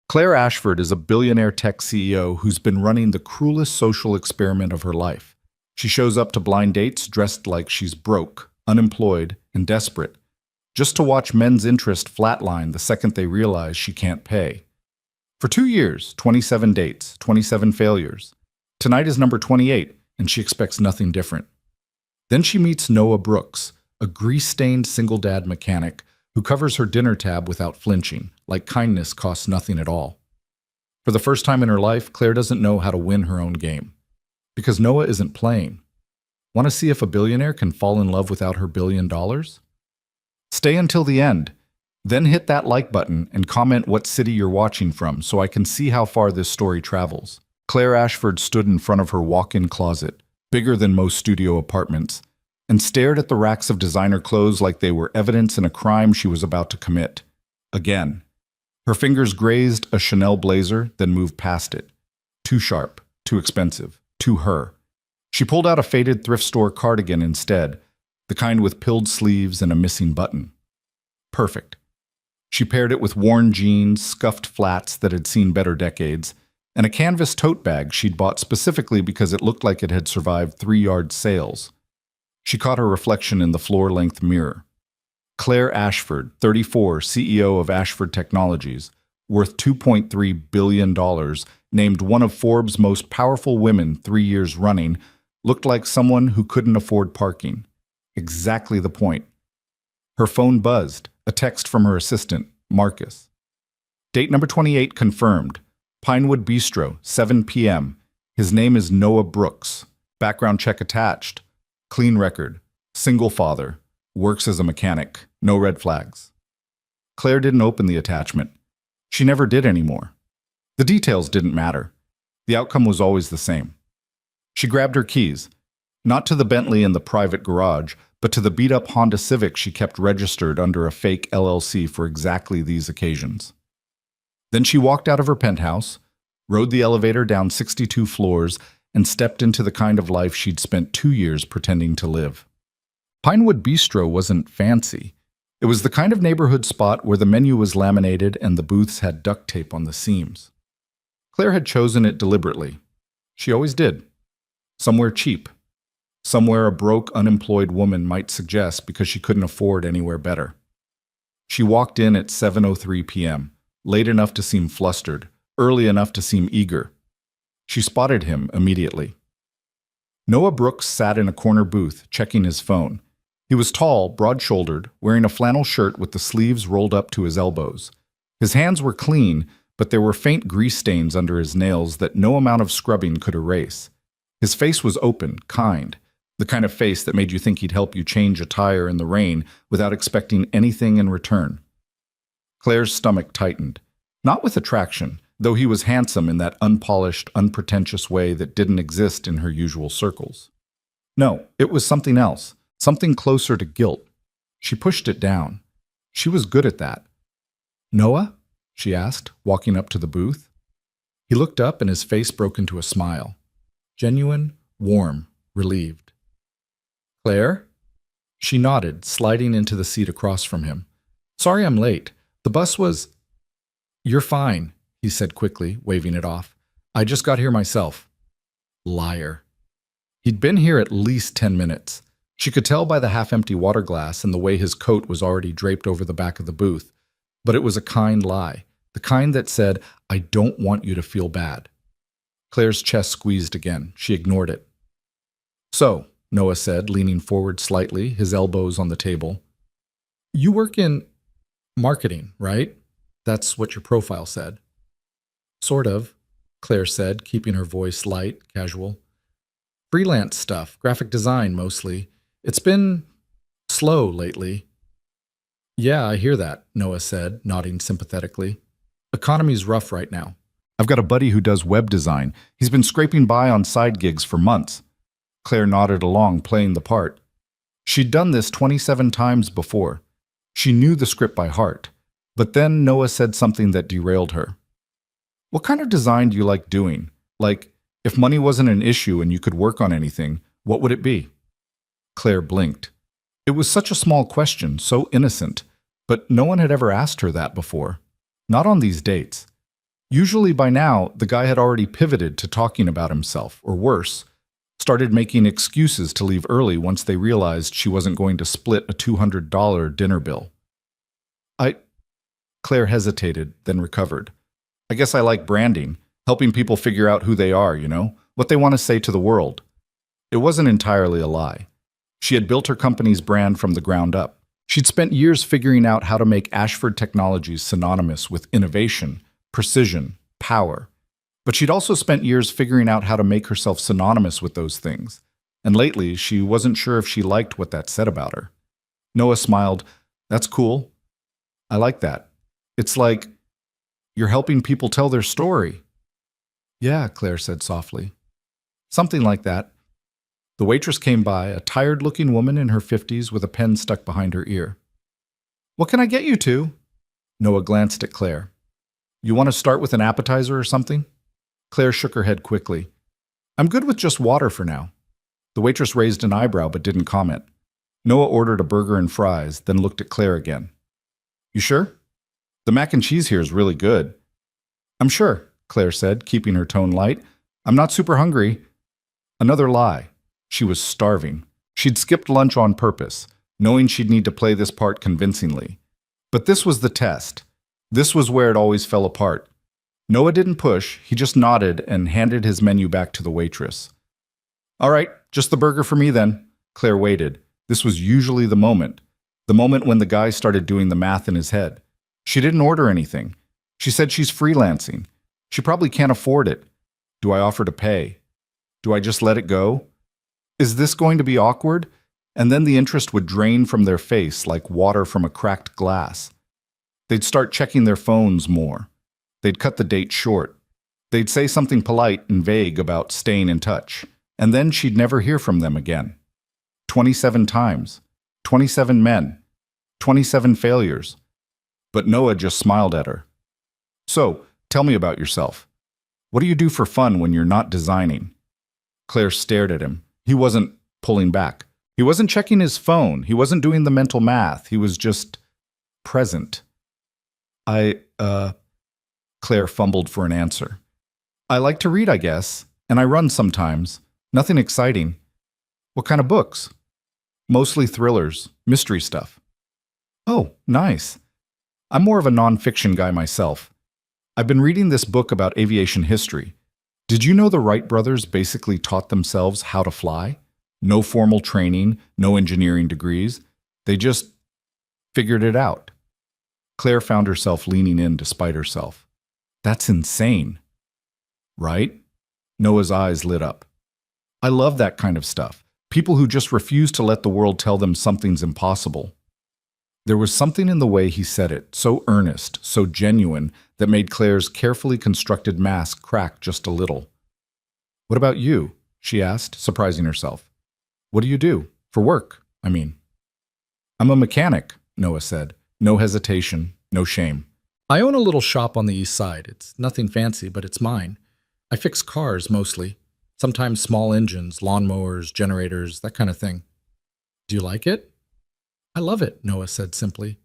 Claire Ashford is a billionaire tech CEO who's been running the cruelest social experiment of her life. She shows up to blind dates dressed like she's broke, unemployed, and desperate, just to watch men's interest flatline the second they realize she can't pay. For 2 years, 27 dates, 27 failures. Tonight is number 28, and she expects nothing different. Then she meets Noah Brooks, a grease-stained single dad mechanic who covers her dinner tab without flinching, like kindness costs nothing at all. For the first time in her life, Claire doesn't know how to win her own game. Because Noah isn't playing. Want to see if a billionaire can fall in love without her $1 billion? Stay until the end. Then hit that like button and comment what city you're watching from so I can see how far this story travels. Claire Ashford stood in front of her walk-in closet, bigger than most studio apartments, and stared at the racks of designer clothes like they were evidence in a crime she was about to commit. Again. Her fingers grazed a Chanel blazer, then moved past it. Too sharp, too expensive, too her. She pulled out a faded thrift store cardigan instead, the kind with pilled sleeves and a missing button. Perfect. She paired it with worn jeans, scuffed flats that had seen better decades, and a canvas tote bag she'd bought specifically because it looked like it had survived 3-yard sales. She caught her reflection in the floor-length mirror. Claire Ashford, 34, CEO of Ashford Technologies, worth $2.3 billion, named one of Forbes' most powerful women 3 years running, looked like someone who couldn't afford parking. Exactly the point. Her phone buzzed, a text from her assistant, Marcus. Date number 28 confirmed. Pinewood Bistro, 7 p.m. His name is Noah Brooks. Background check attached. Clean record. Single father. Works as a mechanic. No red flags. Claire didn't open the attachment. She never did anymore. The details didn't matter. The outcome was always the same. She grabbed her keys, not to the Bentley in the private garage, but to the beat-up Honda Civic she kept registered under a fake LLC for exactly these occasions. Then she walked out of her penthouse, rode the elevator down 62 floors, and stepped into the kind of life she'd spent 2 years pretending to live. Pinewood Bistro wasn't fancy. It was the kind of neighborhood spot where the menu was laminated and the booths had duct tape on the seams. Claire had chosen it deliberately. She always did. Somewhere cheap. Somewhere a broke, unemployed woman might suggest because she couldn't afford anywhere better. She walked in at 7:03 p.m., late enough to seem flustered, early enough to seem eager. She spotted him immediately. Noah Brooks sat in a corner booth, checking his phone. He was tall, broad-shouldered, wearing a flannel shirt with the sleeves rolled up to his elbows. His hands were clean, but there were faint grease stains under his nails that no amount of scrubbing could erase. His face was open, kind, the kind of face that made you think he'd help you change a tire in the rain without expecting anything in return. Claire's stomach tightened. Not with attraction, though he was handsome in that unpolished, unpretentious way that didn't exist in her usual circles. No, it was something else, something closer to guilt. She pushed it down. She was good at that. "Noah?" she asked, walking up to the booth. He looked up and his face broke into a smile. Genuine, warm, relieved. "Claire?" She nodded, sliding into the seat across from him. "Sorry I'm late. The bus was—" "You're fine," he said quickly, waving it off. "I just got here myself." Liar. He'd been here at least 10 minutes. She could tell by the half-empty water glass and the way his coat was already draped over the back of the booth. But it was a kind lie, the kind that said, "I don't want you to feel bad." Claire's chest squeezed again. She ignored it. "So," Noah said, leaning forward slightly, his elbows on the table. "You work in marketing, right? That's what your profile said." "Sort of," Claire said, keeping her voice light, casual. "Freelance stuff, graphic design mostly. It's been slow lately." "Yeah, I hear that," Noah said, nodding sympathetically. "Economy's rough right now." "I've got a buddy who does web design. He's been scraping by on side gigs for months." Claire nodded along, playing the part. She'd done this 27 times before. She knew the script by heart. But then Noah said something that derailed her. "What kind of design do you like doing? Like, if money wasn't an issue and you could work on anything, what would it be?" Claire blinked. It was such a small question, so innocent, but no one had ever asked her that before. Not on these dates. Usually by now, the guy had already pivoted to talking about himself, or worse, started making excuses to leave early once they realized she wasn't going to split a $200 dinner bill. I... Claire hesitated, then recovered. I guess I like branding, helping people figure out who they are, what they want to say to the world. It wasn't entirely a lie. She had built her company's brand from the ground up. She'd spent years figuring out how to make Ashford Technologies synonymous with innovation, precision, power. But she'd also spent years figuring out how to make herself synonymous with those things. And lately, she wasn't sure if she liked what that said about her. Noah smiled. That's cool. I like that. It's like you're helping people tell their story. Yeah, Claire said softly. Something like that. The waitress came by, a tired-looking woman in her 50s with a pen stuck behind her ear. What can I get you to? Noah glanced at Claire. You want to start with an appetizer or something? Claire shook her head quickly. I'm good with just water for now. The waitress raised an eyebrow but didn't comment. Noah ordered a burger and fries, then looked at Claire again. You sure? The mac and cheese here is really good. I'm sure, Claire said, keeping her tone light. I'm not super hungry. Another lie. She was starving. She'd skipped lunch on purpose, knowing she'd need to play this part convincingly. But this was the test. This was where it always fell apart. Noah didn't push, he just nodded and handed his menu back to the waitress. All right, just the burger for me then. Claire waited. This was usually the moment when the guy started doing the math in his head. She didn't order anything. She said she's freelancing. She probably can't afford it. Do I offer to pay? Do I just let it go? Is this going to be awkward? And then the interest would drain from their face like water from a cracked glass. They'd start checking their phones more. They'd cut the date short. They'd say something polite and vague about staying in touch. And then she'd never hear from them again. 27 times. 27 men. 27 failures. But Noah just smiled at her. So, tell me about yourself. What do you do for fun when you're not designing? Claire stared at him. He wasn't pulling back. He wasn't checking his phone. He wasn't doing the mental math. He was just present. Claire fumbled for an answer. I like to read, I guess, and I run sometimes. Nothing exciting. What kind of books? Mostly thrillers, mystery stuff. Oh, nice. I'm more of a nonfiction guy myself. I've been reading this book about aviation history. Did you know the Wright brothers basically taught themselves how to fly? No formal training, no engineering degrees. They just figured it out. Claire found herself leaning in despite herself. That's insane. Right? Noah's eyes lit up. I love that kind of stuff. People who just refuse to let the world tell them something's impossible. There was something in the way he said it, so earnest, so genuine, that made Claire's carefully constructed mask crack just a little. What about you? She asked, surprising herself. What do you do? For work, I mean. I'm a mechanic, Noah said. No hesitation, no shame. I own a little shop on the east side. It's nothing fancy, but it's mine. I fix cars mostly. Sometimes small engines, lawnmowers, generators, that kind of thing. Do you like it? I love it, Noah said simply.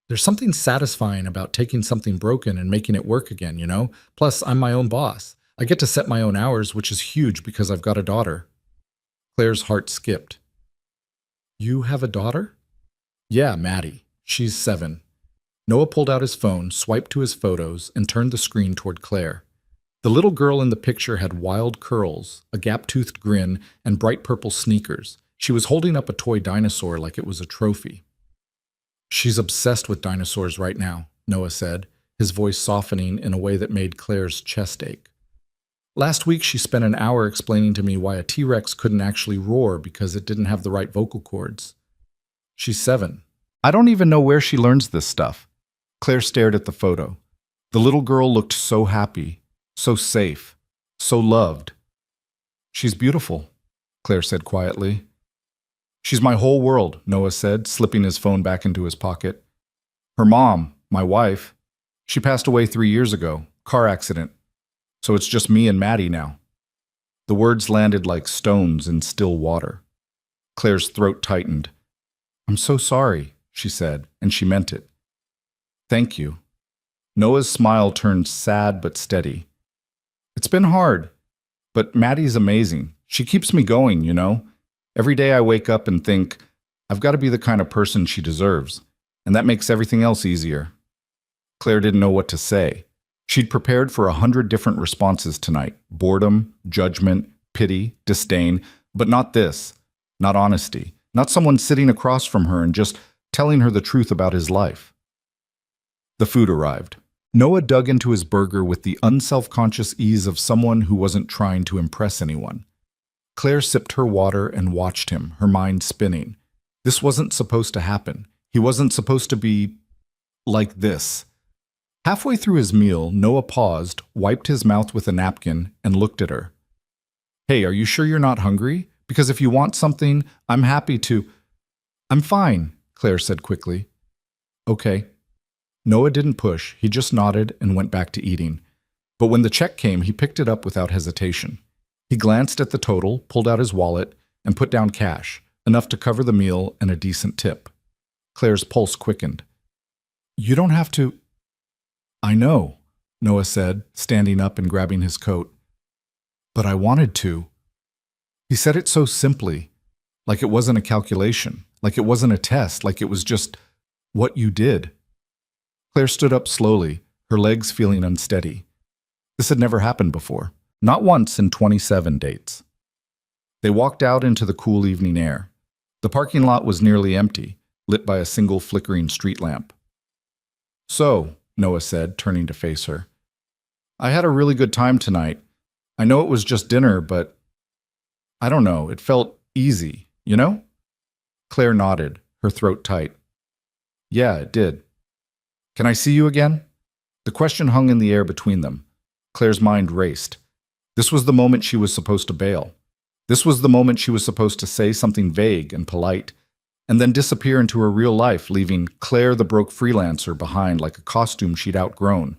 There's something satisfying about taking something broken and making it work again, Plus, I'm my own boss. I get to set my own hours, which is huge because I've got a daughter. Claire's heart skipped. You have a daughter? Yeah, Maddie. She's 7. Noah pulled out his phone, swiped to his photos, and turned the screen toward Claire. The little girl in the picture had wild curls, a gap-toothed grin, and bright purple sneakers. She was holding up a toy dinosaur like it was a trophy. She's obsessed with dinosaurs right now, Noah said, his voice softening in a way that made Claire's chest ache. Last week she spent an hour explaining to me why a T-Rex couldn't actually roar because it didn't have the right vocal cords. She's 7. I don't even know where she learns this stuff. Claire stared at the photo. The little girl looked so happy, so safe, so loved. She's beautiful, Claire said quietly. She's my whole world, Noah said, slipping his phone back into his pocket. Her mom, my wife, she passed away 3 years ago, car accident. So it's just me and Maddie now. The words landed like stones in still water. Claire's throat tightened. I'm so sorry, she said, and she meant it. Thank you. Noah's smile turned sad but steady. It's been hard, but Maddie's amazing. She keeps me going, you know? Every day I wake up and think, I've got to be the kind of person she deserves, and that makes everything else easier. Claire didn't know what to say. She'd prepared for 100 different responses tonight: boredom, judgment, pity, disdain, but not this. Not honesty. Not someone sitting across from her and just telling her the truth about his life. The food arrived. Noah dug into his burger with the unself-conscious ease of someone who wasn't trying to impress anyone. Claire sipped her water and watched him, her mind spinning. This wasn't supposed to happen. He wasn't supposed to be like this. Halfway through his meal, Noah paused, wiped his mouth with a napkin, and looked at her. Hey, are you sure you're not hungry? Because if you want something, I'm happy to. I'm fine, Claire said quickly. Okay. Noah didn't push, he just nodded and went back to eating. But when the check came, he picked it up without hesitation. He glanced at the total, pulled out his wallet, and put down cash, enough to cover the meal and a decent tip. Claire's pulse quickened. You don't have to. I know, Noah said, standing up and grabbing his coat. But I wanted to. He said it so simply, like it wasn't a calculation, like it wasn't a test, like it was just what you did. Claire stood up slowly, her legs feeling unsteady. This had never happened before, not once in 27 dates. They walked out into the cool evening air. The parking lot was nearly empty, lit by a single flickering street lamp. So, Noah said, turning to face her, I had a really good time tonight. I know it was just dinner, but I don't know, it felt easy, you know? Claire nodded, her throat tight. Yeah, it did. Can I see you again? The question hung in the air between them. Claire's mind raced. This was the moment she was supposed to bail. This was the moment she was supposed to say something vague and polite, and then disappear into her real life, leaving Claire the broke freelancer behind like a costume she'd outgrown.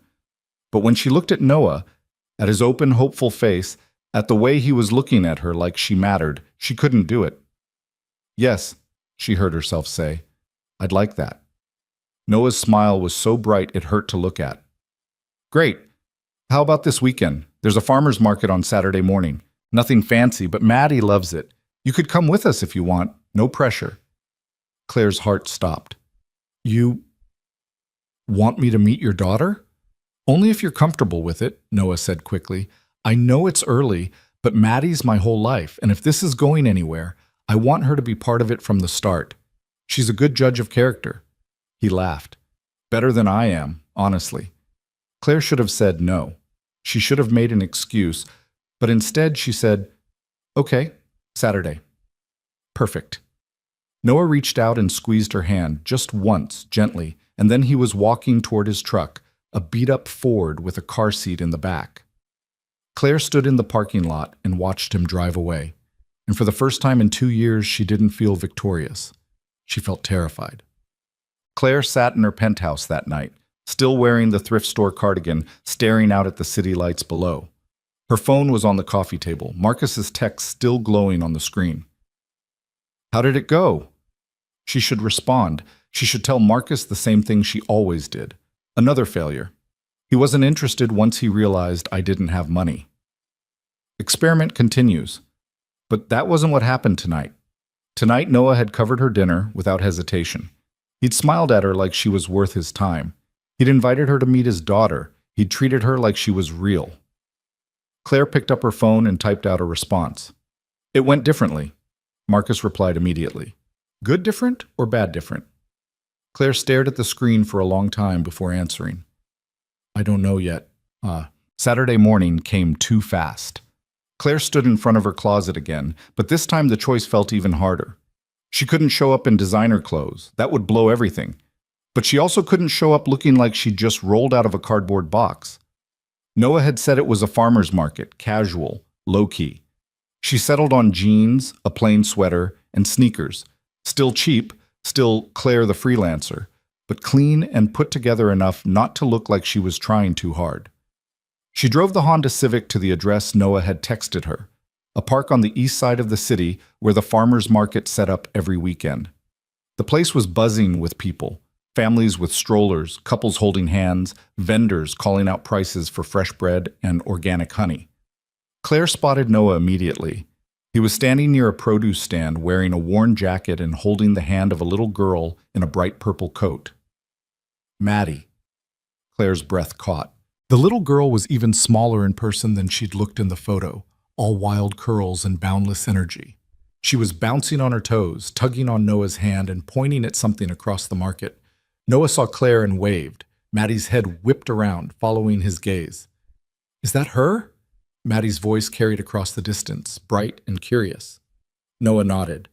But when she looked at Noah, at his open, hopeful face, at the way he was looking at her like she mattered, she couldn't do it. Yes, she heard herself say, I'd like that. Noah's smile was so bright it hurt to look at. Great. How about this weekend? There's a farmer's market on Saturday morning. Nothing fancy, but Maddie loves it. You could come with us if you want. No pressure. Claire's heart stopped. You want me to meet your daughter? Only if you're comfortable with it, Noah said quickly. I know it's early, but Maddie's my whole life, and if this is going anywhere, I want her to be part of it from the start. She's a good judge of character. He laughed. Better than I am, honestly. Claire should have said no. She should have made an excuse, but instead she said, Okay, Saturday. Perfect. Noah reached out and squeezed her hand just once, gently, and then he was walking toward his truck, a beat-up Ford with a car seat in the back. Claire stood in the parking lot and watched him drive away, and for the first time in 2 years she didn't feel victorious. She felt terrified. Claire sat in her penthouse that night, still wearing the thrift store cardigan, staring out at the city lights below. Her phone was on the coffee table, Marcus's text still glowing on the screen. How did it go? She should respond. She should tell Marcus the same thing she always did. Another failure. He wasn't interested once he realized I didn't have money. Experiment continues. But that wasn't what happened tonight. Tonight, Noah had covered her dinner without hesitation. He'd smiled at her like she was worth his time. He'd invited her to meet his daughter. He'd treated her like she was real. Claire picked up her phone and typed out a response. It went differently. Marcus replied immediately. Good different or bad different? Claire stared at the screen for a long time before answering. I don't know yet. Saturday morning came too fast. Claire stood in front of her closet again, but this time the choice felt even harder. She couldn't show up in designer clothes. That would blow everything. But she also couldn't show up looking like she'd just rolled out of a cardboard box. Noah had said it was a farmer's market, casual, low-key. She settled on jeans, a plain sweater, and sneakers. Still cheap, still Claire the freelancer, but clean and put together enough not to look like she was trying too hard. She drove the Honda Civic to the address Noah had texted her, a park on the east side of the city where the farmer's market set up every weekend. The place was buzzing with people. Families with strollers, couples holding hands, vendors calling out prices for fresh bread and organic honey. Claire spotted Noah immediately. He was standing near a produce stand wearing a worn jacket and holding the hand of a little girl in a bright purple coat. Maddie. Claire's breath caught. The little girl was even smaller in person than she'd looked in the photo, all wild curls and boundless energy. She was bouncing on her toes, tugging on Noah's hand and pointing at something across the market. Noah saw Claire and waved. Maddie's head whipped around, following his gaze. "Is that her?" Maddie's voice carried across the distance, bright and curious. Noah nodded.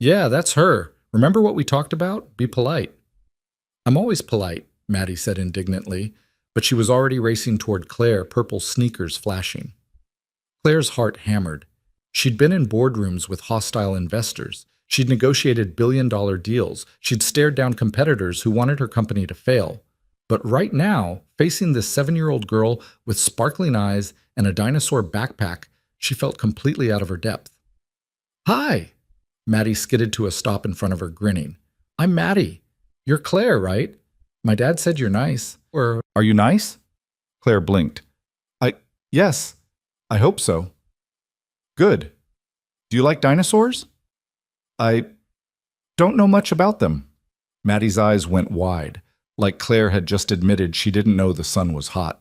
"Yeah, that's her. Remember what we talked about? Be polite." "I'm always polite," Maddie said indignantly, but she was already racing toward Claire, purple sneakers flashing. Claire's heart hammered. She'd been in boardrooms with hostile investors. She'd negotiated billion-dollar deals. She'd stared down competitors who wanted her company to fail. But right now, facing this 7-year-old girl with sparkling eyes and a dinosaur backpack, she felt completely out of her depth. "Hi!" Maddie skidded to a stop in front of her, grinning. "I'm Maddie. You're Claire, right? My dad said you're nice." "Or are you nice?" Claire blinked. Yes, I hope so." "Good. Do you like dinosaurs?" "I don't know much about them." Maddie's eyes went wide, like Claire had just admitted she didn't know the sun was hot.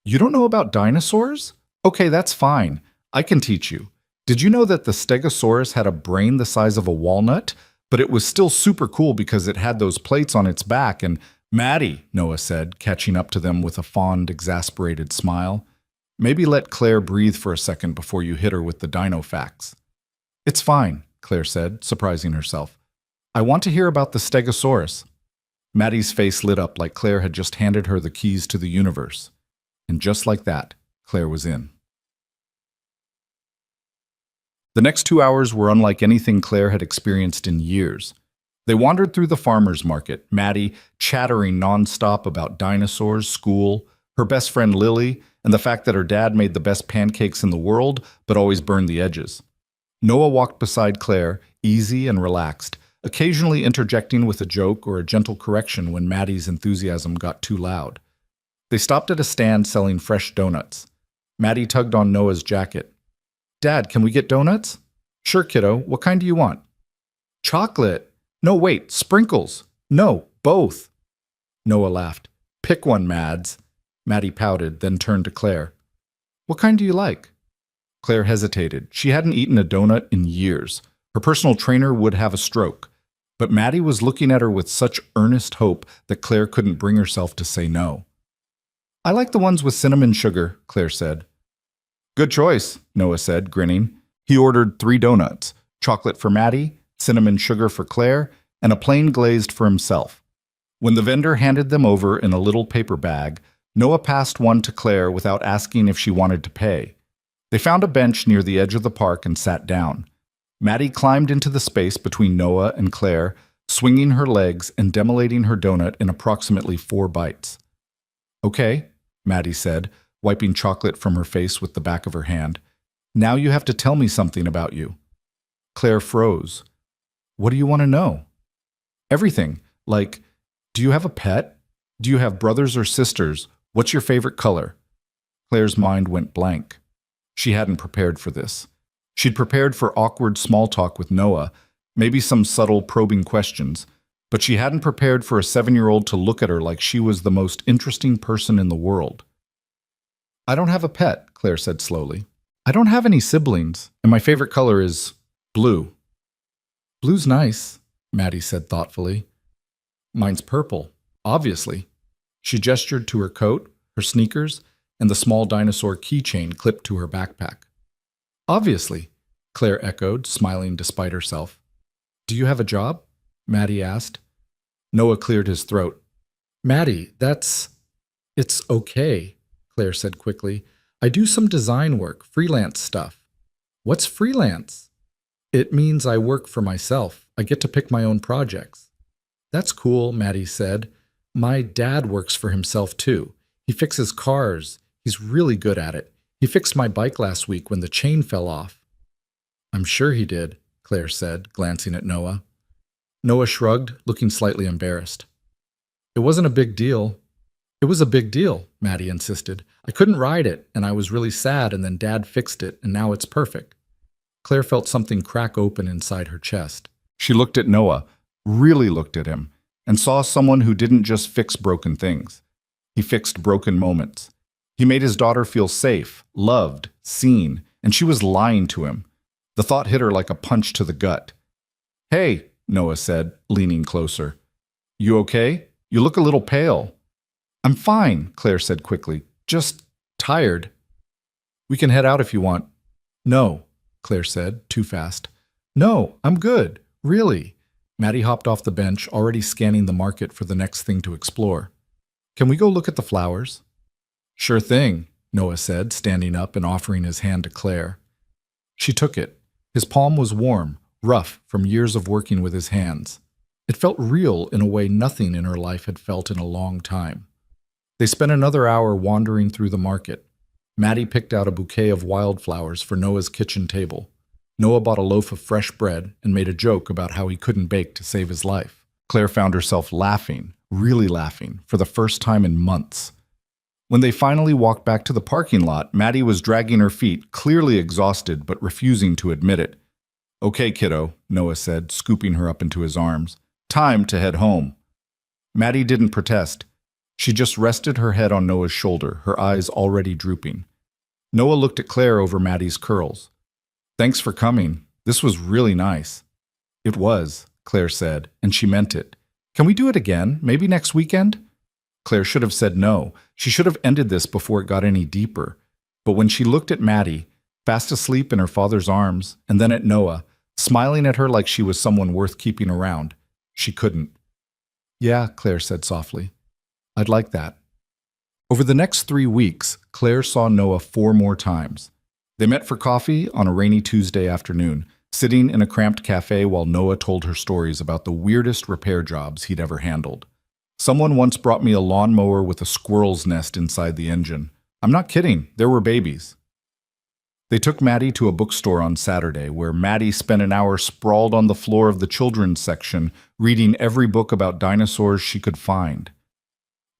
"You don't know about dinosaurs? Okay, that's fine. I can teach you. Did you know that the Stegosaurus had a brain the size of a walnut? But it was still super cool because it had those plates on its back and— "Maddie," Noah said, catching up to them with a fond, exasperated smile. "Maybe let Claire breathe for a second before you hit her with the dino facts." "It's fine," Claire said, surprising herself. "I want to hear about the Stegosaurus." Maddie's face lit up like Claire had just handed her the keys to the universe. And just like that, Claire was in. The next 2 hours were unlike anything Claire had experienced in years. They wandered through the farmer's market, Maddie chattering nonstop about dinosaurs, school, her best friend Lily, and the fact that her dad made the best pancakes in the world, but always burned the edges. Noah walked beside Claire, easy and relaxed, occasionally interjecting with a joke or a gentle correction when Maddie's enthusiasm got too loud. They stopped at a stand selling fresh donuts. Maddie tugged on Noah's jacket. "Dad, can we get donuts?" "Sure, kiddo. What kind do you want?" "Chocolate." "No, wait, sprinkles." "No, both." Noah laughed. "Pick one, Mads." Maddie pouted, then turned to Claire. "What kind do you like?" Claire hesitated. She hadn't eaten a donut in years. Her personal trainer would have a stroke. But Maddie was looking at her with such earnest hope that Claire couldn't bring herself to say no. "I like the ones with cinnamon sugar," Claire said. "Good choice," Noah said, grinning. He ordered 3 donuts, chocolate for Maddie, cinnamon sugar for Claire, and a plain glazed for himself. When the vendor handed them over in a little paper bag, Noah passed one to Claire without asking if she wanted to pay. They found a bench near the edge of the park and sat down. Maddie climbed into the space between Noah and Claire, swinging her legs and demolating her donut in approximately 4 bites. "Okay," Maddie said, wiping chocolate from her face with the back of her hand. "Now you have to tell me something about you." Claire froze. "What do you want to know?" "Everything. Like, do you have a pet? Do you have brothers or sisters? What's your favorite color?" Claire's mind went blank. She hadn't prepared for this. She'd prepared for awkward small talk with Noah, maybe some subtle probing questions, but she hadn't prepared for a 7-year-old to look at her like she was the most interesting person in the world. "I don't have a pet," Claire said slowly. "I don't have any siblings, and my favorite color is blue." "Blue's nice," Maddie said thoughtfully. "Mine's purple, obviously." She gestured to her coat, her sneakers, and the small dinosaur keychain clipped to her backpack. "Obviously," Claire echoed, smiling despite herself. "Do you have a job?" Maddie asked. Noah cleared his throat. "Maddie, it's okay," Claire said quickly. "I do some design work, freelance stuff." "What's freelance?" "It means I work for myself. I get to pick my own projects." "That's cool," Maddie said. "My dad works for himself too. He fixes cars. He's really good at it. He fixed my bike last week when the chain fell off." "I'm sure he did," Claire said, glancing at Noah. Noah shrugged, looking slightly embarrassed. It wasn't a big deal. It was a big deal, Maddie insisted. I couldn't ride it, and I was really sad, and then Dad fixed it, and now it's perfect. Claire felt something crack open inside her chest. She looked at Noah, really looked at him, and saw someone who didn't just fix broken things. He fixed broken moments. He made his daughter feel safe, loved, seen, and she was lying to him. The thought hit her like a punch to the gut. Hey, Noah said, leaning closer. You okay? You look a little pale. I'm fine, Claire said quickly. Just tired. We can head out if you want. No, Claire said, too fast. No, I'm good, really. Maddie hopped off the bench, already scanning the market for the next thing to explore. Can we go look at the flowers? Sure thing, Noah said, standing up and offering his hand to Claire. She took it. His palm was warm, rough from years of working with his hands. It felt real in a way nothing in her life had felt in a long time. They spent another hour wandering through the market. Maddie picked out a bouquet of wildflowers for Noah's kitchen table. Noah bought a loaf of fresh bread and made a joke about how he couldn't bake to save his life. Claire found herself laughing, really laughing, for the first time in months. When they finally walked back to the parking lot, Maddie was dragging her feet, clearly exhausted but refusing to admit it. Okay, kiddo, Noah said, scooping her up into his arms. Time to head home. Maddie didn't protest. She just rested her head on Noah's shoulder, her eyes already drooping. Noah looked at Claire over Maddie's curls. Thanks for coming. This was really nice. It was, Claire said, and she meant it. Can we do it again? Maybe next weekend? Claire should have said no. She should have ended this before it got any deeper. But when she looked at Maddie, fast asleep in her father's arms, and then at Noah, smiling at her like she was someone worth keeping around, she couldn't. Yeah, Claire said softly. I'd like that. Over the next 3 weeks, Claire saw Noah 4 more times. They met for coffee on a rainy Tuesday afternoon, sitting in a cramped cafe while Noah told her stories about the weirdest repair jobs he'd ever handled. Someone once brought me a lawnmower with a squirrel's nest inside the engine. I'm not kidding, there were babies. They took Maddie to a bookstore on Saturday, where Maddie spent an hour sprawled on the floor of the children's section, reading every book about dinosaurs she could find.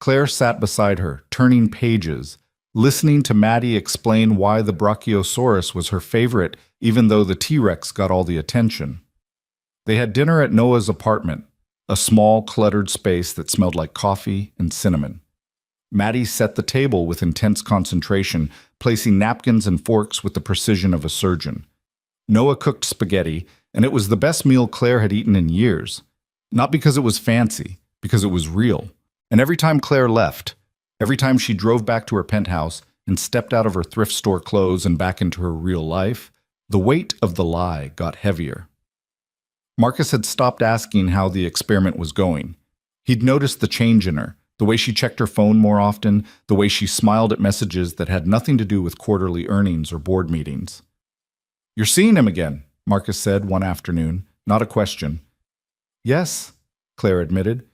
Claire sat beside her, turning pages, listening to Maddie explain why the Brachiosaurus was her favorite, even though the T-Rex got all the attention. They had dinner at Noah's apartment, a small, cluttered space that smelled like coffee and cinnamon. Maddie set the table with intense concentration, placing napkins and forks with the precision of a surgeon. Noah cooked spaghetti, and it was the best meal Claire had eaten in years. Not because it was fancy, because it was real. And every time Claire left, every time she drove back to her penthouse and stepped out of her thrift store clothes and back into her real life, the weight of the lie got heavier. Marcus had stopped asking how the experiment was going. He'd noticed the change in her, the way she checked her phone more often, the way she smiled at messages that had nothing to do with quarterly earnings or board meetings. You're seeing him again, Marcus said one afternoon, not a question. Yes, Claire admitted,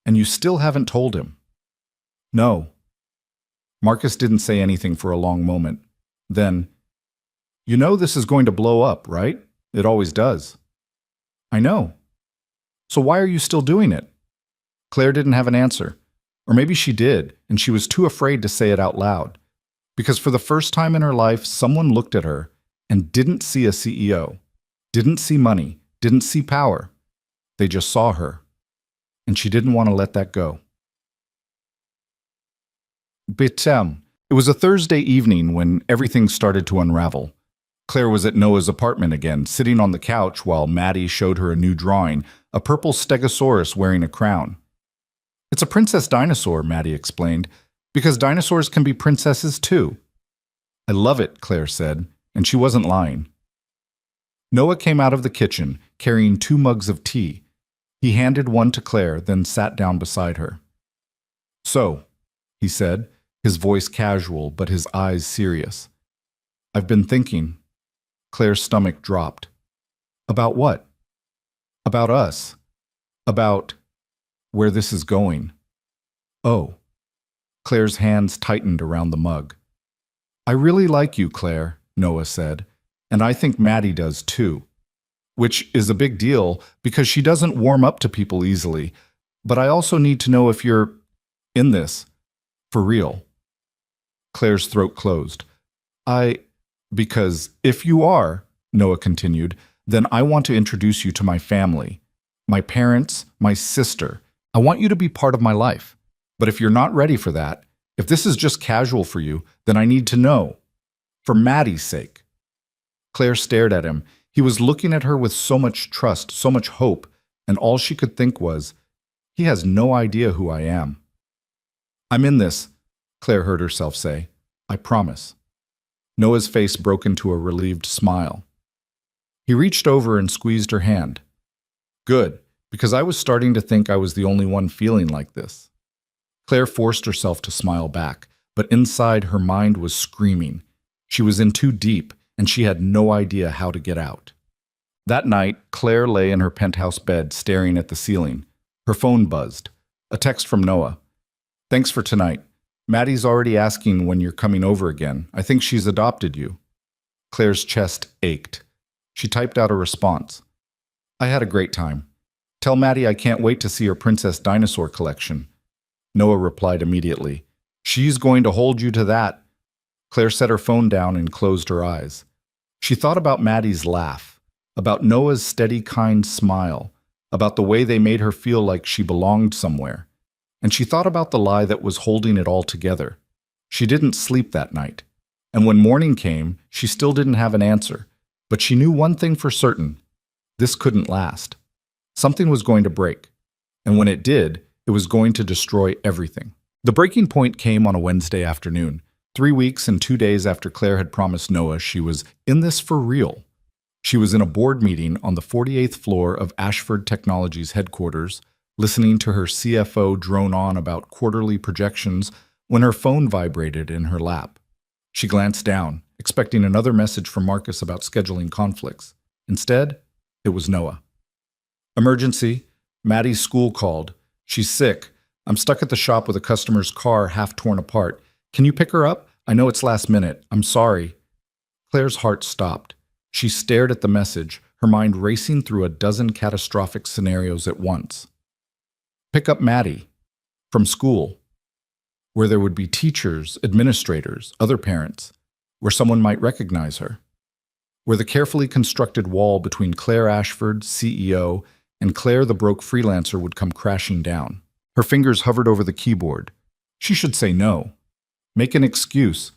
and you still haven't told him. No. Marcus didn't say anything for a long moment. Then, you know this is going to blow up, right? It always does. I know. So why are you still doing it? Claire didn't have an answer. Or maybe she did, and she was too afraid to say it out loud. Because for the first time in her life, someone looked at her and didn't see a CEO, didn't see money, didn't see power. They just saw her. And she didn't want to let that go. But it was a Thursday evening when everything started to unravel. Claire was at Noah's apartment again, sitting on the couch while Maddie showed her a new drawing, a purple stegosaurus wearing a crown. It's a princess dinosaur, Maddie explained, because dinosaurs can be princesses too. I love it, Claire said, and she wasn't lying. Noah came out of the kitchen, carrying 2 mugs of tea. He handed one to Claire, then sat down beside her. So, he said, his voice casual but his eyes serious. I've been thinking. Claire's stomach dropped. About what? About us. About where this is going. Oh. Claire's hands tightened around the mug. I really like you, Claire, Noah said, and I think Maddie does too. which is a big deal because she doesn't warm up to people easily. But I also need to know if you're in this for real. Claire's throat closed. Because if you are, Noah continued, then I want to introduce you to my family, my parents, my sister. I want you to be part of my life. But if you're not ready for that, if this is just casual for you, then I need to know. For Maddie's sake. Claire stared at him. He was looking at her with so much trust, so much hope, and all she could think was, he has no idea who I am. I'm in this, Claire heard herself say. I promise. Noah's face broke into a relieved smile. He reached over and squeezed her hand. Good, because I was starting to think I was the only one feeling like this. Claire forced herself to smile back, but inside her mind was screaming. She was in too deep, and she had no idea how to get out. That night, Claire lay in her penthouse bed staring at the ceiling. Her phone buzzed. A text from Noah. Thanks for tonight. Maddie's already asking when you're coming over again. I think she's adopted you. Claire's chest ached. She typed out a response. I had a great time. Tell Maddie I can't wait to see her princess dinosaur collection. Noah replied immediately. She's going to hold you to that. Claire set her phone down and closed her eyes. She thought about Maddie's laugh, about Noah's steady, kind smile, about the way they made her feel like she belonged somewhere. And she thought about the lie that was holding it all together. She didn't sleep that night. And when morning came, she still didn't have an answer. But she knew one thing for certain. This couldn't last. Something was going to break. And when it did, it was going to destroy everything. The breaking point came on a Wednesday afternoon, 3 weeks and 2 days after Claire had promised Noah she was in this for real. She was in a board meeting on the 48th floor of Ashford Technologies headquarters, listening to her CFO drone on about quarterly projections when her phone vibrated in her lap. She glanced down, expecting another message from Marcus about scheduling conflicts. Instead, it was Noah. Emergency. Maddie's school called. She's sick. I'm stuck at the shop with a customer's car half torn apart. Can you pick her up? I know it's last minute. I'm sorry. Claire's heart stopped. She stared at the message, her mind racing through a dozen catastrophic scenarios at once. Pick up Maddie. From school. Where there would be teachers, administrators, other parents. Where someone might recognize her. Where the carefully constructed wall between Claire Ashford, CEO, and Claire the broke freelancer would come crashing down. Her fingers hovered over the keyboard. She should say no. Make an excuse.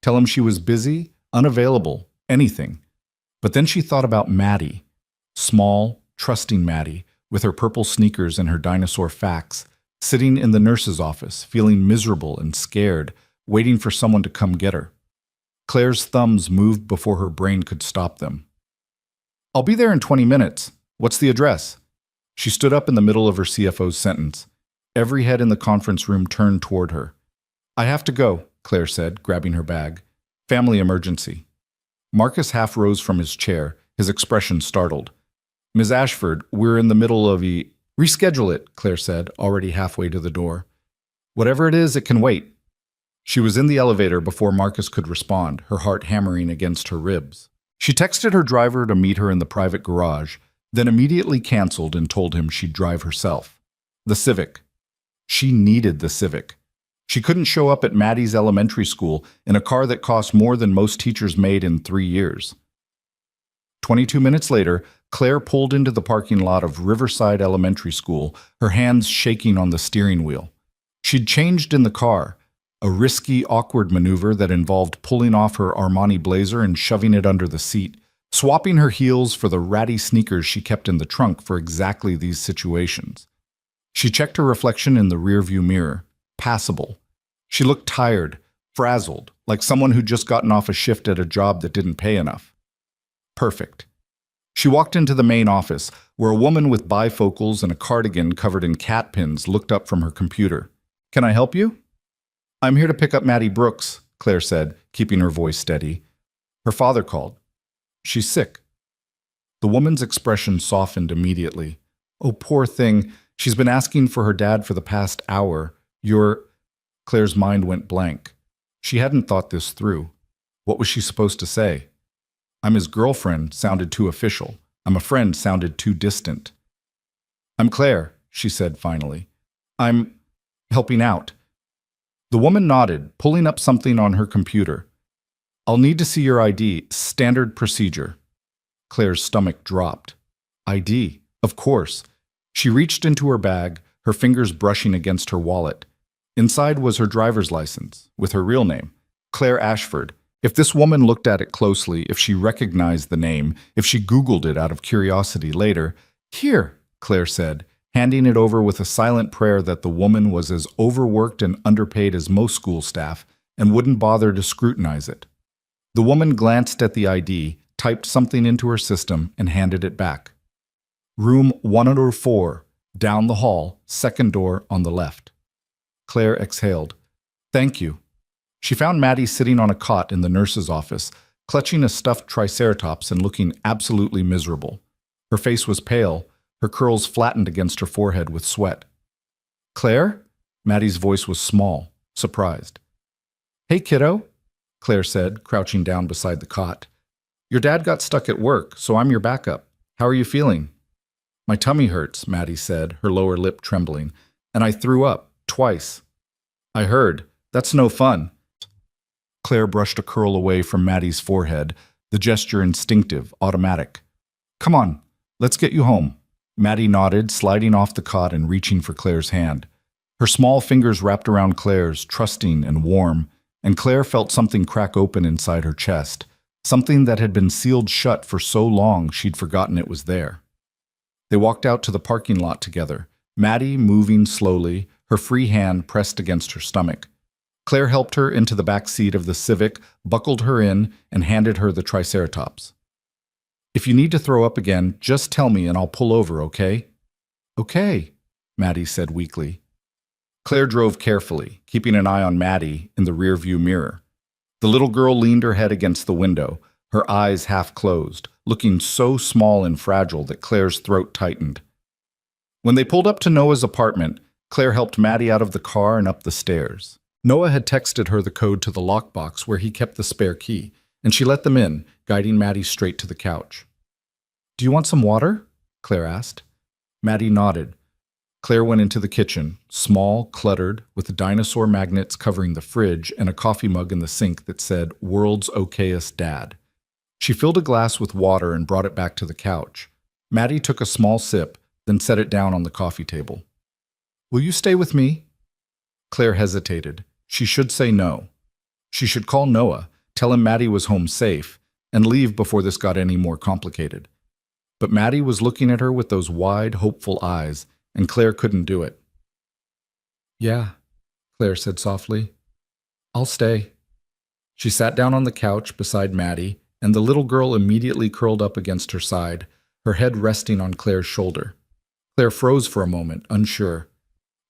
Tell him she was busy, unavailable, anything. But then she thought about Maddie. Small, trusting Maddie, with her purple sneakers and her dinosaur facts, sitting in the nurse's office, feeling miserable and scared, waiting for someone to come get her. Claire's thumbs moved before her brain could stop them. I'll be there in 20 minutes. What's the address? She stood up in the middle of her CFO's sentence. Every head in the conference room turned toward her. I have to go, Claire said, grabbing her bag. Family emergency. Marcus half rose from his chair, his expression startled. Ms. Ashford, we're in the middle of Reschedule it, Claire said, already halfway to the door. Whatever it is, it can wait. She was in the elevator before Marcus could respond, her heart hammering against her ribs. She texted her driver to meet her in the private garage, then immediately canceled and told him she'd drive herself. The Civic. She needed the Civic. She couldn't show up at Maddie's elementary school in a car that cost more than most teachers made in 3 years. 22 minutes later, Claire pulled into the parking lot of Riverside Elementary School, her hands shaking on the steering wheel. She'd changed in the car, a risky, awkward maneuver that involved pulling off her Armani blazer and shoving it under the seat, swapping her heels for the ratty sneakers she kept in the trunk for exactly these situations. She checked her reflection in the rearview mirror. Passable. She looked tired, frazzled, like someone who'd just gotten off a shift at a job that didn't pay enough. Perfect. She walked into the main office, where a woman with bifocals and a cardigan covered in cat pins looked up from her computer. Can I help you? I'm here to pick up Maddie Brooks, Claire said, keeping her voice steady. Her father called. She's sick. The woman's expression softened immediately. Oh, poor thing. She's been asking for her dad for the past hour. Claire's mind went blank. She hadn't thought this through. What was she supposed to say? I'm his girlfriend sounded too official. "I'm a friend" sounded too distant. "I'm Claire," she said finally. "I'm helping out." The woman nodded, pulling up something on her computer. "I'll need to see your ID, standard procedure." Claire's stomach dropped. ID, of course. She reached into her bag, her fingers brushing against her wallet. Inside was her driver's license, with her real name, Claire Ashford. If this woman looked at it closely, if she recognized the name, if she Googled it out of curiosity later, "Here," Claire said, handing it over with a silent prayer that the woman was as overworked and underpaid as most school staff and wouldn't bother to scrutinize it. The woman glanced at the ID, typed something into her system, and handed it back. "Room 104, down the hall, second door on the left." Claire exhaled. "Thank you." She found Maddie sitting on a cot in the nurse's office, clutching a stuffed triceratops and looking absolutely miserable. Her face was pale, her curls flattened against her forehead with sweat. "Claire?" Maddie's voice was small, surprised. "Hey, kiddo," Claire said, crouching down beside the cot. "Your dad got stuck at work, so I'm your backup. How are you feeling?" "My tummy hurts," Maddie said, her lower lip trembling, "and I threw up, twice." "I heard. That's no fun." Claire brushed a curl away from Maddie's forehead, the gesture instinctive, automatic. "Come on, let's get you home." Maddie nodded, sliding off the cot and reaching for Claire's hand. Her small fingers wrapped around Claire's, trusting and warm, and Claire felt something crack open inside her chest, something that had been sealed shut for so long she'd forgotten it was there. They walked out to the parking lot together, Maddie moving slowly, her free hand pressed against her stomach. Claire helped her into the back seat of the Civic, buckled her in, and handed her the Triceratops. "If you need to throw up again, just tell me and I'll pull over, okay?" "Okay," Maddie said weakly. Claire drove carefully, keeping an eye on Maddie in the rearview mirror. The little girl leaned her head against the window, her eyes half closed, looking so small and fragile that Claire's throat tightened. When they pulled up to Noah's apartment, Claire helped Maddie out of the car and up the stairs. Noah had texted her the code to the lockbox where he kept the spare key, and she let them in, guiding Maddie straight to the couch. "Do you want some water?" Claire asked. Maddie nodded. Claire went into the kitchen, small, cluttered, with dinosaur magnets covering the fridge and a coffee mug in the sink that said, "World's Okayest Dad." She filled a glass with water and brought it back to the couch. Maddie took a small sip, then set it down on the coffee table. "Will you stay with me?" Claire hesitated. She should say no. She should call Noah, tell him Maddie was home safe, and leave before this got any more complicated. But Maddie was looking at her with those wide, hopeful eyes, and Claire couldn't do it. "Yeah," Claire said softly. "I'll stay." She sat down on the couch beside Maddie, and the little girl immediately curled up against her side, her head resting on Claire's shoulder. Claire froze for a moment, unsure,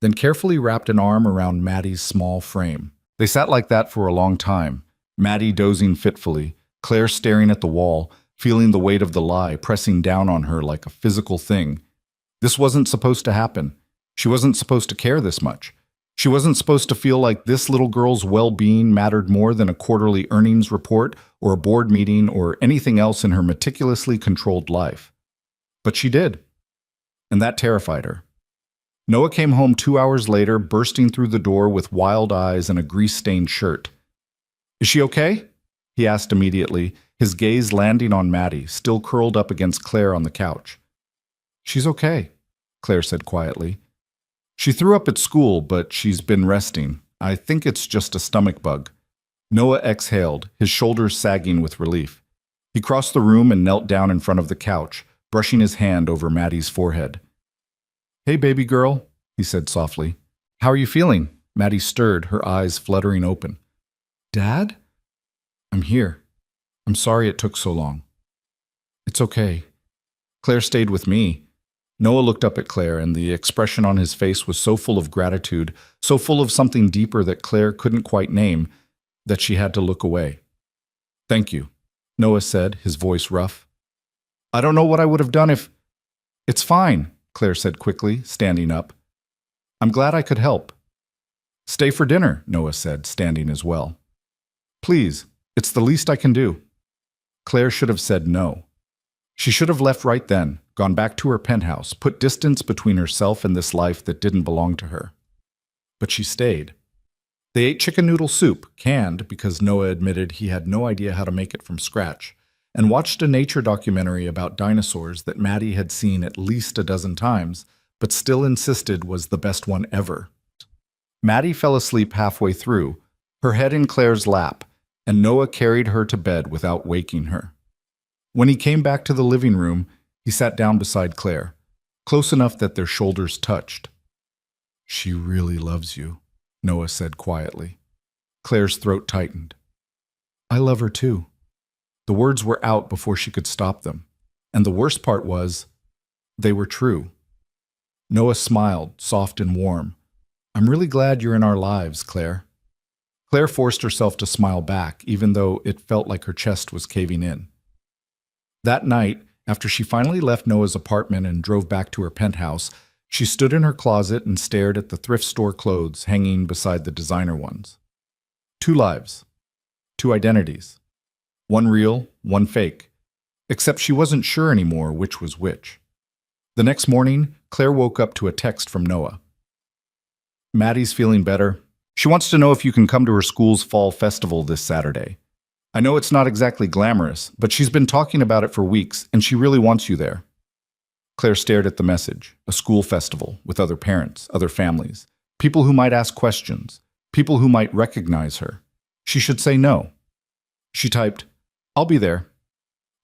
then carefully wrapped an arm around Maddie's small frame. They sat like that for a long time, Maddie dozing fitfully, Claire staring at the wall, feeling the weight of the lie pressing down on her like a physical thing. This wasn't supposed to happen. She wasn't supposed to care this much. She wasn't supposed to feel like this little girl's well-being mattered more than a quarterly earnings report or a board meeting or anything else in her meticulously controlled life. But she did. And that terrified her. Noah came home 2 hours later, bursting through the door with wild eyes and a grease-stained shirt. "Is she okay?" he asked immediately, his gaze landing on Maddie, still curled up against Claire on the couch. "She's okay," Claire said quietly. "She threw up at school, but she's been resting. I think it's just a stomach bug." Noah exhaled, his shoulders sagging with relief. He crossed the room and knelt down in front of the couch, brushing his hand over Maddie's forehead. "Hey, baby girl," he said softly. "How are you feeling?" Maddie stirred, her eyes fluttering open. "Dad?" "I'm here. I'm sorry it took so long." "It's okay. Claire stayed with me." Noah looked up at Claire, and the expression on his face was so full of gratitude, so full of something deeper that Claire couldn't quite name, that she had to look away. "Thank you," Noah said, his voice rough. "I don't know what I would have done if—" "It's fine," Claire said quickly, standing up. "I'm glad I could help." "Stay for dinner," Noah said, standing as well. "Please, it's the least I can do." Claire should have said no. She should have left right then, gone back to her penthouse, put distance between herself and this life that didn't belong to her. But she stayed. They ate chicken noodle soup, canned because Noah admitted he had no idea how to make it from scratch, and watched a nature documentary about dinosaurs that Maddie had seen at least a dozen times, but still insisted was the best one ever. Maddie fell asleep halfway through, her head in Claire's lap, and Noah carried her to bed without waking her. When he came back to the living room, he sat down beside Claire, close enough that their shoulders touched. "She really loves you," Noah said quietly. Claire's throat tightened. "I love her too." The words were out before she could stop them, and the worst part was, they were true. Noah smiled, soft and warm. "I'm really glad you're in our lives, Claire." Claire forced herself to smile back, even though it felt like her chest was caving in. That night, after she finally left Noah's apartment and drove back to her penthouse, she stood in her closet and stared at the thrift store clothes hanging beside the designer ones. 2 lives. 2 identities. One real, one fake. Except she wasn't sure anymore which was which. The next morning, Claire woke up to a text from Noah. "Maddie's feeling better. She wants to know if you can come to her school's fall festival this Saturday. I know it's not exactly glamorous, but she's been talking about it for weeks, and she really wants you there." Claire stared at the message. A school festival with other parents, other families, people who might ask questions, people who might recognize her. She should say no. She typed, "I'll be there."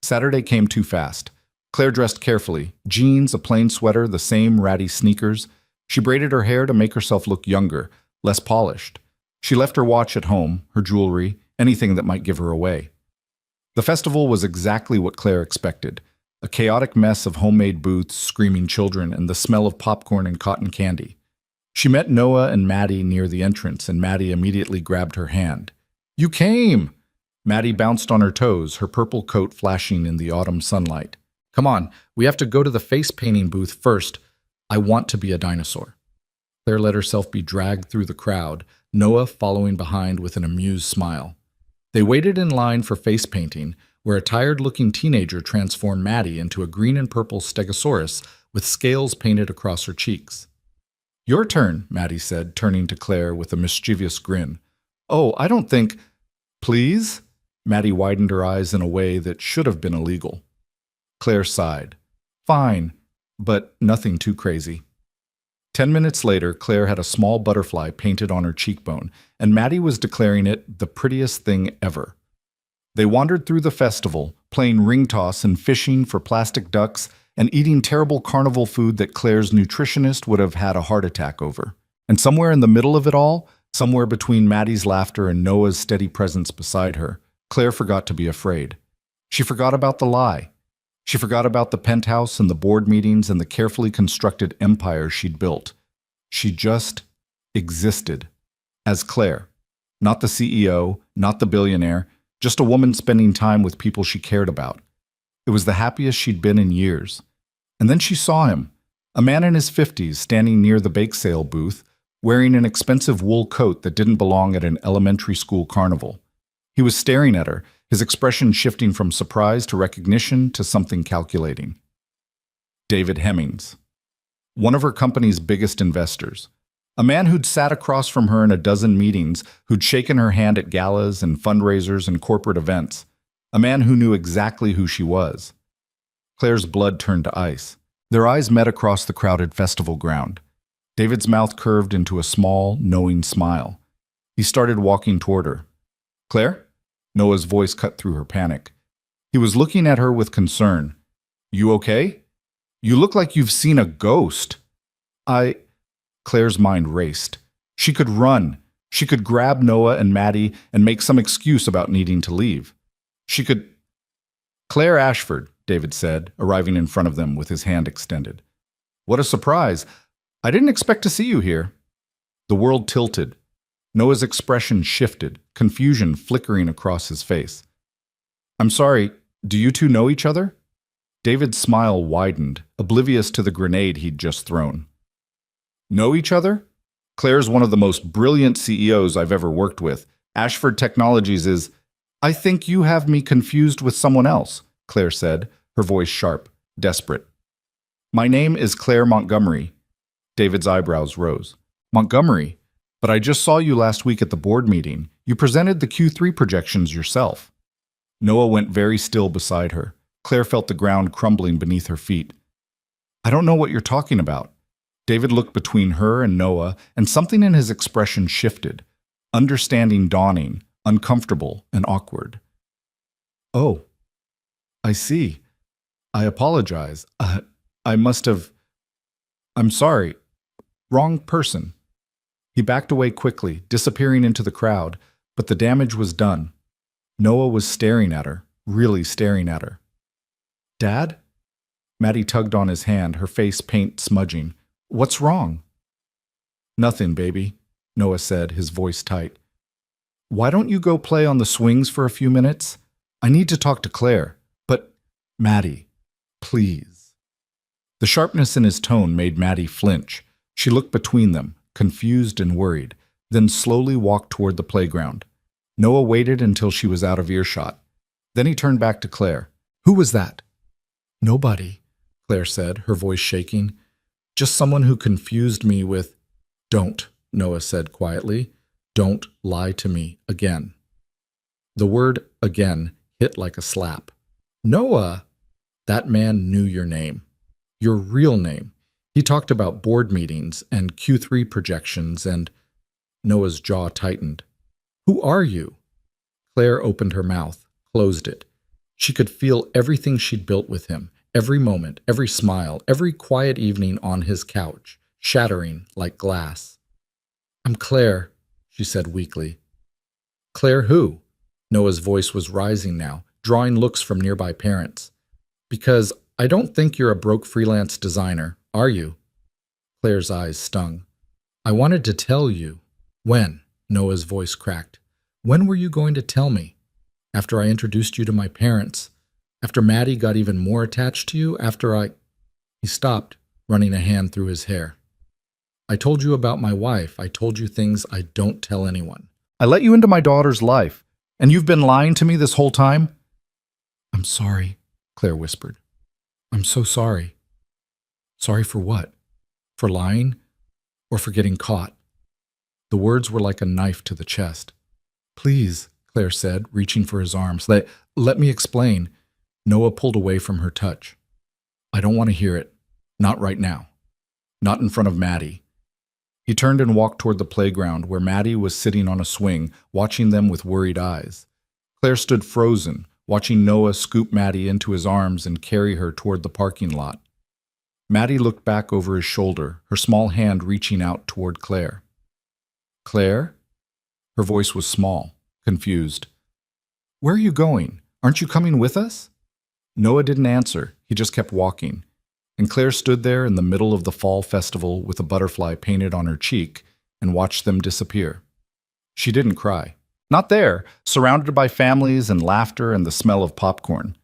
Saturday came too fast. Claire dressed carefully, jeans, a plain sweater, the same ratty sneakers. She braided her hair to make herself look younger, less polished. She left her watch at home, her jewelry, anything that might give her away. The festival was exactly what Claire expected. A chaotic mess of homemade booths, screaming children, and the smell of popcorn and cotton candy. She met Noah and Maddie near the entrance, and Maddie immediately grabbed her hand. "You came!" Maddie bounced on her toes, her purple coat flashing in the autumn sunlight. "Come on, we have to go to the face painting booth first. I want to be a dinosaur." Claire let herself be dragged through the crowd, Noah following behind with an amused smile. They waited in line for face painting, where a tired-looking teenager transformed Maddie into a green and purple stegosaurus with scales painted across her cheeks. "Your turn," Maddie said, turning to Claire with a mischievous grin. "Oh, I don't think—" "Please?" Maddie widened her eyes in a way that should have been illegal. Claire sighed. "Fine, but nothing too crazy." 10 minutes later, Claire had a small butterfly painted on her cheekbone, and Maddie was declaring it the prettiest thing ever. They wandered through the festival, playing ring toss and fishing for plastic ducks, and eating terrible carnival food that Claire's nutritionist would have had a heart attack over. And somewhere in the middle of it all, somewhere between Maddie's laughter and Noah's steady presence beside her, Claire forgot to be afraid. She forgot about the lie. She forgot about the penthouse and the board meetings and the carefully constructed empire she'd built. She just existed. As Claire. Not the CEO, not the billionaire, just a woman spending time with people she cared about. It was the happiest she'd been in years. And then she saw him, a man in his 50s standing near the bake sale booth, wearing an expensive wool coat that didn't belong at an elementary school carnival. He was staring at her, his expression shifting from surprise to recognition to something calculating. David Hemmings. One of her company's biggest investors. A man who'd sat across from her in a dozen meetings, who'd shaken her hand at galas and fundraisers and corporate events. A man who knew exactly who she was. Claire's blood turned to ice. Their eyes met across the crowded festival ground. David's mouth curved into a small, knowing smile. He started walking toward her. "Claire?" Noah's voice cut through her panic. He was looking at her with concern. "You okay? You look like you've seen a ghost." Claire's mind raced. She could run. She could grab Noah and Maddie and make some excuse about needing to leave. She could... "Claire Ashford," David said, arriving in front of them with his hand extended. "What a surprise. I didn't expect to see you here." The world tilted. Noah's expression shifted, confusion flickering across his face. "I'm sorry, do you two know each other?" David's smile widened, oblivious to the grenade he'd just thrown. "Know each other? Claire's one of the most brilliant CEOs I've ever worked with. Ashford Technologies is—" "I think you have me confused with someone else," Claire said, her voice sharp, desperate. My name is Claire Montgomery. David's eyebrows rose. Montgomery? But I just saw you last week at the board meeting. You presented the Q3 projections yourself. Noah went very still beside her. Claire felt the ground crumbling beneath her feet. I don't know what you're talking about. David looked between her and Noah, and something in his expression shifted. Understanding dawning, uncomfortable and awkward. Oh, I see. I apologize. I must have... I'm sorry. Wrong person. He backed away quickly, disappearing into the crowd, but the damage was done. Noah was staring at her, really staring at her. Dad? Maddie tugged on his hand, her face paint smudging. What's wrong? Nothing, baby, Noah said, his voice tight. Why don't you go play on the swings for a few minutes? I need to talk to Claire. But, Maddie, please. The sharpness in his tone made Maddie flinch. She looked between them, confused and worried, then slowly walked toward the playground. Noah waited until she was out of earshot. Then he turned back to Claire. Who was that? Nobody, Claire said, her voice shaking. Just someone who confused me with... Don't, Noah said quietly. Don't lie to me again. The word again hit like a slap. Noah! That man knew your name. Your real name. He talked about board meetings and Q3 projections and... Noah's jaw tightened. Who are you? Claire opened her mouth, closed it. She could feel everything she'd built with him, every moment, every smile, every quiet evening on his couch, shattering like glass. I'm Claire, she said weakly. Claire who? Noah's voice was rising now, drawing looks from nearby parents. Because I don't think you're a broke freelance designer, are you? Claire's eyes stung. I wanted to tell you. When? Noah's voice cracked. When were you going to tell me? After I introduced you to my parents? After Maddie got even more attached to you? After I... He stopped, running a hand through his hair. I told you about my wife. I told you things I don't tell anyone. I let you into my daughter's life, and you've been lying to me this whole time? I'm sorry, Claire whispered. I'm so sorry. Sorry for what? For lying? Or for getting caught? The words were like a knife to the chest. Please, Claire said, reaching for his arms. Let me explain. Noah pulled away from her touch. I don't want to hear it. Not right now. Not in front of Maddie. He turned and walked toward the playground where Maddie was sitting on a swing, watching them with worried eyes. Claire stood frozen, watching Noah scoop Maddie into his arms and carry her toward the parking lot. Maddie looked back over his shoulder, her small hand reaching out toward Claire. Claire? Her voice was small, confused. Where are you going? Aren't you coming with us? Noah didn't answer. He just kept walking. And Claire stood there in the middle of the fall festival with a butterfly painted on her cheek and watched them disappear. She didn't cry. Not there, surrounded by families and laughter and the smell of popcorn.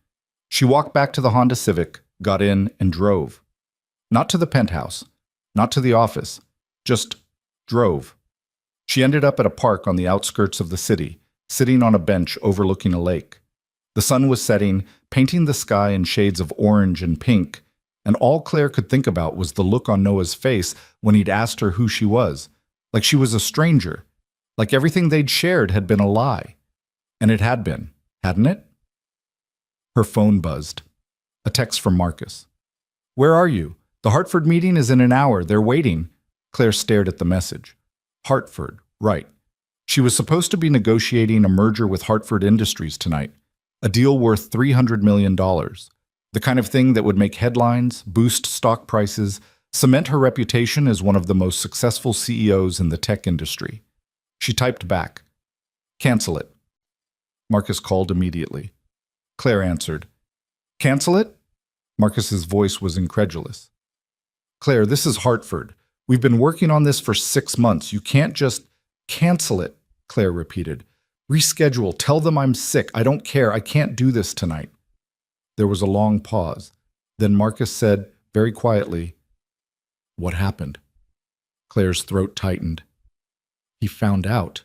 She walked back to the Honda Civic, got in, and drove. Not to the penthouse, not to the office, just drove. She ended up at a park on the outskirts of the city, sitting on a bench overlooking a lake. The sun was setting, painting the sky in shades of orange and pink, and all Claire could think about was the look on Noah's face when he'd asked her who she was, like she was a stranger, like everything they'd shared had been a lie. And it had been, hadn't it? Her phone buzzed. A text from Marcus. Where are you? The Hartford meeting is in an hour. They're waiting. Claire stared at the message. Hartford, right. She was supposed to be negotiating a merger with Hartford Industries tonight, a deal worth $300 million. The kind of thing that would make headlines, boost stock prices, cement her reputation as one of the most successful CEOs in the tech industry. She typed back, cancel it. Marcus called immediately. Claire answered, cancel it? Marcus's voice was incredulous. Claire, this is Hartford. We've been working on this for 6 months. You can't just cancel it, Claire repeated. Reschedule. Tell them I'm sick. I don't care. I can't do this tonight. There was a long pause. Then Marcus said, very quietly, what happened? Claire's throat tightened. He found out.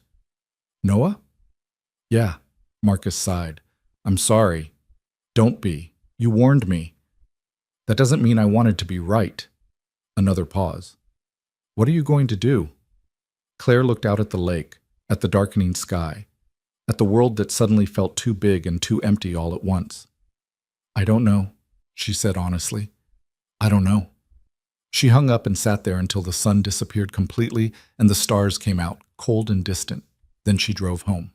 Noah? Yeah, Marcus sighed. I'm sorry. Don't be. You warned me. That doesn't mean I wanted to be right. Another pause. What are you going to do? Claire looked out at the lake, at the darkening sky, at the world that suddenly felt too big and too empty all at once. I don't know, she said honestly. I don't know. She hung up and sat there until the sun disappeared completely and the stars came out, cold and distant. Then she drove home.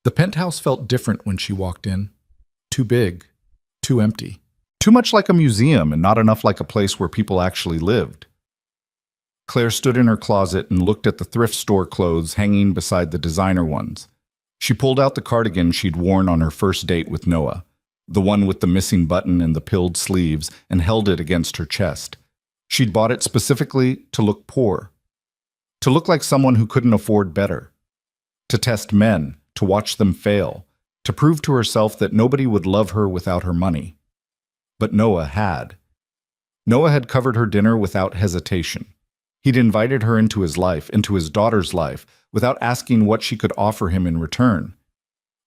The penthouse felt different when she walked in. Too big, too empty. Too much like a museum and not enough like a place where people actually lived. Claire stood in her closet and looked at the thrift store clothes hanging beside the designer ones. She pulled out the cardigan she'd worn on her first date with Noah, the one with the missing button and the pilled sleeves, and held it against her chest. She'd bought it specifically to look poor, to look like someone who couldn't afford better, to test men, to watch them fail, to prove to herself that nobody would love her without her money. But Noah had. Noah had covered her dinner without hesitation. He'd invited her into his life, into his daughter's life, without asking what she could offer him in return.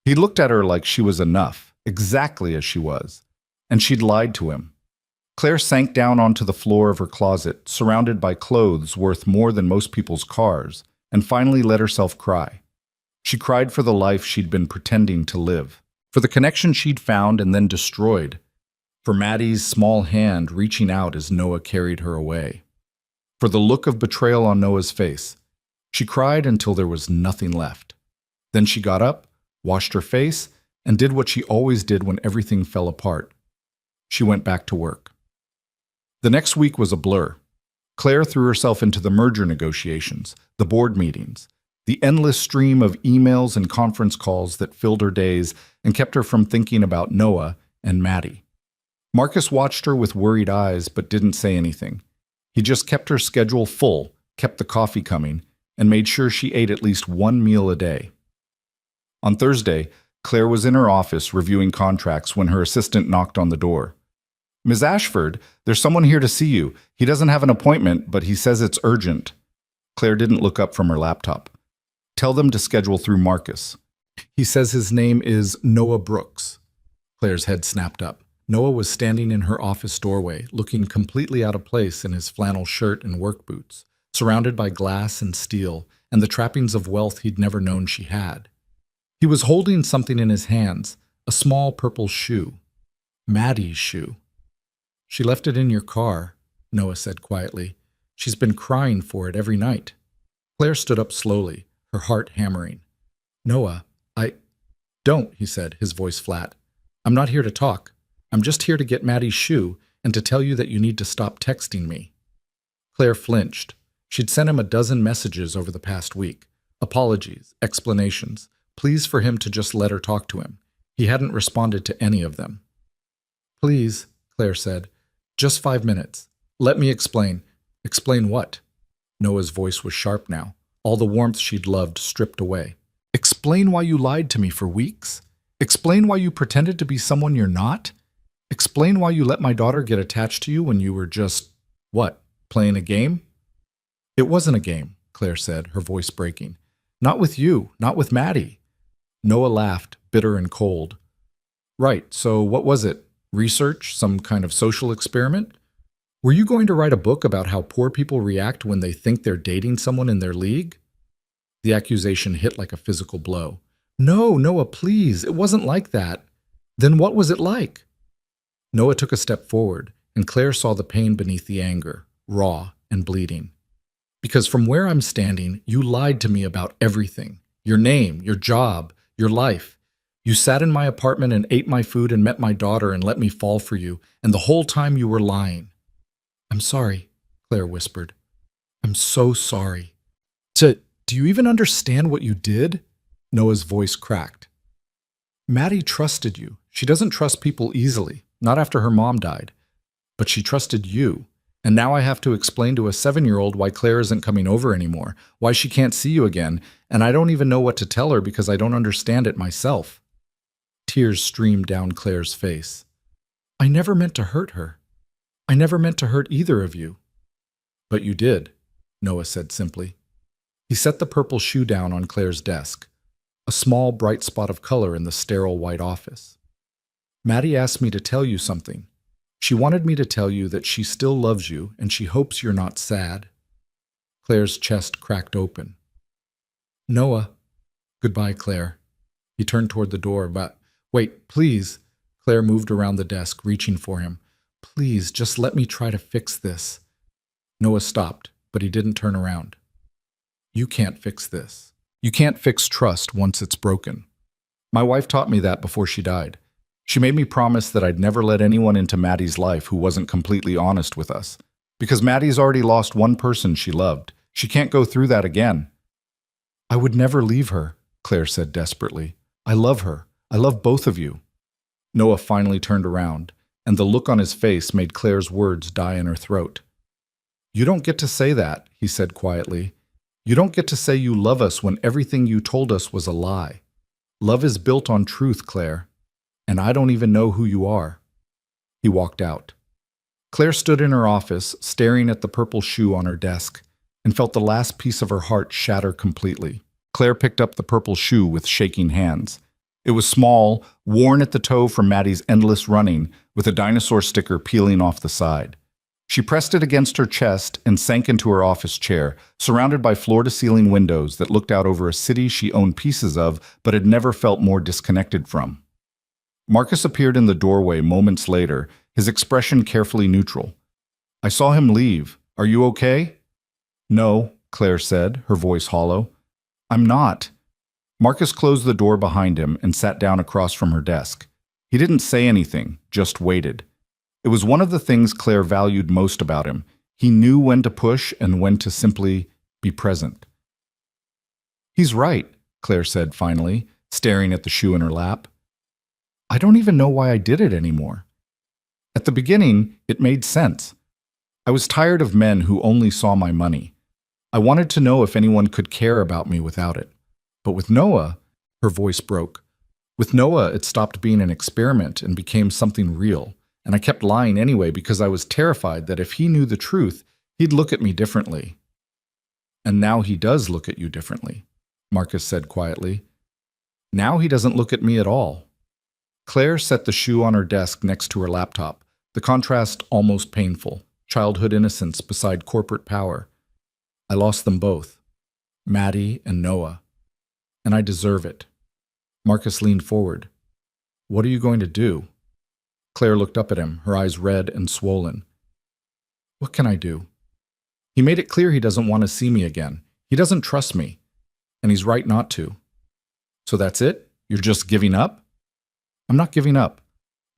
He looked at her like she was enough, exactly as she was, and she'd lied to him. Claire sank down onto the floor of her closet, surrounded by clothes worth more than most people's cars, and finally let herself cry. She cried for the life she'd been pretending to live, for the connection she'd found and then destroyed, for Maddie's small hand reaching out as Noah carried her away, for the look of betrayal on Noah's face. She cried until there was nothing left. Then she got up, washed her face, and did what she always did when everything fell apart. She went back to work. The next week was a blur. Claire threw herself into the merger negotiations, the board meetings, the endless stream of emails and conference calls that filled her days and kept her from thinking about Noah and Maddie. Marcus watched her with worried eyes but didn't say anything. He just kept her schedule full, kept the coffee coming, and made sure she ate at least one meal a day. On Thursday, Claire was in her office reviewing contracts when her assistant knocked on the door. "Ms. Ashford, there's someone here to see you. He doesn't have an appointment, but he says it's urgent." Claire didn't look up from her laptop. "Tell them to schedule through Marcus. He says his name is Noah Brooks." Claire's head snapped up. Noah was standing in her office doorway, looking completely out of place in his flannel shirt and work boots, surrounded by glass and steel and the trappings of wealth he'd never known she had. He was holding something in his hands, a small purple shoe. Maddie's shoe. "She left it in your car," Noah said quietly. "She's been crying for it every night." Claire stood up slowly, her heart hammering. "Noah, Don't," he said, his voice flat. "I'm not here to talk. I'm just here to get Maddie's shoe and to tell you that you need to stop texting me." Claire flinched. She'd sent him a dozen messages over the past week. Apologies, explanations, pleas for him to just let her talk to him. He hadn't responded to any of them. "Please," Claire said, "just 5 minutes. Let me explain." "Explain what?" Noah's voice was sharp now, all the warmth she'd loved stripped away. "Explain why you lied to me for weeks? Explain why you pretended to be someone you're not? Explain why you let my daughter get attached to you when you were just, what, playing a game?" "It wasn't a game," Claire said, her voice breaking. "Not with you, not with Maddie." Noah laughed, bitter and cold. "Right, so what was it? Research? Some kind of social experiment? Were you going to write a book about how poor people react when they think they're dating someone in their league?" The accusation hit like a physical blow. "No, Noah, please, it wasn't like that." "Then what was it like?" Noah took a step forward, and Claire saw the pain beneath the anger, raw and bleeding. "Because from where I'm standing, you lied to me about everything. Your name, your job, your life. You sat in my apartment and ate my food and met my daughter and let me fall for you, and the whole time you were lying." "I'm sorry," Claire whispered. "I'm so sorry." Do you even understand what you did?" Noah's voice cracked. "Maddie trusted you. She doesn't trust people easily, not after her mom died. But she trusted you. And now I have to explain to a 7-year-old why Claire isn't coming over anymore, why she can't see you again, and I don't even know what to tell her because I don't understand it myself." Tears streamed down Claire's face. "I never meant to hurt her. I never meant to hurt either of you." "But you did," Noah said simply. He set the purple shoe down on Claire's desk, a small bright spot of color in the sterile white office. Maddie asked me to tell you something. She wanted me to tell you that she still loves you and she hopes you're not sad. Claire's chest cracked open. Noah. Goodbye, Claire. He turned toward the door, but wait, please. Claire moved around the desk, reaching for him. Please, just let me try to fix this. Noah stopped, but he didn't turn around. You can't fix this. You can't fix trust once it's broken. My wife taught me that before she died. She made me promise that I'd never let anyone into Maddie's life who wasn't completely honest with us. Because Maddie's already lost one person she loved. She can't go through that again. I would never leave her, Claire said desperately. I love her. I love both of you. Noah finally turned around, and the look on his face made Claire's words die in her throat. You don't get to say that, he said quietly. You don't get to say you love us when everything you told us was a lie. Love is built on truth, Claire. And I don't even know who you are. He walked out. Claire stood in her office, staring at the purple shoe on her desk, and felt the last piece of her heart shatter completely. Claire picked up the purple shoe with shaking hands. It was small, worn at the toe from Maddie's endless running, with a dinosaur sticker peeling off the side. She pressed it against her chest and sank into her office chair, surrounded by floor-to-ceiling windows that looked out over a city she owned pieces of but had never felt more disconnected from. Marcus appeared in the doorway moments later, his expression carefully neutral. I saw him leave. Are you okay? No, Claire said, her voice hollow. I'm not. Marcus closed the door behind him and sat down across from her desk. He didn't say anything, just waited. It was one of the things Claire valued most about him. He knew when to push and when to simply be present. He's right, Claire said finally, staring at the shoe in her lap. I don't even know why I did it anymore. At the beginning, it made sense. I was tired of men who only saw my money. I wanted to know if anyone could care about me without it. But with Noah, her voice broke. With Noah, it stopped being an experiment and became something real. And I kept lying anyway because I was terrified that if he knew the truth, he'd look at me differently. And now he does look at you differently, Marcus said quietly. Now he doesn't look at me at all. Claire set the shoe on her desk next to her laptop, the contrast almost painful, childhood innocence beside corporate power. I lost them both, Maddie and Noah, and I deserve it. Marcus leaned forward. What are you going to do? Claire looked up at him, her eyes red and swollen. What can I do? He made it clear he doesn't want to see me again. He doesn't trust me, and he's right not to. So that's it? You're just giving up? I'm not giving up.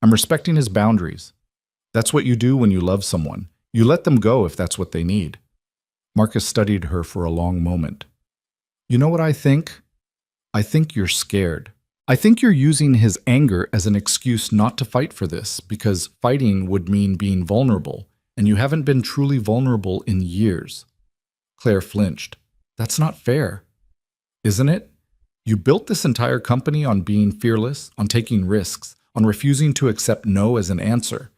I'm respecting his boundaries. That's what you do when you love someone. You let them go if that's what they need. Marcus studied her for a long moment. You know what I think? I think you're scared. I think you're using his anger as an excuse not to fight for this, because fighting would mean being vulnerable, and you haven't been truly vulnerable in years. Claire flinched. That's not fair. Isn't it? You built this entire company on being fearless, on taking risks, on refusing to accept no as an answer.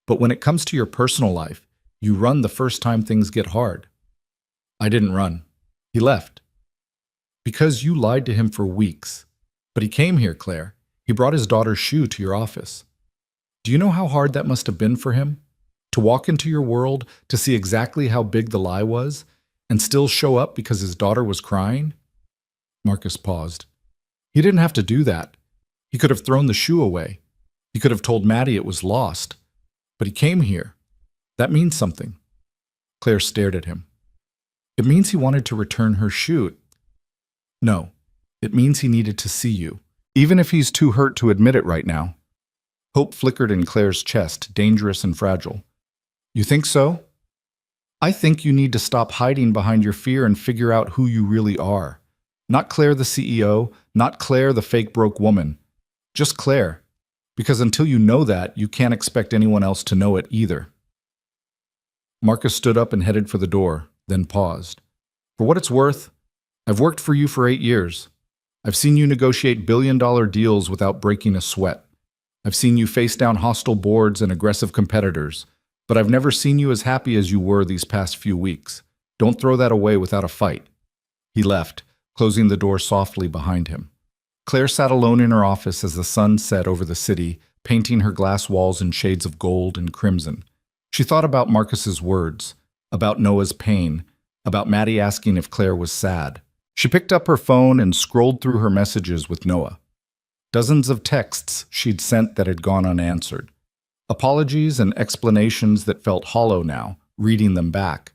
But when it comes to your personal life, you run the first time things get hard. I didn't run. He left. Because you lied to him for weeks. But he came here, Claire. He brought his daughter's shoe to your office. Do you know how hard that must have been for him? To walk into your world, to see exactly how big the lie was, and still show up because his daughter was crying? Marcus paused. He didn't have to do that. He could have thrown the shoe away. He could have told Maddie it was lost. But he came here. That means something. Claire stared at him. It means he wanted to return her shoe. No, it means he needed to see you, even if he's too hurt to admit it right now. Hope flickered in Claire's chest, dangerous and fragile. You think so? I think you need to stop hiding behind your fear and figure out who you really are. Not Claire the CEO, not Claire the fake broke woman. Just Claire. Because until you know that, you can't expect anyone else to know it either. Marcus stood up and headed for the door, then paused. For what it's worth, I've worked for you for 8 years. I've seen you negotiate billion-dollar deals without breaking a sweat. I've seen you face down hostile boards and aggressive competitors, but I've never seen you as happy as you were these past few weeks. Don't throw that away without a fight. He left, closing the door softly behind him. Claire sat alone in her office as the sun set over the city, painting her glass walls in shades of gold and crimson. She thought about Marcus's words, about Noah's pain, about Maddie asking if Claire was sad. She picked up her phone and scrolled through her messages with Noah. Dozens of texts she'd sent that had gone unanswered. Apologies and explanations that felt hollow now, reading them back.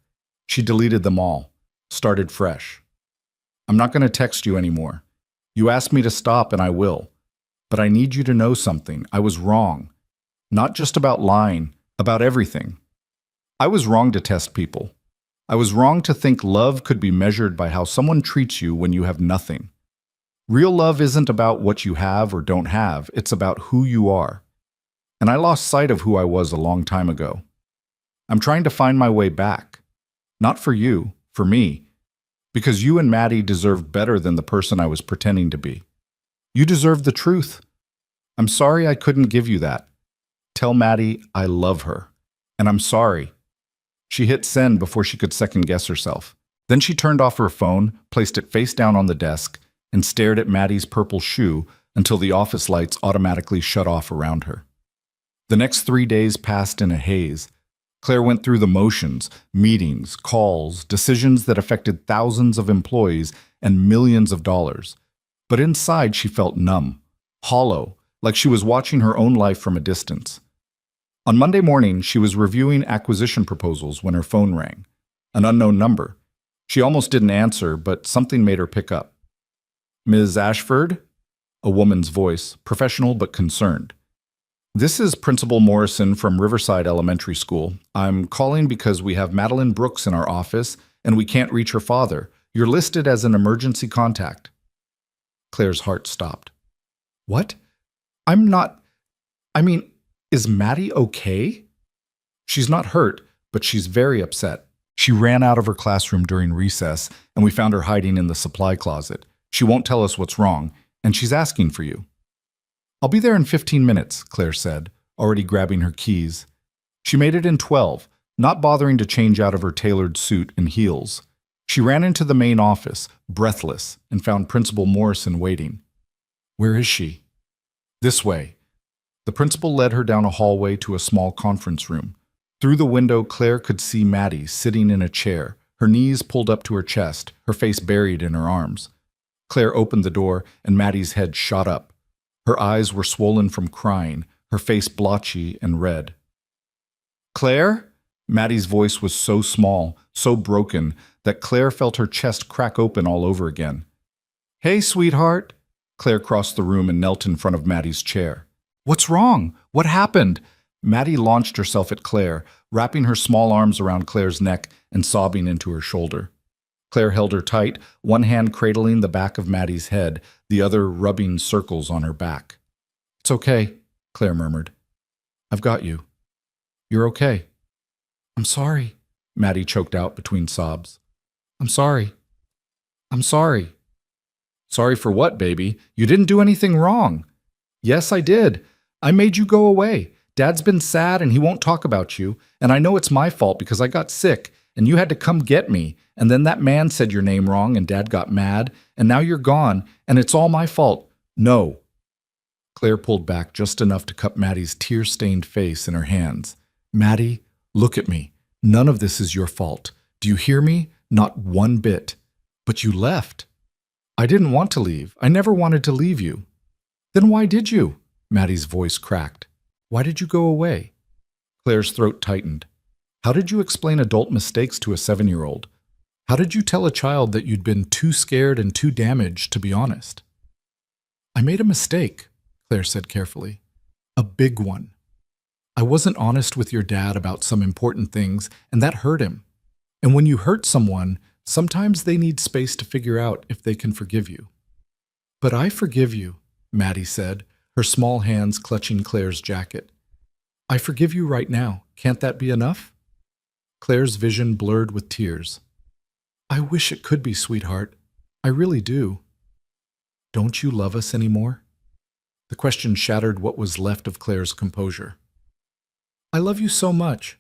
She deleted them all, started fresh. I'm not going to text you anymore. You asked me to stop and I will. But I need you to know something. I was wrong. Not just about lying, about everything. I was wrong to test people. I was wrong to think love could be measured by how someone treats you when you have nothing. Real love isn't about what you have or don't have, it's about who you are. And I lost sight of who I was a long time ago. I'm trying to find my way back. Not for you, for me. Because you and Maddie deserve better than the person I was pretending to be. You deserve the truth. I'm sorry I couldn't give you that. Tell Maddie I love her. And I'm sorry. She hit send before she could second-guess herself. Then she turned off her phone, placed it face down on the desk, and stared at Maddie's purple shoe until the office lights automatically shut off around her. The next 3 days passed in a haze. Claire went through the motions, meetings, calls, decisions that affected thousands of employees and millions of dollars. But inside she felt numb, hollow, like she was watching her own life from a distance. On Monday morning, she was reviewing acquisition proposals when her phone rang. An unknown number. She almost didn't answer, but something made her pick up. Ms. Ashford? A woman's voice, professional but concerned. This is Principal Morrison from Riverside Elementary School. I'm calling because we have Madeline Brooks in our office and we can't reach her father. You're listed as an emergency contact. Claire's heart stopped. What? Is Maddie okay? She's not hurt, but she's very upset. She ran out of her classroom during recess and we found her hiding in the supply closet. She won't tell us what's wrong, and she's asking for you. I'll be there in 15 minutes, Claire said, already grabbing her keys. She made it in 12, not bothering to change out of her tailored suit and heels. She ran into the main office, breathless, and found Principal Morrison waiting. Where is she? This way. The principal led her down a hallway to a small conference room. Through the window, Claire could see Maddie sitting in a chair, her knees pulled up to her chest, her face buried in her arms. Claire opened the door, and Maddie's head shot up. Her eyes were swollen from crying, her face blotchy and red. Claire? Maddie's voice was so small, so broken, that Claire felt her chest crack open all over again. Hey, sweetheart. Claire crossed the room and knelt in front of Maddie's chair. What's wrong? What happened? Maddie launched herself at Claire, wrapping her small arms around Claire's neck and sobbing into her shoulder. Claire held her tight, one hand cradling the back of Maddie's head, the other rubbing circles on her back. It's okay, Claire murmured. I've got you. You're okay. I'm sorry, Maddie choked out between sobs. I'm sorry. I'm sorry. Sorry for what, baby? You didn't do anything wrong. Yes, I did. I made you go away. Dad's been sad and he won't talk about you, and I know it's my fault because I got sick, and you had to come get me, and then that man said your name wrong and Dad got mad, and now you're gone, and it's all my fault. No. Claire pulled back just enough to cup Maddie's tear-stained face in her hands. Maddie, look at me. None of this is your fault. Do you hear me? Not one bit. But you left. I didn't want to leave. I never wanted to leave you. Then why did you? Maddie's voice cracked. Why did you go away? Claire's throat tightened. How did you explain adult mistakes to a 7-year-old? How did you tell a child that you'd been too scared and too damaged to be honest? I made a mistake, Claire said carefully. A big one. I wasn't honest with your dad about some important things, and that hurt him. And when you hurt someone, sometimes they need space to figure out if they can forgive you. But I forgive you, Maddie said, her small hands clutching Claire's jacket. I forgive you right now. Can't that be enough? Claire's vision blurred with tears. I wish it could be, sweetheart. I really do. Don't you love us anymore? The question shattered what was left of Claire's composure. I love you so much.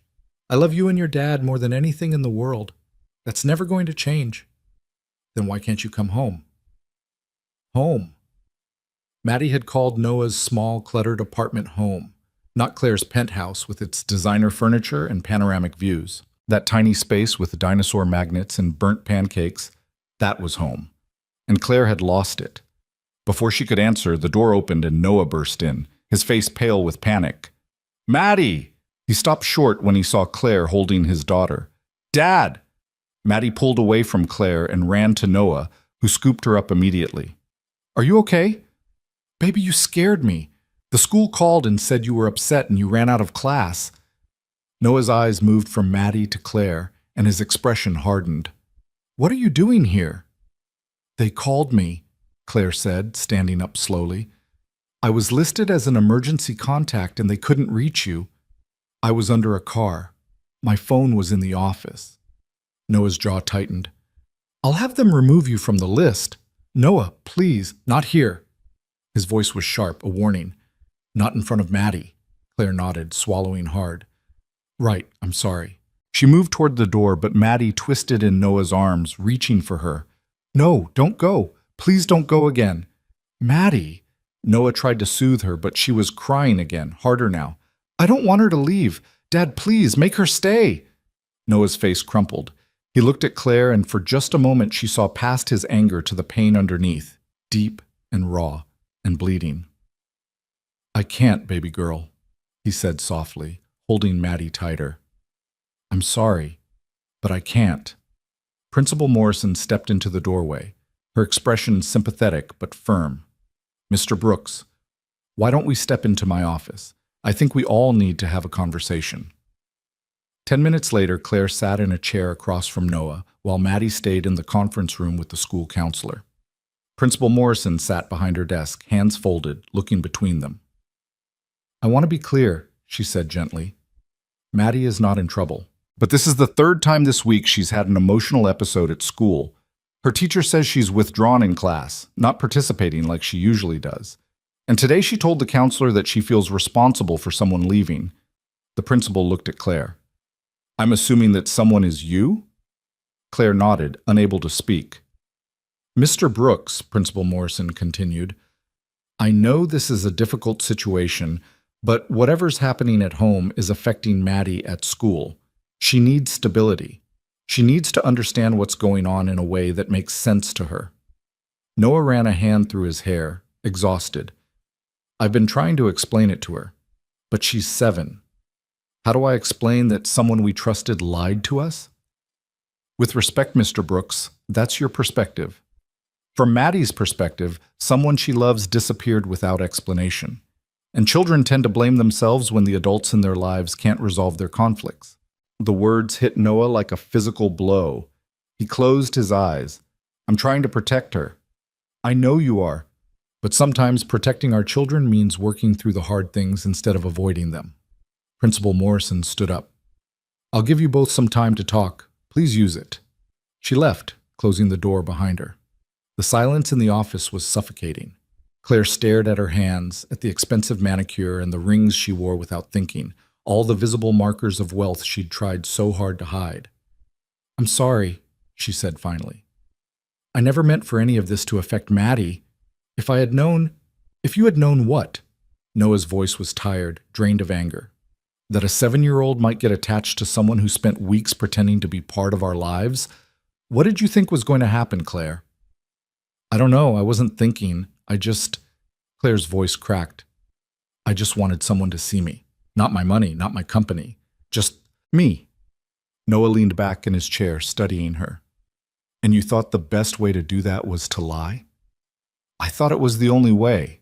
I love you and your dad more than anything in the world. That's never going to change. Then why can't you come home? Home. Maddie had called Noah's small, cluttered apartment home, not Claire's penthouse with its designer furniture and panoramic views. That tiny space with dinosaur magnets and burnt pancakes, that was home. And Claire had lost it. Before she could answer, the door opened and Noah burst in, his face pale with panic. "Maddie!" He stopped short when he saw Claire holding his daughter. "Dad!" Maddie pulled away from Claire and ran to Noah, who scooped her up immediately. "Are you okay?" "Baby, you scared me. The school called and said you were upset and you ran out of class." Noah's eyes moved from Maddie to Claire, and his expression hardened. "What are you doing here?" "They called me," Claire said, standing up slowly. "I was listed as an emergency contact and they couldn't reach you. I was under a car. My phone was in the office." Noah's jaw tightened. "I'll have them remove you from the list. Noah, please, not here." His voice was sharp, a warning. "Not in front of Maddie." Claire nodded, swallowing hard. "Right, I'm sorry." She moved toward the door, but Maddie twisted in Noah's arms, reaching for her. "No, don't go. Please don't go again." "Maddie." Noah tried to soothe her, but she was crying again, harder now. "I don't want her to leave. Dad, please, make her stay." Noah's face crumpled. He looked at Claire, and for just a moment she saw past his anger to the pain underneath, deep and raw and bleeding. "I can't, baby girl," he said softly, holding Maddie tighter. "I'm sorry, but I can't." Principal Morrison stepped into the doorway, her expression sympathetic but firm. "Mr. Brooks, why don't we step into my office? I think we all need to have a conversation." 10 minutes later, Claire sat in a chair across from Noah, while Maddie stayed in the conference room with the school counselor. Principal Morrison sat behind her desk, hands folded, looking between them. "I want to be clear," she said gently. "Maddie is not in trouble. But this is the third time this week she's had an emotional episode at school. Her teacher says she's withdrawn in class, not participating like she usually does. And today she told the counselor that she feels responsible for someone leaving." The principal looked at Claire. "I'm assuming that someone is you?" Claire nodded, unable to speak. "Mr. Brooks," Principal Morrison continued, "I know this is a difficult situation, but whatever's happening at home is affecting Maddie at school. She needs stability. She needs to understand what's going on in a way that makes sense to her." Noah ran a hand through his hair, exhausted. "I've been trying to explain it to her, but she's 7. How do I explain that someone we trusted lied to us?" "With respect, Mr. Brooks, that's your perspective. From Maddie's perspective, someone she loves disappeared without explanation. And children tend to blame themselves when the adults in their lives can't resolve their conflicts." The words hit Noah like a physical blow. He closed his eyes. "I'm trying to protect her." "I know you are, but sometimes protecting our children means working through the hard things instead of avoiding them." Principal Morrison stood up. "I'll give you both some time to talk. Please use it." She left, closing the door behind her. The silence in the office was suffocating. Claire stared at her hands, at the expensive manicure and the rings she wore without thinking, all the visible markers of wealth she'd tried so hard to hide. "I'm sorry," she said finally. "I never meant for any of this to affect Maddie. If you had known what?" Noah's voice was tired, drained of anger. "That a 7-year-old might get attached to someone who spent weeks pretending to be part of our lives? What did you think was going to happen, Claire?" "I don't know, I wasn't thinking. Claire's voice cracked. "I just wanted someone to see me. Not my money, not my company. Just me." Noah leaned back in his chair, studying her. "And you thought the best way to do that was to lie?" "I thought it was the only way.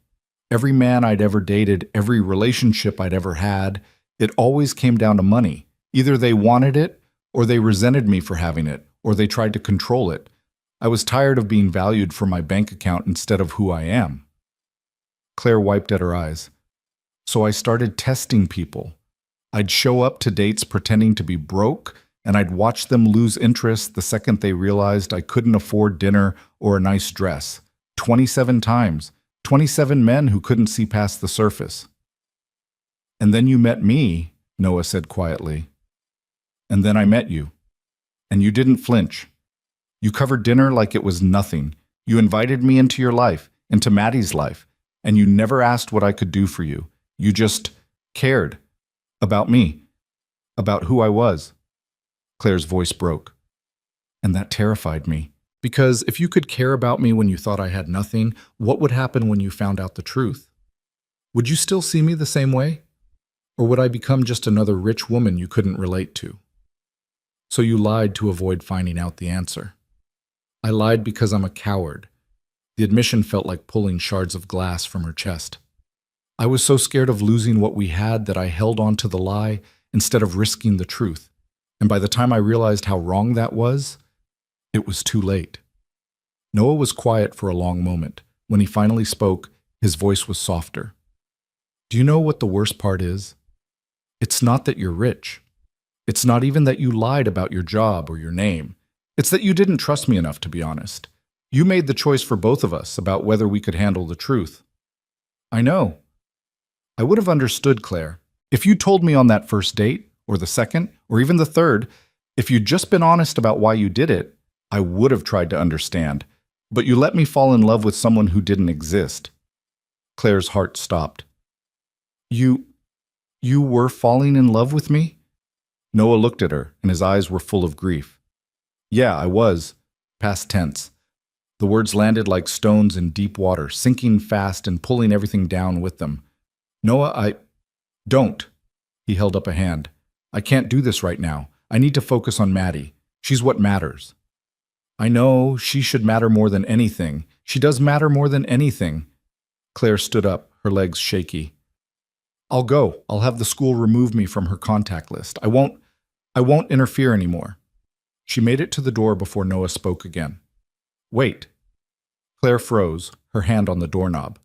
Every man I'd ever dated, every relationship I'd ever had, it always came down to money. Either they wanted it, or they resented me for having it, or they tried to control it. I was tired of being valued for my bank account instead of who I am." Claire wiped at her eyes. "So I started testing people. I'd show up to dates pretending to be broke, and I'd watch them lose interest the second they realized I couldn't afford dinner or a nice dress. 27 times. 27 men who couldn't see past the surface." "And then you met me," Noah said quietly. "And then I met you. And you didn't flinch. You covered dinner like it was nothing. You invited me into your life, into Maddie's life. And you never asked what I could do for you. You just cared about me, about who I was. Claire's voice broke. And that terrified me. Because if you could care about me when you thought I had nothing, what would happen when you found out the truth? Would you still see me the same way? Or would I become just another rich woman you couldn't relate to? So you lied to avoid finding out the answer. I lied because I'm a coward. The admission felt like pulling shards of glass from her chest. I was so scared of losing what we had that I held on to the lie instead of risking the truth. And by the time I realized how wrong that was, it was too late. Noah was quiet for a long moment. When he finally spoke, his voice was softer. Do you know what the worst part is? It's not that you're rich. It's not even that you lied about your job or your name. It's that you didn't trust me enough, to be honest. You made the choice for both of us about whether we could handle the truth. I know. I would have understood, Claire. If you told me on that first date, or the second, or even the third, if you'd just been honest about why you did it, I would have tried to understand. But you let me fall in love with someone who didn't exist. Claire's heart stopped. You were falling in love with me? Noah looked at her, and his eyes were full of grief. Yeah, I was. Past tense. The words landed like stones in deep water, sinking fast and pulling everything down with them. Noah, Don't. He held up a hand. I can't do this right now. I need to focus on Maddie. She's what matters. I know she should matter more than anything. She does matter more than anything. Claire stood up, her legs shaky. I'll go. I'll have the school remove me from her contact list. I won't interfere anymore. She made it to the door before Noah spoke again. Wait. Claire froze, her hand on the doorknob.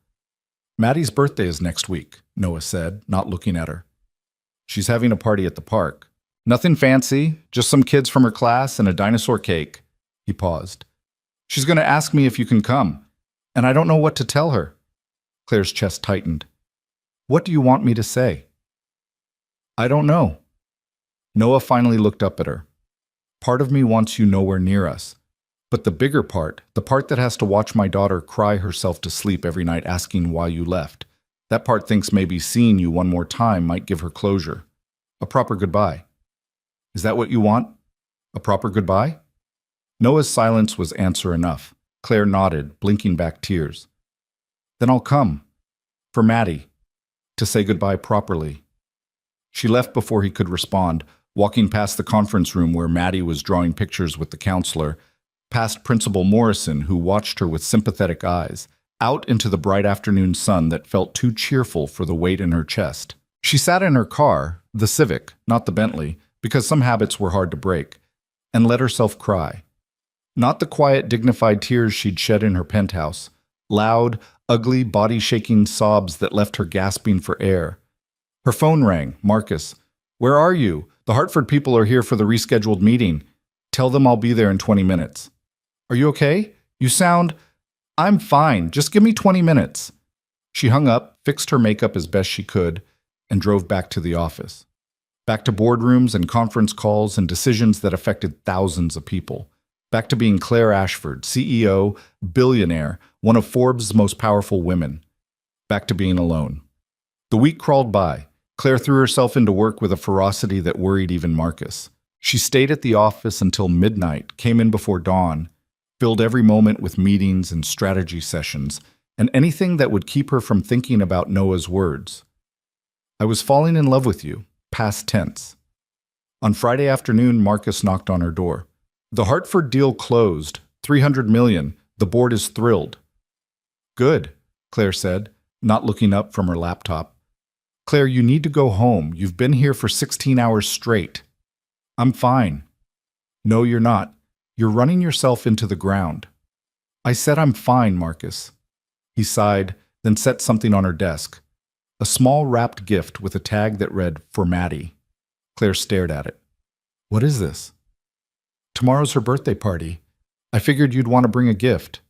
Maddie's birthday is next week, Noah said, not looking at her. She's having a party at the park. Nothing fancy, just some kids from her class and a dinosaur cake. He paused. She's going to ask me if you can come, and I don't know what to tell her. Claire's chest tightened. What do you want me to say? I don't know. Noah finally looked up at her. Part of me wants you nowhere near us. But the bigger part, the part that has to watch my daughter cry herself to sleep every night asking why you left, that part thinks maybe seeing you one more time might give her closure. A proper goodbye. Is that what you want? A proper goodbye? Noah's silence was answer enough. Claire nodded, blinking back tears. Then I'll come. For Maddie. To say goodbye properly. She left before he could respond, walking past the conference room where Maddie was drawing pictures with the counselor, past Principal Morrison, who watched her with sympathetic eyes, out into the bright afternoon sun that felt too cheerful for the weight in her chest. She sat in her car, the Civic, not the Bentley, because some habits were hard to break, and let herself cry. Not the quiet, dignified tears she'd shed in her penthouse, loud, ugly, body-shaking sobs that left her gasping for air. Her phone rang. Marcus. Where are you? The Hartford people are here for the rescheduled meeting. Tell them I'll be there in 20 minutes. Are you okay? You sound... I'm fine. Just give me 20 minutes. She hung up, fixed her makeup as best she could, and drove back to the office. Back to boardrooms and conference calls and decisions that affected thousands of people. Back to being Claire Ashford, CEO, billionaire, one of Forbes' most powerful women. Back to being alone. The week crawled by. Claire threw herself into work with a ferocity that worried even Marcus. She stayed at the office until midnight, came in before dawn, filled every moment with meetings and strategy sessions, and anything that would keep her from thinking about Noah's words. I was falling in love with you, past tense. On Friday afternoon, Marcus knocked on her door. The Hartford deal closed, $300 million. The board is thrilled. Good, Claire said, not looking up from her laptop. Claire, you need to go home. You've been here for 16 hours straight. I'm fine. No, you're not. You're running yourself into the ground. I said I'm fine, Marcus. He sighed, then set something on her desk. A small wrapped gift with a tag that read, For Maddie. Claire stared at it. What is this? Tomorrow's her birthday party. I figured you'd want to bring a gift.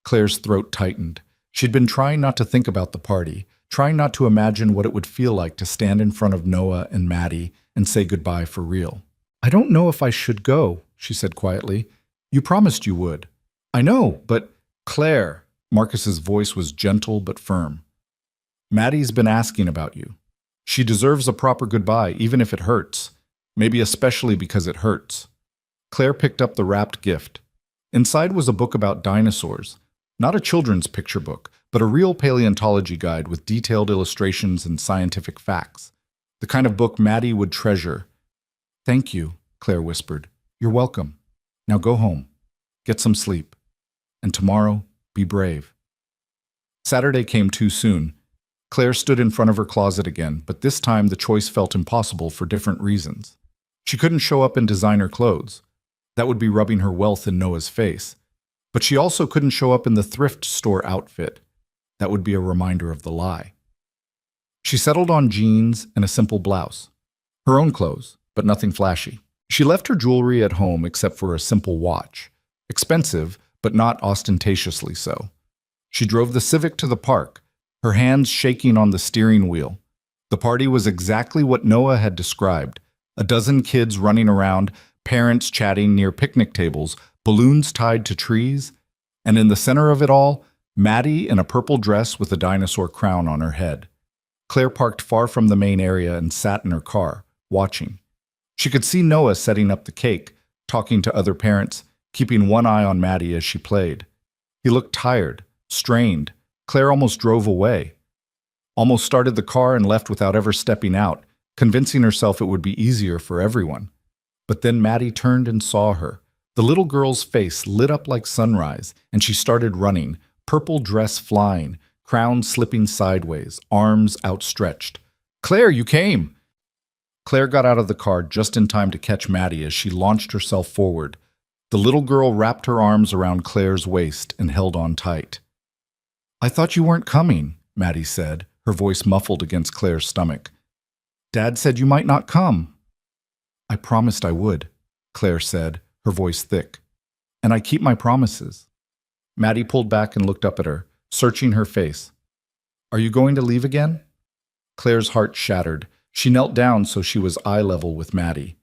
Claire's throat tightened. She'd been trying not to think about the party, trying not to imagine what it would feel like to stand in front of Noah and Maddie and say goodbye for real. I don't know if I should go, she said quietly. You promised you would. I know, but Claire, Marcus's voice was gentle but firm. Maddie's been asking about you. She deserves a proper goodbye, even if it hurts. Maybe especially because it hurts. Claire picked up the wrapped gift. Inside was a book about dinosaurs. Not a children's picture book, but a real paleontology guide with detailed illustrations and scientific facts. The kind of book Maddie would treasure. "Thank you," Claire whispered. "You're welcome. Now go home. Get some sleep. And tomorrow, be brave." Saturday came too soon. Claire stood in front of her closet again, but this time the choice felt impossible for different reasons. She couldn't show up in designer clothes. That would be rubbing her wealth in Noah's face. But she also couldn't show up in the thrift store outfit. That would be a reminder of the lie. She settled on jeans and a simple blouse. Her own clothes, but nothing flashy. She left her jewelry at home except for a simple watch. Expensive, but not ostentatiously so. She drove the Civic to the park, her hands shaking on the steering wheel. The party was exactly what Noah had described. A dozen kids running around, parents chatting near picnic tables, balloons tied to trees, and in the center of it all, Maddie in a purple dress with a dinosaur crown on her head. Claire parked far from the main area and sat in her car, watching. She could see Noah setting up the cake, talking to other parents, keeping one eye on Maddie as she played. He looked tired, strained. Claire almost drove away. Almost started the car and left without ever stepping out, convincing herself it would be easier for everyone. But then Maddie turned and saw her. The little girl's face lit up like sunrise, and she started running, purple dress flying, crown slipping sideways, arms outstretched. "Claire, you came!" Claire got out of the car just in time to catch Maddie as she launched herself forward. The little girl wrapped her arms around Claire's waist and held on tight. "I thought you weren't coming," Maddie said, her voice muffled against Claire's stomach. "Dad said you might not come." "I promised I would," Claire said, her voice thick. "And I keep my promises." Maddie pulled back and looked up at her, searching her face. "Are you going to leave again?" Claire's heart shattered. She knelt down so she was eye level with Maddie.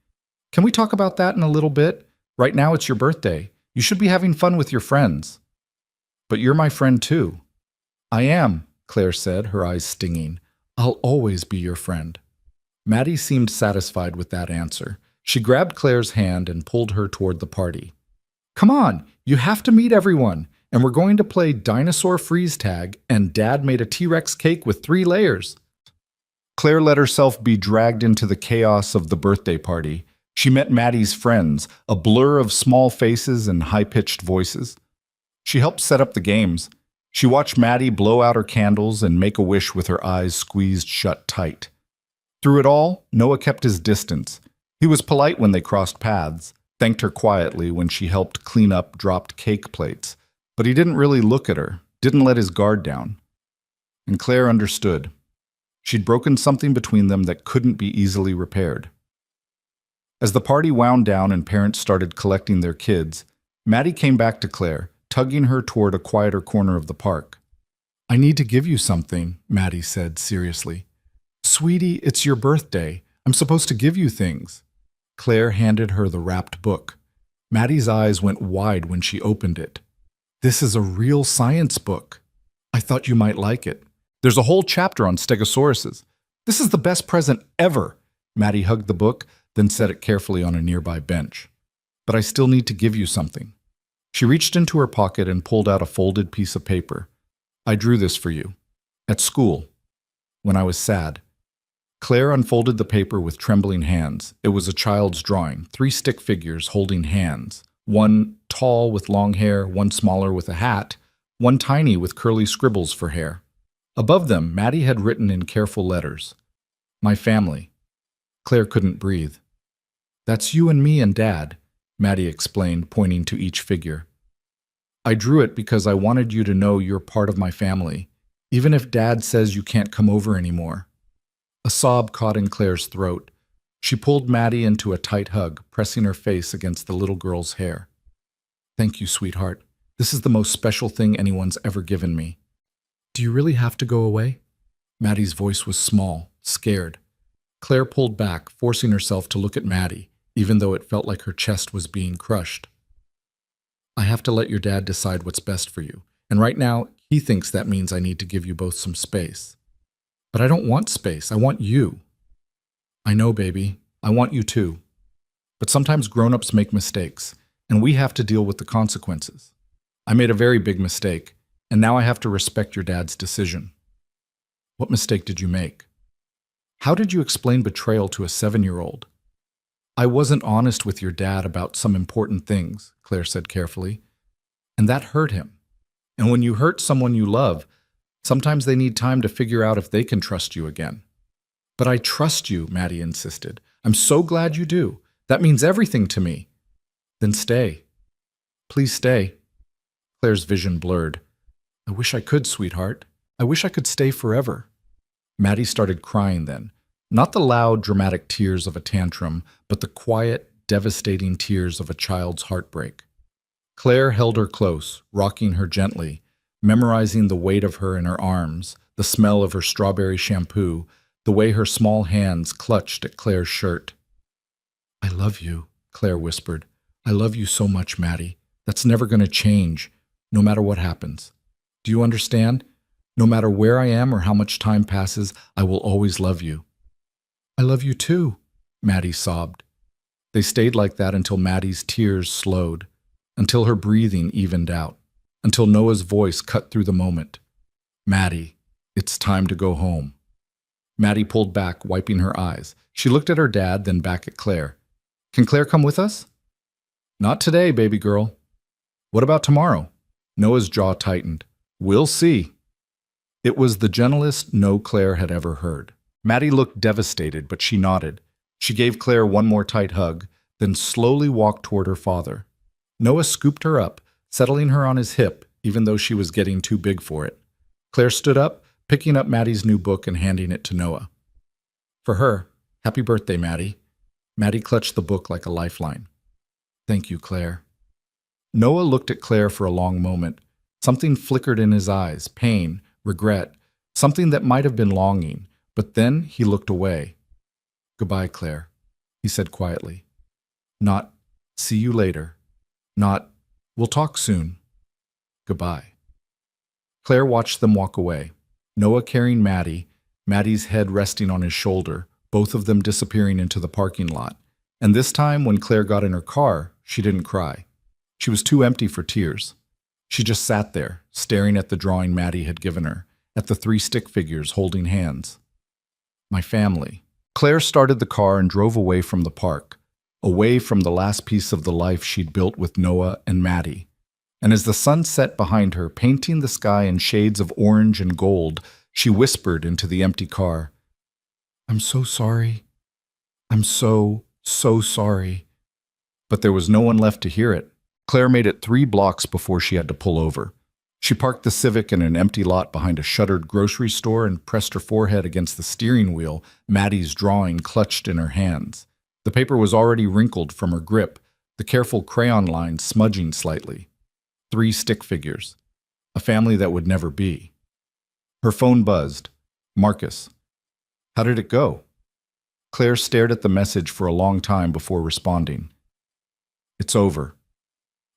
"Can we talk about that in a little bit? Right now it's your birthday. You should be having fun with your friends." "But you're my friend too." "I am," Claire said, her eyes stinging. "I'll always be your friend." Maddie seemed satisfied with that answer. She grabbed Claire's hand and pulled her toward the party. "Come on, you have to meet everyone, and we're going to play dinosaur freeze tag, and Dad made a T-Rex cake with 3 layers. Claire let herself be dragged into the chaos of the birthday party. She met Maddie's friends, a blur of small faces and high-pitched voices. She helped set up the games. She watched Maddie blow out her candles and make a wish with her eyes squeezed shut tight. Through it all, Noah kept his distance. He was polite when they crossed paths, thanked her quietly when she helped clean up dropped cake plates. But he didn't really look at her, didn't let his guard down. And Claire understood. She'd broken something between them that couldn't be easily repaired. As the party wound down and parents started collecting their kids, Maddie came back to Claire, tugging her toward a quieter corner of the park. "I need to give you something," Maddie said seriously. "Sweetie, it's your birthday. I'm supposed to give you things." Claire handed her the wrapped book. Maddie's eyes went wide when she opened it. "This is a real science book. I thought you might like it. There's a whole chapter on stegosauruses. This is the best present ever." Maddie hugged the book, then set it carefully on a nearby bench. "But I still need to give you something." She reached into her pocket and pulled out a folded piece of paper. "I drew this for you. At school. When I was sad." Claire unfolded the paper with trembling hands. It was a child's drawing, 3 stick figures holding hands. One tall with long hair, one smaller with a hat, one tiny with curly scribbles for hair. Above them, Maddie had written in careful letters, "My family." Claire couldn't breathe. "That's you and me and Dad," Maddie explained, pointing to each figure. "I drew it because I wanted you to know you're part of my family, even if Dad says you can't come over anymore." A sob caught in Claire's throat. She pulled Maddie into a tight hug, pressing her face against the little girl's hair. "Thank you, sweetheart. This is the most special thing anyone's ever given me." "Do you really have to go away?" Maddie's voice was small, scared. Claire pulled back, forcing herself to look at Maddie, even though it felt like her chest was being crushed. "I have to let your dad decide what's best for you, and right now, he thinks that means I need to give you both some space." But I don't want space. I want you. I know, baby. I want you too. But sometimes grown-ups make mistakes, and we have to deal with the consequences. I made a very big mistake, and now I have to respect your dad's decision. What mistake did you make? How did you explain betrayal to a 7-year-old? I wasn't honest with your dad about some important things, Claire said carefully, and that hurt him. And when you hurt someone you love, sometimes they need time to figure out if they can trust you again. But I trust you, Maddie insisted. I'm so glad you do. That means everything to me. Then stay. Please stay. Claire's vision blurred. I wish I could, sweetheart. I wish I could stay forever. Maddie started crying then. Not the loud, dramatic tears of a tantrum, but the quiet, devastating tears of a child's heartbreak. Claire held her close, rocking her gently, memorizing the weight of her in her arms, the smell of her strawberry shampoo, the way her small hands clutched at Claire's shirt. I love you, Claire whispered. I love you so much, Maddie. That's never going to change, no matter what happens. Do you understand? No matter where I am or how much time passes, I will always love you. I love you too, Maddie sobbed. They stayed like that until Maddie's tears slowed, until her breathing evened out, until Noah's voice cut through the moment. Maddie, it's time to go home. Maddie pulled back, wiping her eyes. She looked at her dad, then back at Claire. Can Claire come with us? Not today, baby girl. What about tomorrow? Noah's jaw tightened. We'll see. It was the gentlest no Claire had ever heard. Maddie looked devastated, but she nodded. She gave Claire one more tight hug, then slowly walked toward her father. Noah scooped her up, settling her on his hip, even though she was getting too big for it. Claire stood up, picking up Maddie's new book and handing it to Noah. For her, happy birthday, Maddie. Maddie clutched the book like a lifeline. Thank you, Claire. Noah looked at Claire for a long moment. Something flickered in his eyes, pain, regret, something that might have been longing, but then he looked away. Goodbye, Claire, he said quietly. Not, see you later. Not, we'll talk soon. Goodbye. Claire watched them walk away. Noah carrying Maddie, Maddie's head resting on his shoulder, both of them disappearing into the parking lot. And this time, when Claire got in her car, she didn't cry. She was too empty for tears. She just sat there, staring at the drawing Maddie had given her, at the 3 stick figures holding hands. My family. Claire started the car and drove away from the park, away from the last piece of the life she'd built with Noah and Maddie. And as the sun set behind her, painting the sky in shades of orange and gold, she whispered into the empty car, I'm so sorry. I'm so sorry. But there was no one left to hear it. Claire made it 3 blocks before she had to pull over. She parked the Civic in an empty lot behind a shuttered grocery store and pressed her forehead against the steering wheel, Maddie's drawing clutched in her hands. The paper was already wrinkled from her grip, the careful crayon lines smudging slightly. 3 stick figures. A family that would never be. Her phone buzzed. Marcus. How did it go? Claire stared at the message for a long time before responding. It's over.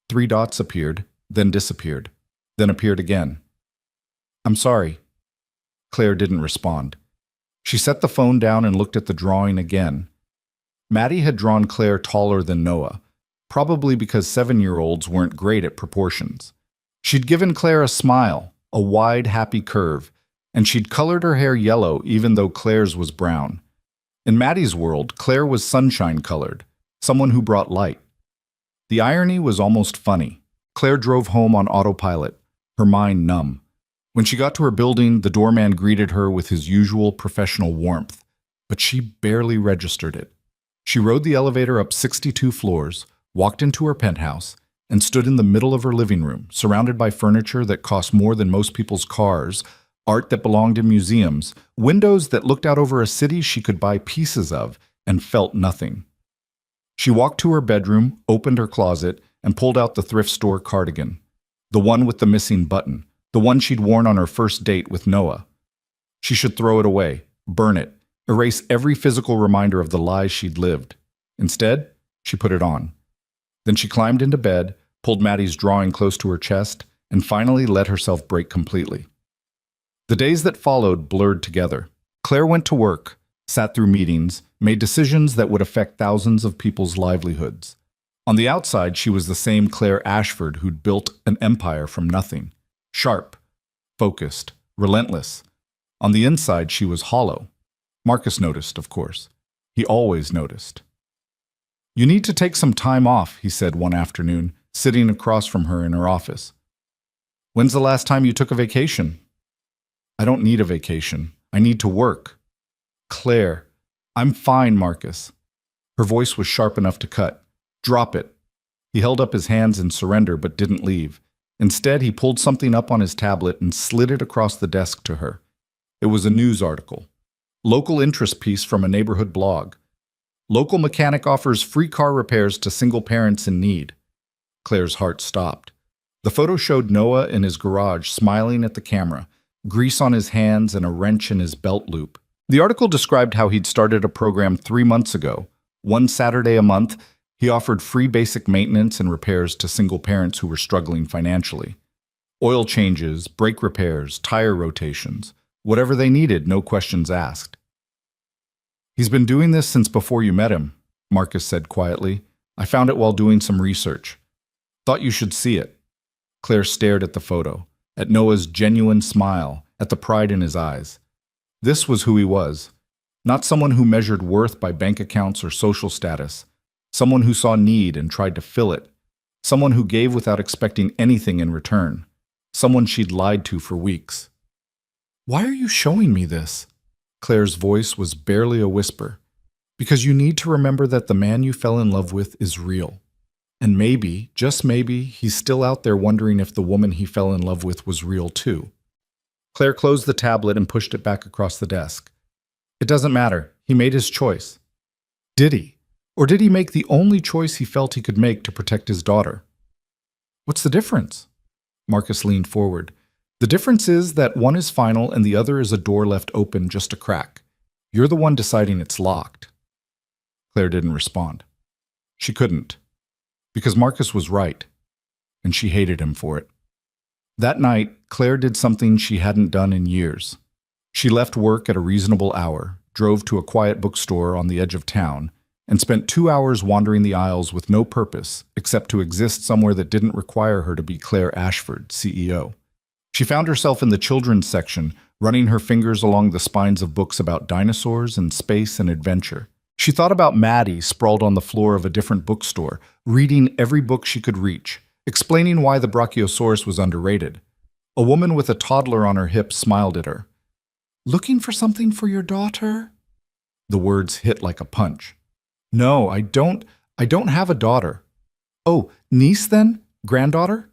3 dots appeared, then disappeared, then appeared again. I'm sorry. Claire didn't respond. She set the phone down and looked at the drawing again. Maddie had drawn Claire taller than Noah, probably because 7-year-olds weren't great at proportions. She'd given Claire a smile, a wide, happy curve, and she'd colored her hair yellow even though Claire's was brown. In Maddie's world, Claire was sunshine-colored, someone who brought light. The irony was almost funny. Claire drove home on autopilot, her mind numb. When she got to her building, the doorman greeted her with his usual professional warmth, but she barely registered it. She rode the elevator up 62 floors, walked into her penthouse, and stood in the middle of her living room, surrounded by furniture that cost more than most people's cars, art that belonged in museums, windows that looked out over a city she could buy pieces of, and felt nothing. She walked to her bedroom, opened her closet, and pulled out the thrift store cardigan, the one with the missing button, the one she'd worn on her first date with Noah. She should throw it away, burn it, erase every physical reminder of the lies she'd lived. Instead, she put it on. Then she climbed into bed, pulled Maddie's drawing close to her chest, and finally let herself break completely. The days that followed blurred together. Claire went to work, sat through meetings, made decisions that would affect thousands of people's livelihoods. On the outside, she was the same Claire Ashford who'd built an empire from nothing. Sharp, focused, relentless. On the inside, she was hollow. Marcus noticed, of course. He always noticed. "You need to take some time off," he said one afternoon, sitting across from her in her office. "When's the last time you took a vacation?" "I don't need a vacation. I need to work." "Claire, I'm fine, Marcus." Her voice was sharp enough to cut. "Drop it." He held up his hands in surrender but didn't leave. Instead, he pulled something up on his tablet and slid it across the desk to her. It was a news article. Local interest piece from a neighborhood blog. Local mechanic offers free car repairs to single parents in need. Claire's heart stopped. The photo showed Noah in his garage smiling at the camera, grease on his hands and a wrench in his belt loop. The article described how he'd started a program 3 months ago. One Saturday a month, he offered free basic maintenance and repairs to single parents who were struggling financially. Oil changes, brake repairs, tire rotations, whatever they needed, no questions asked. "He's been doing this since before you met him," Marcus said quietly. "I found it while doing some research. Thought you should see it." Claire stared at the photo, at Noah's genuine smile, at the pride in his eyes. This was who he was. Not someone who measured worth by bank accounts or social status. Someone who saw need and tried to fill it. Someone who gave without expecting anything in return. Someone she'd lied to for weeks. "Why are you showing me this?" Claire's voice was barely a whisper. "Because you need to remember that the man you fell in love with is real. And maybe, just maybe, he's still out there wondering if the woman he fell in love with was real too." Claire closed the tablet and pushed it back across the desk. "It doesn't matter. He made his choice." Did he? Or did he make the only choice he felt he could make to protect his daughter? "What's the difference?" Marcus leaned forward. "The difference is that one is final and the other is a door left open just a crack. You're the one deciding it's locked." Claire didn't respond. She couldn't. Because Marcus was right, and she hated him for it. That night, Claire did something she hadn't done in years. She left work at a reasonable hour, drove to a quiet bookstore on the edge of town, and spent 2 hours wandering the aisles with no purpose except to exist somewhere that didn't require her to be Claire Ashford, CEO. She found herself in the children's section, running her fingers along the spines of books about dinosaurs and space and adventure. She thought about Maddie sprawled on the floor of a different bookstore, reading every book she could reach, explaining why the Brachiosaurus was underrated. A woman with a toddler on her hip smiled at her. "Looking for something for your daughter?" The words hit like a punch. "No, I don't have a daughter." "Oh, niece then? Granddaughter?"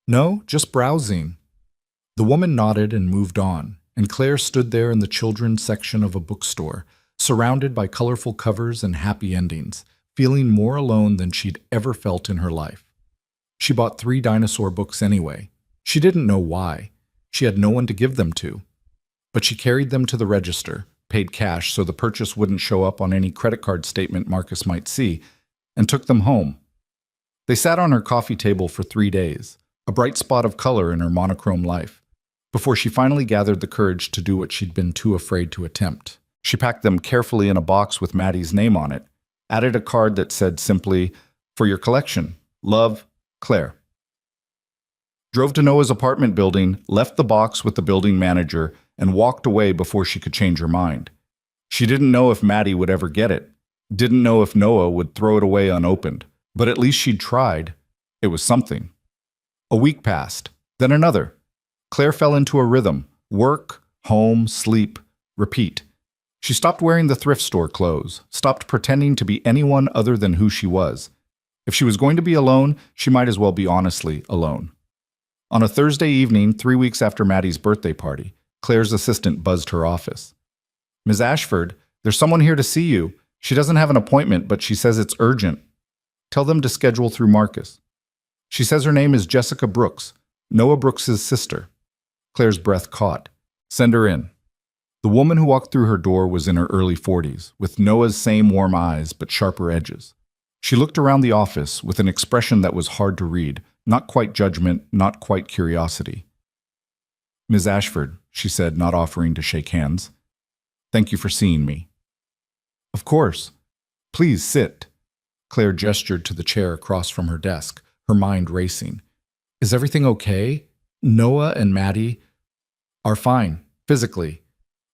"No, just browsing." The woman nodded and moved on, and Claire stood there in the children's section of a bookstore, surrounded by colorful covers and happy endings, feeling more alone than she'd ever felt in her life. She bought 3 dinosaur books anyway. She didn't know why. She had no one to give them to. But she carried them to the register, paid cash so the purchase wouldn't show up on any credit card statement Marcus might see, and took them home. They sat on her coffee table for 3 days, a bright spot of color in her monochrome life, before she finally gathered the courage to do what she'd been too afraid to attempt. She packed them carefully in a box with Maddie's name on it, added a card that said simply, "For your collection, love, Claire." Drove to Noah's apartment building, left the box with the building manager, and walked away before she could change her mind. She didn't know if Maddie would ever get it, didn't know if Noah would throw it away unopened, but at least she'd tried. It was something. A week passed, then another. Claire fell into a rhythm: work, home, sleep, repeat. She stopped wearing the thrift store clothes, stopped pretending to be anyone other than who she was. If she was going to be alone, she might as well be honestly alone. On a Thursday evening, 3 weeks after Maddie's birthday party, Claire's assistant buzzed her office. "Ms. Ashford, there's someone here to see you. She doesn't have an appointment, but she says it's urgent. Tell them to schedule through Marcus. She says her name is Jessica Brooks, Noah Brooks's sister." Claire's breath caught. "Send her in." The woman who walked through her door was in her early 40s, with Noah's same warm eyes but sharper edges. She looked around the office with an expression that was hard to read, not quite judgment, not quite curiosity. "Ms. Ashford," she said, not offering to shake hands. Thank you for seeing me. Of course. Please sit. Claire gestured to the chair across from her desk, her mind racing. Is everything okay? Noah and Maddie are fine, physically.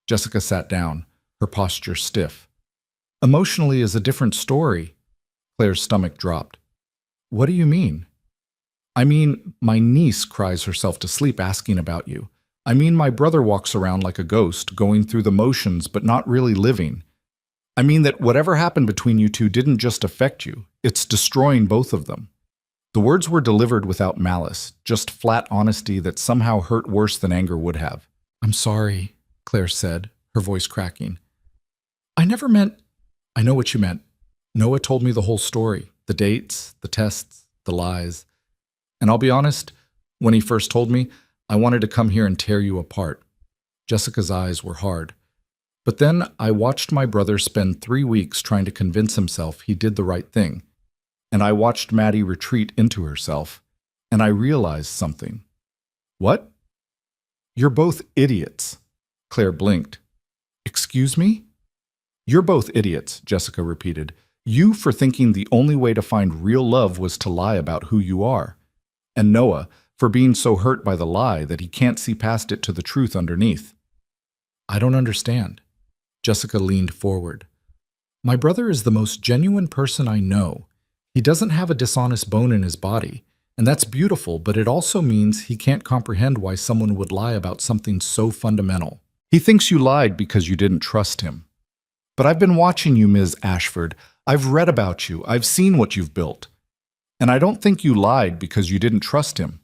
Jessica sat down, her posture stiff. Emotionally is a different story. Claire's stomach dropped. What do you mean? I mean, my niece cries herself to sleep asking about you. I mean, my brother walks around like a ghost, going through the motions but not really living. I mean that whatever happened between you two didn't just affect you, it's destroying both of them. The words were delivered without malice, just flat honesty that somehow hurt worse than anger would have. I'm sorry, Claire said, her voice cracking. I never meant... I know what you meant. Noah told me the whole story, the dates, the tests, the lies. And I'll be honest, when he first told me, I wanted to come here and tear you apart. Jessica's eyes were hard. But then I watched my brother spend 3 weeks trying to convince himself he did the right thing. And I watched Maddie retreat into herself, and I realized something. What? You're both idiots. Claire blinked. Excuse me? You're both idiots, Jessica repeated. You for thinking the only way to find real love was to lie about who you are. And Noah for being so hurt by the lie that he can't see past it to the truth underneath. I don't understand. Jessica leaned forward. My brother is the most genuine person I know. He doesn't have a dishonest bone in his body, and that's beautiful, but it also means he can't comprehend why someone would lie about something so fundamental. He thinks you lied because you didn't trust him. But I've been watching you, Ms. Ashford. I've read about you. I've seen what you've built. And I don't think you lied because you didn't trust him.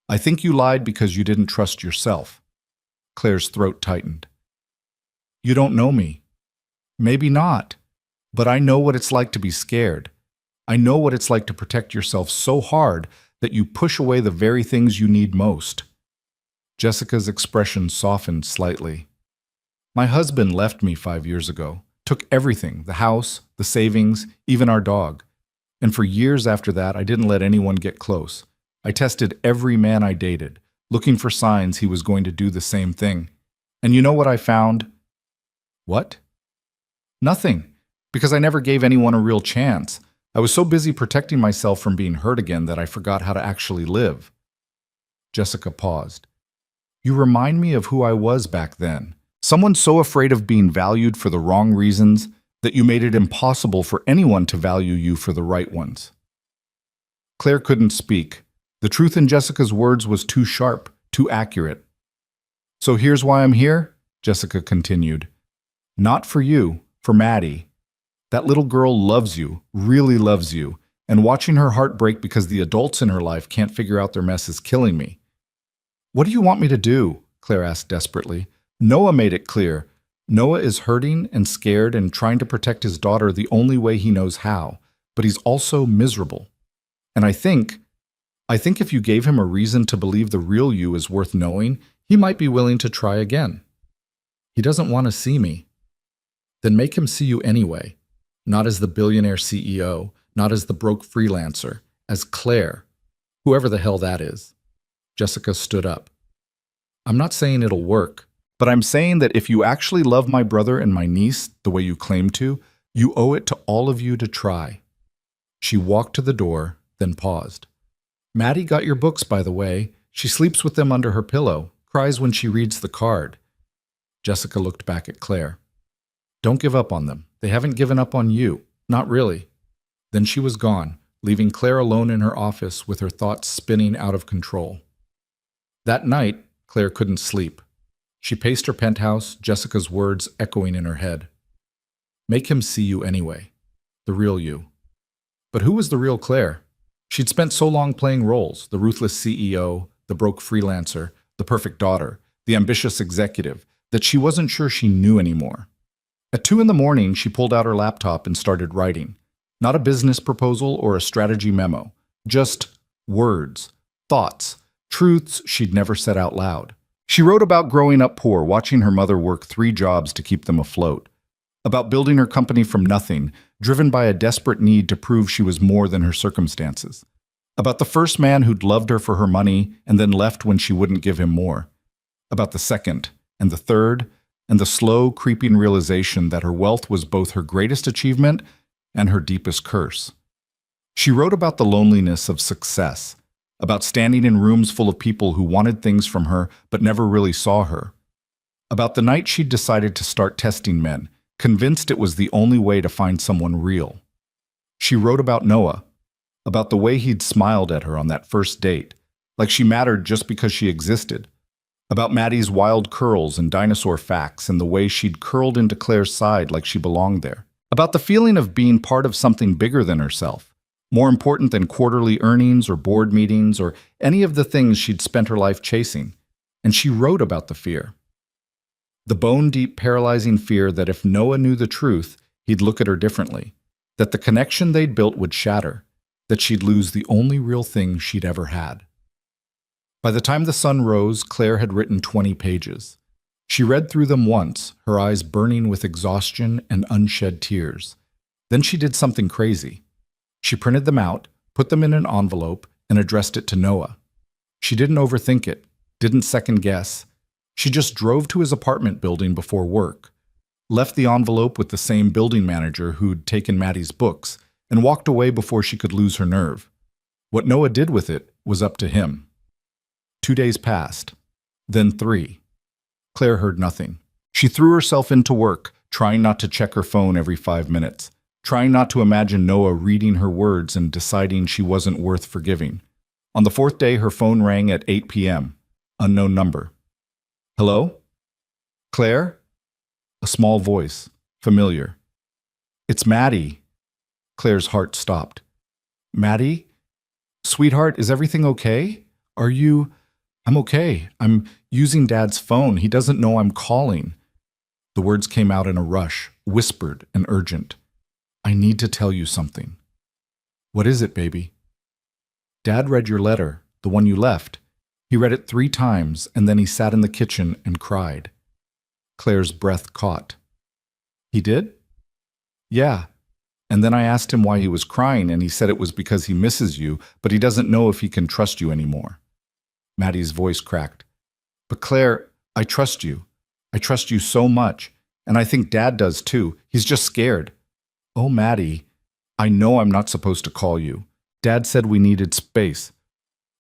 I think you lied because you didn't trust yourself. Claire's throat tightened. You don't know me. Maybe not. But I know what it's like to be scared. I know what it's like to protect yourself so hard that you push away the very things you need most. Jessica's expression softened slightly. My husband left me 5 years ago. Took everything, the house, the savings, even our dog. And for years after that, I didn't let anyone get close. I tested every man I dated, looking for signs he was going to do the same thing. And you know what I found? What? Nothing, because I never gave anyone a real chance. I was so busy protecting myself from being hurt again that I forgot how to actually live. Jessica paused. You remind me of who I was back then. Someone so afraid of being valued for the wrong reasons that you made it impossible for anyone to value you for the right ones. Claire couldn't speak. The truth in Jessica's words was too sharp, too accurate. So here's why I'm here, Jessica continued. Not for you, for Maddie. That little girl loves you, really loves you, and watching her heart break because the adults in her life can't figure out their mess is killing me. What do you want me to do? Claire asked desperately. Noah made it clear. Noah is hurting and scared and trying to protect his daughter the only way he knows how, but he's also miserable. And I think if you gave him a reason to believe the real you is worth knowing, he might be willing to try again. He doesn't want to see me. Then make him see you anyway, not as the billionaire CEO, not as the broke freelancer, as Claire, whoever the hell that is. Jessica stood up. I'm not saying it'll work. But I'm saying that if you actually love my brother and my niece the way you claim to, you owe it to all of you to try. She walked to the door, then paused. Maddie got your books, by the way. She sleeps with them under her pillow, cries when she reads the card. Jessica looked back at Claire. Don't give up on them. They haven't given up on you. Not really. Then she was gone, leaving Claire alone in her office with her thoughts spinning out of control. That night, Claire couldn't sleep. She paced her penthouse, Jessica's words echoing in her head. Make him see you anyway. The real you. But who was the real Claire? She'd spent so long playing roles, the ruthless CEO, the broke freelancer, the perfect daughter, the ambitious executive, that she wasn't sure she knew anymore. At 2 a.m, she pulled out her laptop and started writing. Not a business proposal or a strategy memo. Just words, thoughts, truths she'd never said out loud. She wrote about growing up poor, watching her mother work 3 jobs to keep them afloat. About building her company from nothing, driven by a desperate need to prove she was more than her circumstances. About the first man who'd loved her for her money and then left when she wouldn't give him more. About the second and the third, and the slow, creeping realization that her wealth was both her greatest achievement and her deepest curse. She wrote about the loneliness of success, about standing in rooms full of people who wanted things from her but never really saw her, about the night she'd decided to start testing men, convinced it was the only way to find someone real. She wrote about Noah, about the way he'd smiled at her on that first date, like she mattered just because she existed, about Maddie's wild curls and dinosaur facts and the way she'd curled into Claire's side like she belonged there, about the feeling of being part of something bigger than herself, more important than quarterly earnings or board meetings or any of the things she'd spent her life chasing. And she wrote about the fear. The bone-deep, paralyzing fear that if Noah knew the truth, he'd look at her differently, that the connection they'd built would shatter, that she'd lose the only real thing she'd ever had. By the time the sun rose, Claire had written 20 pages. She read through them once, her eyes burning with exhaustion and unshed tears. Then she did something crazy. She printed them out, put them in an envelope, and addressed it to Noah. She didn't overthink it, didn't second guess. She just drove to his apartment building before work, left the envelope with the same building manager who'd taken Maddie's books, and walked away before she could lose her nerve. What Noah did with it was up to him. 2 days passed, then 3. Claire heard nothing. She threw herself into work, trying not to check her phone every 5 minutes, trying not to imagine Noah reading her words and deciding she wasn't worth forgiving. On the 4th day, her phone rang at 8 p.m. Unknown number. Hello? Claire? A small voice, familiar. It's Maddie. Claire's heart stopped. Maddie? Sweetheart, is everything okay? Are you... I'm okay. I'm using Dad's phone. He doesn't know I'm calling. The words came out in a rush, whispered and urgent. I need to tell you something. What is it, baby? Dad read your letter, the one you left. He read it 3 times, and then he sat in the kitchen and cried. Claire's breath caught. He did? Yeah. And then I asked him why he was crying, and he said it was because he misses you, but he doesn't know if he can trust you anymore. Maddie's voice cracked. But Claire, I trust you. I trust you so much, and I think Dad does too. He's just scared. Oh, Maddie, I know I'm not supposed to call you. Dad said we needed space.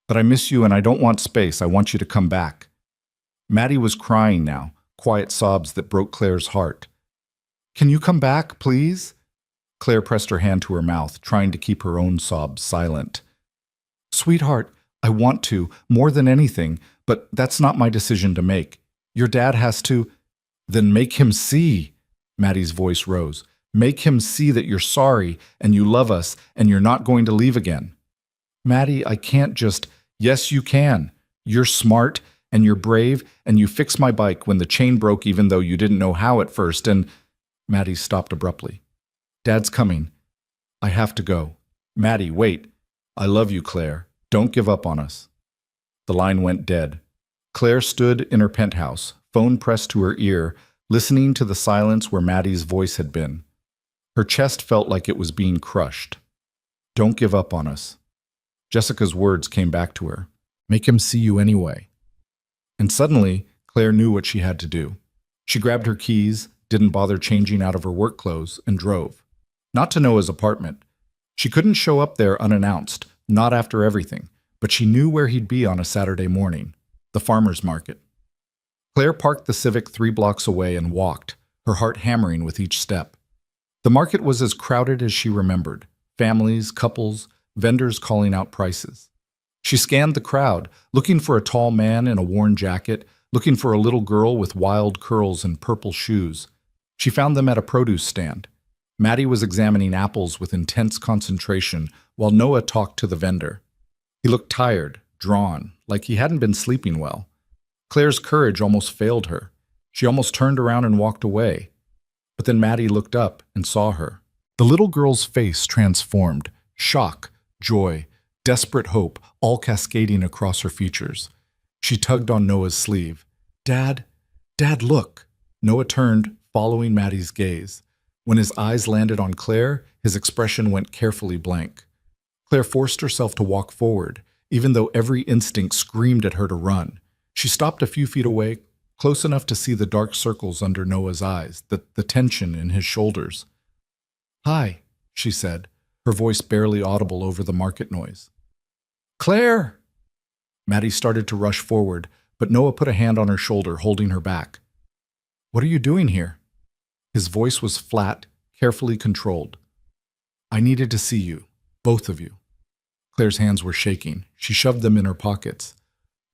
But I miss you and I don't want space. I want you to come back. Maddie was crying now, quiet sobs that broke Claire's heart. Can you come back, please? Claire pressed her hand to her mouth, trying to keep her own sobs silent. Sweetheart, I want to, more than anything, but that's not my decision to make. Your dad has to... Then make him see. Maddie's voice rose. Make him see that you're sorry and you love us and you're not going to leave again. Maddie, I can't just... Yes, you can. You're smart and you're brave and you fixed my bike when the chain broke even though you didn't know how at first and... Maddie stopped abruptly. Dad's coming. I have to go. Maddie, wait. I love you, Claire. Don't give up on us. The line went dead. Claire stood in her penthouse, phone pressed to her ear, listening to the silence where Maddie's voice had been. Her chest felt like it was being crushed. Don't give up on us. Jessica's words came back to her. Make him see you anyway. And suddenly, Claire knew what she had to do. She grabbed her keys, didn't bother changing out of her work clothes, and drove. Not to Noah's apartment. She couldn't show up there unannounced, not after everything, but she knew where he'd be on a Saturday morning, the farmer's market. Claire parked the Civic 3 blocks away and walked, her heart hammering with each step. The market was as crowded as she remembered. Families, couples, vendors calling out prices. She scanned the crowd, looking for a tall man in a worn jacket, looking for a little girl with wild curls and purple shoes. She found them at a produce stand. Maddie was examining apples with intense concentration while Noah talked to the vendor. He looked tired, drawn, like he hadn't been sleeping well. Claire's courage almost failed her. She almost turned around and walked away. But then Maddie looked up and saw her. The little girl's face transformed, shock, joy, desperate hope, all cascading across her features. She tugged on Noah's sleeve. Dad, look. Noah turned, following Maddie's gaze. When his eyes landed on Claire, his expression went carefully blank. Claire forced herself to walk forward, even though every instinct screamed at her to run. She stopped a few feet away, close enough to see the dark circles under Noah's eyes, the tension in his shoulders. "Hi," she said, her voice barely audible over the market noise. "Claire!" Maddie started to rush forward, but Noah put a hand on her shoulder, holding her back. "What are you doing here?" His voice was flat, carefully controlled. "I needed to see you, both of you." Claire's hands were shaking. She shoved them in her pockets.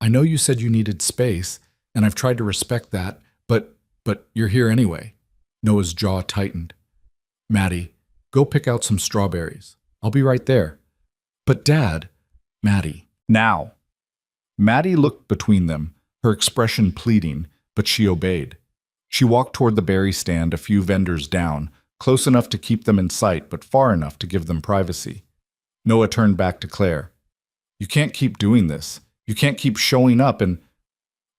"I know you said you needed space, and I've tried to respect that, but you're here anyway." Noah's jaw tightened. "Maddie, go pick out some strawberries. I'll be right there." "But Dad..." "Maddie, now." Maddie looked between them, her expression pleading, but she obeyed. She walked toward the berry stand a few vendors down, close enough to keep them in sight, but far enough to give them privacy. Noah turned back to Claire. "You can't keep doing this. You can't keep showing up and—"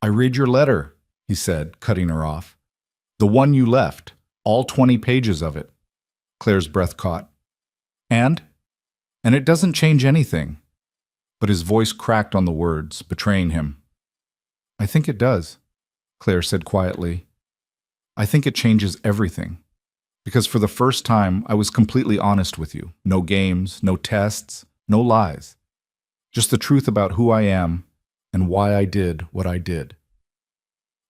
"I read your letter," he said, cutting her off. "The one you left, all 20 pages of it." Claire's breath caught. And it doesn't change anything." But his voice cracked on the words, betraying him. "I think it does," Claire said quietly. "I think it changes everything. Because for the first time, I was completely honest with you. No games, no tests, no lies. Just the truth about who I am and why I did what I did.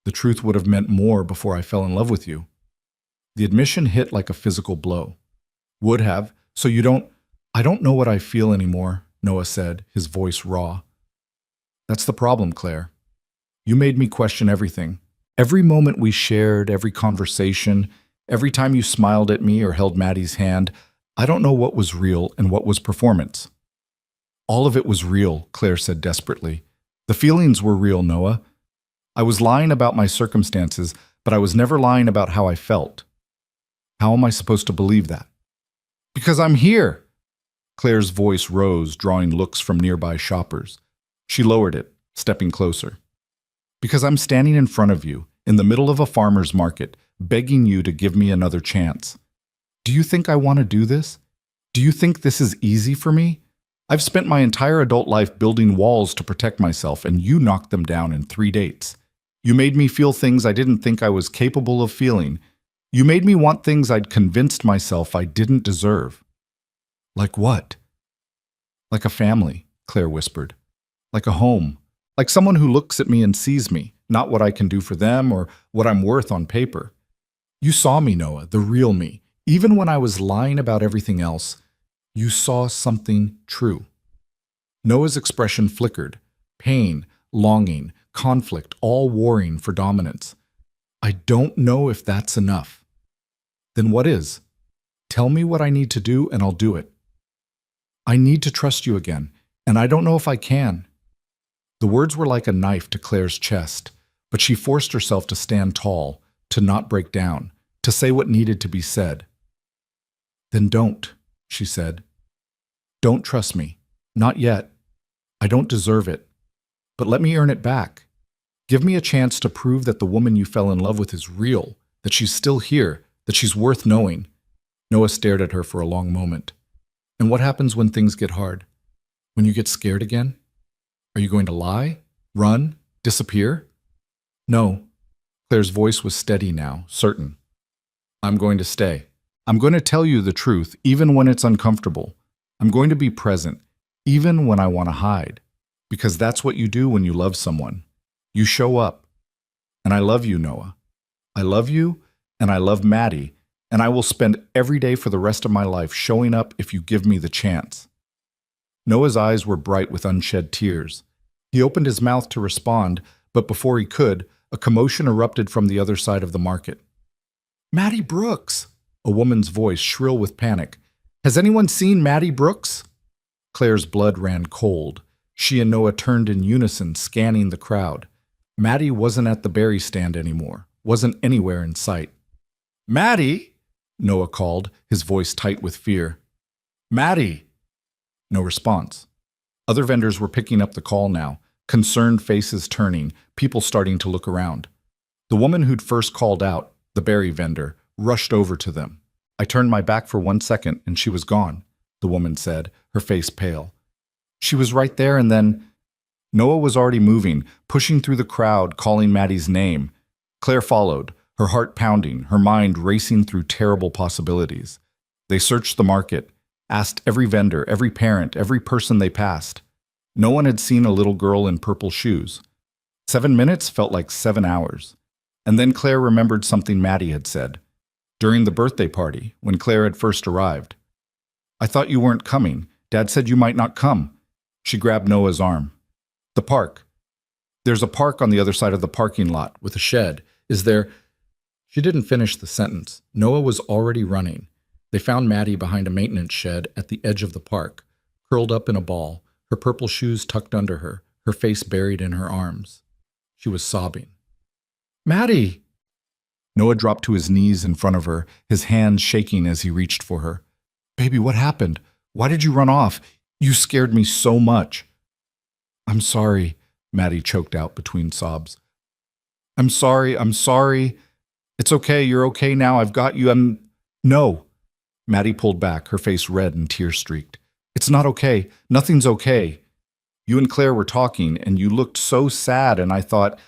The truth would have meant more before I fell in love with you." The admission hit like a physical blow. "Would have, so you don't—" "I don't know what I feel anymore," Noah said, his voice raw. "That's the problem, Claire. You made me question everything. Every moment we shared, every conversation, every time you smiled at me or held Maddie's hand, I don't know what was real and what was performance." "All of it was real," Claire said desperately. "The feelings were real, Noah. I was lying about my circumstances, but I was never lying about how I felt. How am I supposed to believe that?" "Because I'm here." Claire's voice rose, drawing looks from nearby shoppers. She lowered it, stepping closer. "Because I'm standing in front of you, in the middle of a farmer's market, begging you to give me another chance. Do you think I want to do this? Do you think this is easy for me? I've spent my entire adult life building walls to protect myself, and you knocked them down in 3 dates. You made me feel things I didn't think I was capable of feeling. You made me want things I'd convinced myself I didn't deserve." "Like what?" "Like a family," Claire whispered. "Like a home. Like someone who looks at me and sees me, not what I can do for them or what I'm worth on paper. You saw me, Noah, the real me. Even when I was lying about everything else, you saw something true." Noah's expression flickered. Pain, longing, conflict, all warring for dominance. "I don't know if that's enough." "Then what is? Tell me what I need to do and I'll do it." "I need to trust you again, and I don't know if I can." The words were like a knife to Claire's chest, but she forced herself to stand tall, to not break down, to say what needed to be said. "Then don't," she said. "Don't trust me. Not yet. I don't deserve it. But let me earn it back. Give me a chance to prove that the woman you fell in love with is real, that she's still here, that she's worth knowing." Noah stared at her for a long moment. "And what happens when things get hard? When you get scared again? Are you going to lie? Run? Disappear?" "No." Claire's voice was steady now, certain. "I'm going to stay. I'm going to tell you the truth, even when it's uncomfortable. I'm going to be present, even when I want to hide. Because that's what you do when you love someone. You show up. And I love you, Noah. I love you, and I love Maddie, and I will spend every day for the rest of my life showing up if you give me the chance." Noah's eyes were bright with unshed tears. He opened his mouth to respond, but before he could, a commotion erupted from the other side of the market. "Maddie Brooks!" A woman's voice, shrill with panic. "Has anyone seen Maddie Brooks?" Claire's blood ran cold. She and Noah turned in unison, scanning the crowd. Maddie wasn't at the berry stand anymore, wasn't anywhere in sight. "Maddie!" Noah called, his voice tight with fear. "Maddie!" No response. Other vendors were picking up the call now, concerned faces turning, people starting to look around. The woman who'd first called out, the berry vendor, rushed over to them. "I turned my back for 1 second and she was gone," the woman said, her face pale. "She was right there and then—" Noah was already moving, pushing through the crowd, calling Maddie's name. Claire followed, her heart pounding, her mind racing through terrible possibilities. They searched the market, asked every vendor, every parent, every person they passed. No one had seen a little girl in purple shoes. 7 minutes felt like 7 hours. And then Claire remembered something Maddie had said. During the birthday party, when Claire had first arrived. "I thought you weren't coming. Dad said you might not come." She grabbed Noah's arm. "The park. There's a park on the other side of the parking lot, with a shed. Is there—" She didn't finish the sentence. Noah was already running. They found Maddie behind a maintenance shed at the edge of the park, curled up in a ball, her purple shoes tucked under her, her face buried in her arms. She was sobbing. "Maddie!" Noah dropped to his knees in front of her, his hands shaking as he reached for her. "Baby, what happened? Why did you run off? You scared me so much." "I'm sorry," Maddie choked out between sobs. I'm sorry. It's okay, you're okay now, I've got you, No." Maddie pulled back, her face red and tear-streaked. "It's not okay. Nothing's okay. You and Claire were talking, and you looked so sad, and I thought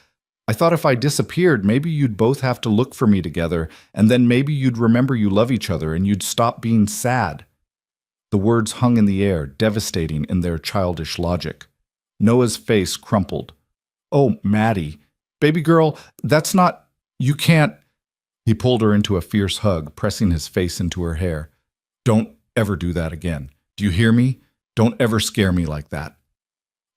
if I disappeared, maybe you'd both have to look for me together, and then maybe you'd remember you love each other, and you'd stop being sad." The words hung in the air, devastating in their childish logic. Noah's face crumpled. "Oh, Maddie. Baby girl, that's not— You can't—" He pulled her into a fierce hug, pressing his face into her hair. "Don't ever do that again. Do you hear me? Don't ever scare me like that."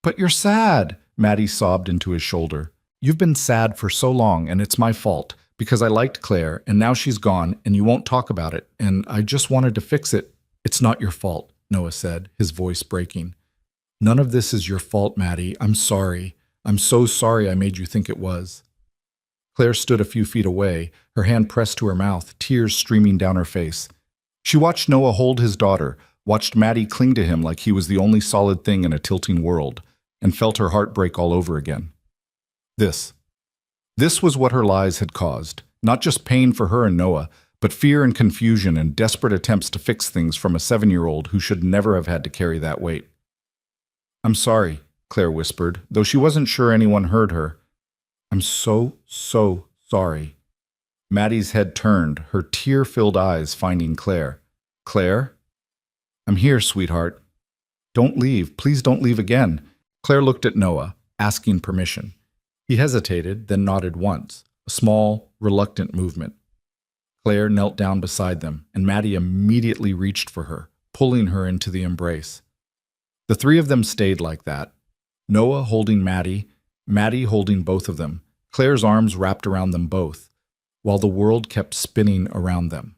"But you're sad," Maddie sobbed into his shoulder. "You've been sad for so long, and it's my fault, because I liked Claire, and now she's gone, and you won't talk about it, and I just wanted to fix it." "It's not your fault," Noah said, his voice breaking. "None of this is your fault, Maddie. I'm sorry. I'm so sorry I made you think it was." Claire stood a few feet away, her hand pressed to her mouth, tears streaming down her face. She watched Noah hold his daughter, watched Maddie cling to him like he was the only solid thing in a tilting world, and felt her heart break all over again. This was what her lies had caused, not just pain for her and Noah, but fear and confusion and desperate attempts to fix things from a 7-year-old who should never have had to carry that weight. "I'm sorry," Claire whispered, though she wasn't sure anyone heard her. "I'm so sorry." Maddie's head turned, her tear-filled eyes finding Claire. "Claire?" "I'm here, sweetheart." "Don't leave. Please don't leave again." Claire looked at Noah, asking permission. He hesitated, then nodded once, a small, reluctant movement. Claire knelt down beside them, and Maddie immediately reached for her, pulling her into the embrace. The three of them stayed like that. Noah holding Maddie, Maddie holding both of them, Claire's arms wrapped around them both, while the world kept spinning around them.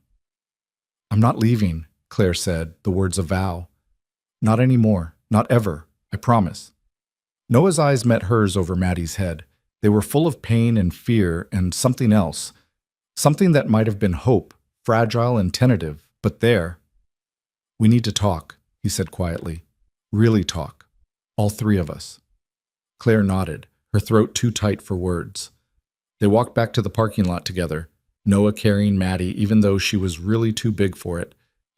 "I'm not leaving," Claire said, the words a vow. "Not anymore. Not ever. I promise." Noah's eyes met hers over Maddie's head. They were full of pain and fear and something else. Something that might have been hope, fragile and tentative, but there. "We need to talk," he said quietly. "Really talk. All three of us." Claire nodded, her throat too tight for words. They walked back to the parking lot together, Noah carrying Maddie even though she was really too big for it,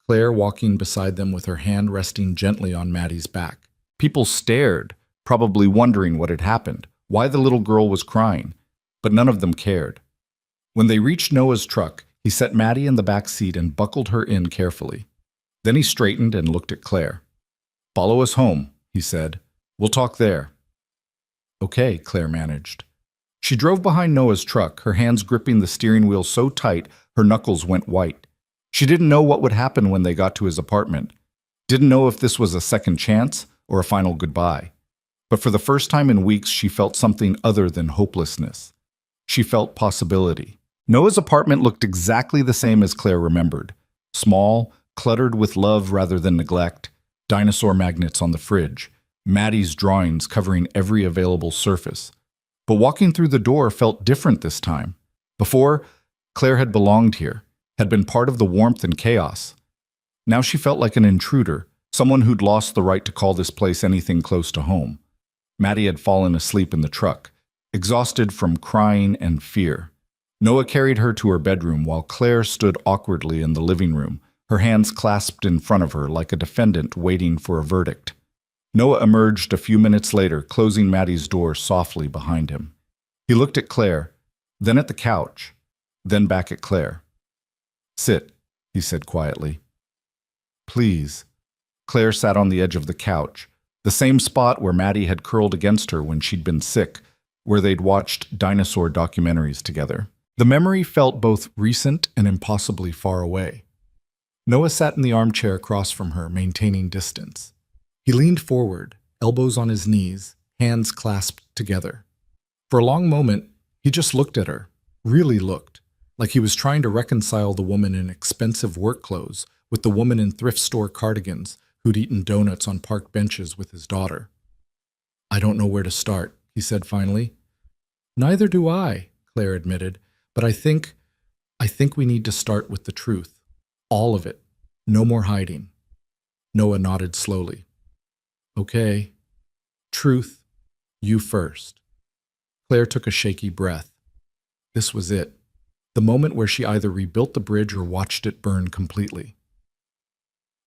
Claire walking beside them with her hand resting gently on Maddie's back. People stared, probably wondering what had happened, why the little girl was crying, but none of them cared. When they reached Noah's truck, he set Maddie in the back seat and buckled her in carefully. Then he straightened and looked at Claire. "Follow us home," he said. "We'll talk there." "Okay," Claire managed. She drove behind Noah's truck, her hands gripping the steering wheel so tight her knuckles went white. She didn't know what would happen when they got to his apartment. Didn't know if this was a second chance or a final goodbye. But for the first time in weeks, she felt something other than hopelessness. She felt possibility. Noah's apartment looked exactly the same as Claire remembered. Small, cluttered with love rather than neglect, dinosaur magnets on the fridge, Maddie's drawings covering every available surface. But walking through the door felt different this time. Before, Claire had belonged here, had been part of the warmth and chaos. Now she felt like an intruder, someone who'd lost the right to call this place anything close to home. Maddie had fallen asleep in the truck, exhausted from crying and fear. Noah carried her to her bedroom while Claire stood awkwardly in the living room, her hands clasped in front of her like a defendant waiting for a verdict. Noah emerged a few minutes later, closing Maddie's door softly behind him. He looked at Claire, then at the couch, then back at Claire. "Sit," he said quietly. "Please." Claire sat on the edge of the couch, the same spot where Maddie had curled against her when she'd been sick, where they'd watched dinosaur documentaries together. The memory felt both recent and impossibly far away. Noah sat in the armchair across from her, maintaining distance. He leaned forward, elbows on his knees, hands clasped together. For a long moment, he just looked at her, really looked, like he was trying to reconcile the woman in expensive work clothes with the woman in thrift store cardigans who'd eaten donuts on park benches with his daughter. "I don't know where to start," he said finally. "Neither do I," Claire admitted, "but I think we need to start with the truth. All of it. No more hiding." Noah nodded slowly. "Okay. Truth. You first." Claire took a shaky breath. This was it. The moment where she either rebuilt the bridge or watched it burn completely.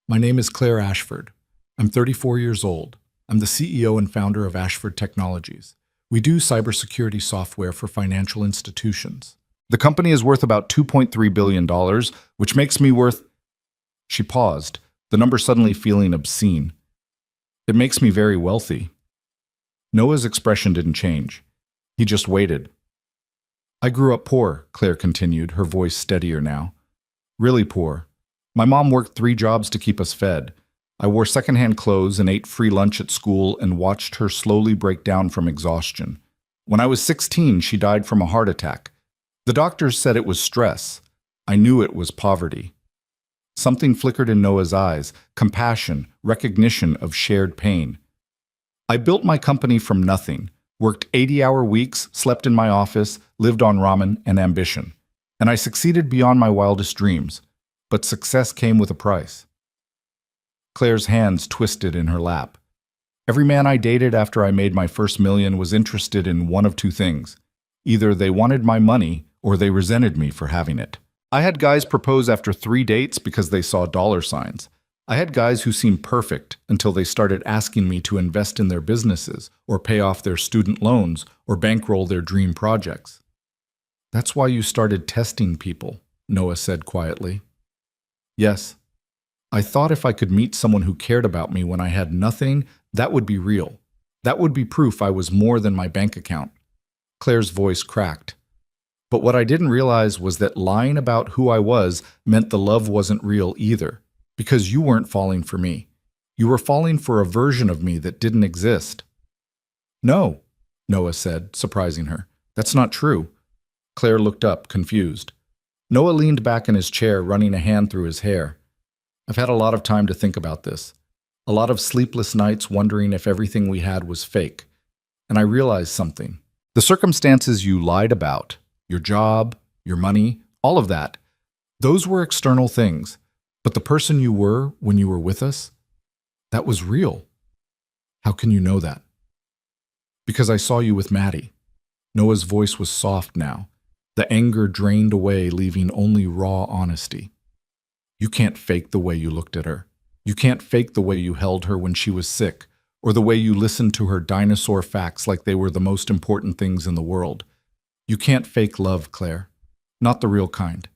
"My name is Claire Ashford. I'm 34 years old. I'm the CEO and founder of Ashford Technologies. We do cybersecurity software for financial institutions. The company is worth about $2.3 billion, which makes me worth—" She paused, the number suddenly feeling obscene. "It makes me very wealthy." Noah's expression didn't change. He just waited. "I grew up poor," Claire continued, her voice steadier now. "Really poor. My mom worked 3 jobs to keep us fed. I wore secondhand clothes and ate free lunch at school and watched her slowly break down from exhaustion. When I was 16, she died from a heart attack. The doctors said it was stress. I knew it was poverty." Something flickered in Noah's eyes, compassion, recognition of shared pain. "I built my company from nothing, worked 80-hour weeks, slept in my office, lived on ramen and ambition. And I succeeded beyond my wildest dreams. But success came with a price." Claire's hands twisted in her lap. "Every man I dated after I made my first million was interested in one of 2 things. Either they wanted my money or they resented me for having it. I had guys propose after 3 dates because they saw dollar signs. I had guys who seemed perfect until they started asking me to invest in their businesses or pay off their student loans or bankroll their dream projects." "That's why you started testing people," Noah said quietly. "Yes. I thought if I could meet someone who cared about me when I had nothing, that would be real. That would be proof I was more than my bank account." Claire's voice cracked. "But what I didn't realize was that lying about who I was meant the love wasn't real either, because you weren't falling for me. You were falling for a version of me that didn't exist." "No," Noah said, surprising her. "That's not true." Claire looked up, confused. Noah leaned back in his chair, running a hand through his hair. "I've had a lot of time to think about this. A lot of sleepless nights wondering if everything we had was fake. And I realized something. The circumstances you lied about, your job, your money, all of that, those were external things. But the person you were when you were with us, that was real." "How can you know that?" "Because I saw you with Maddie." Noah's voice was soft now. The anger drained away, leaving only raw honesty. "You can't fake the way you looked at her. You can't fake the way you held her when she was sick, or the way you listened to her dinosaur facts like they were the most important things in the world. You can't fake love, Claire. Not the real kind."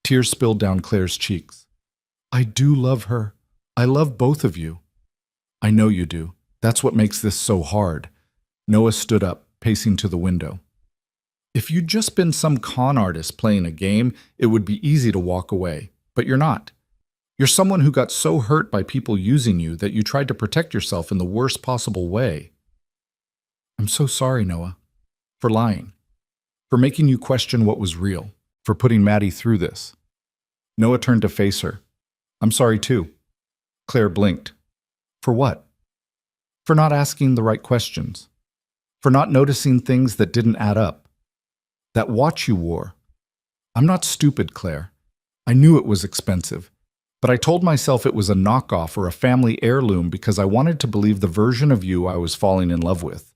Tears spilled down Claire's cheeks. "I do love her. I love both of you." "I know you do. That's what makes this so hard." Noah stood up, pacing to the window. "If you'd just been some con artist playing a game, it would be easy to walk away. But you're not. You're someone who got so hurt by people using you that you tried to protect yourself in the worst possible way." "I'm so sorry, Noah. For lying. For making you question what was real. For putting Maddie through this." Noah turned to face her. "I'm sorry too." Claire blinked. "For what?" "For not asking the right questions. For not noticing things that didn't add up. That watch you wore. I'm not stupid, Claire. I knew it was expensive. But I told myself it was a knockoff or a family heirloom because I wanted to believe the version of you I was falling in love with."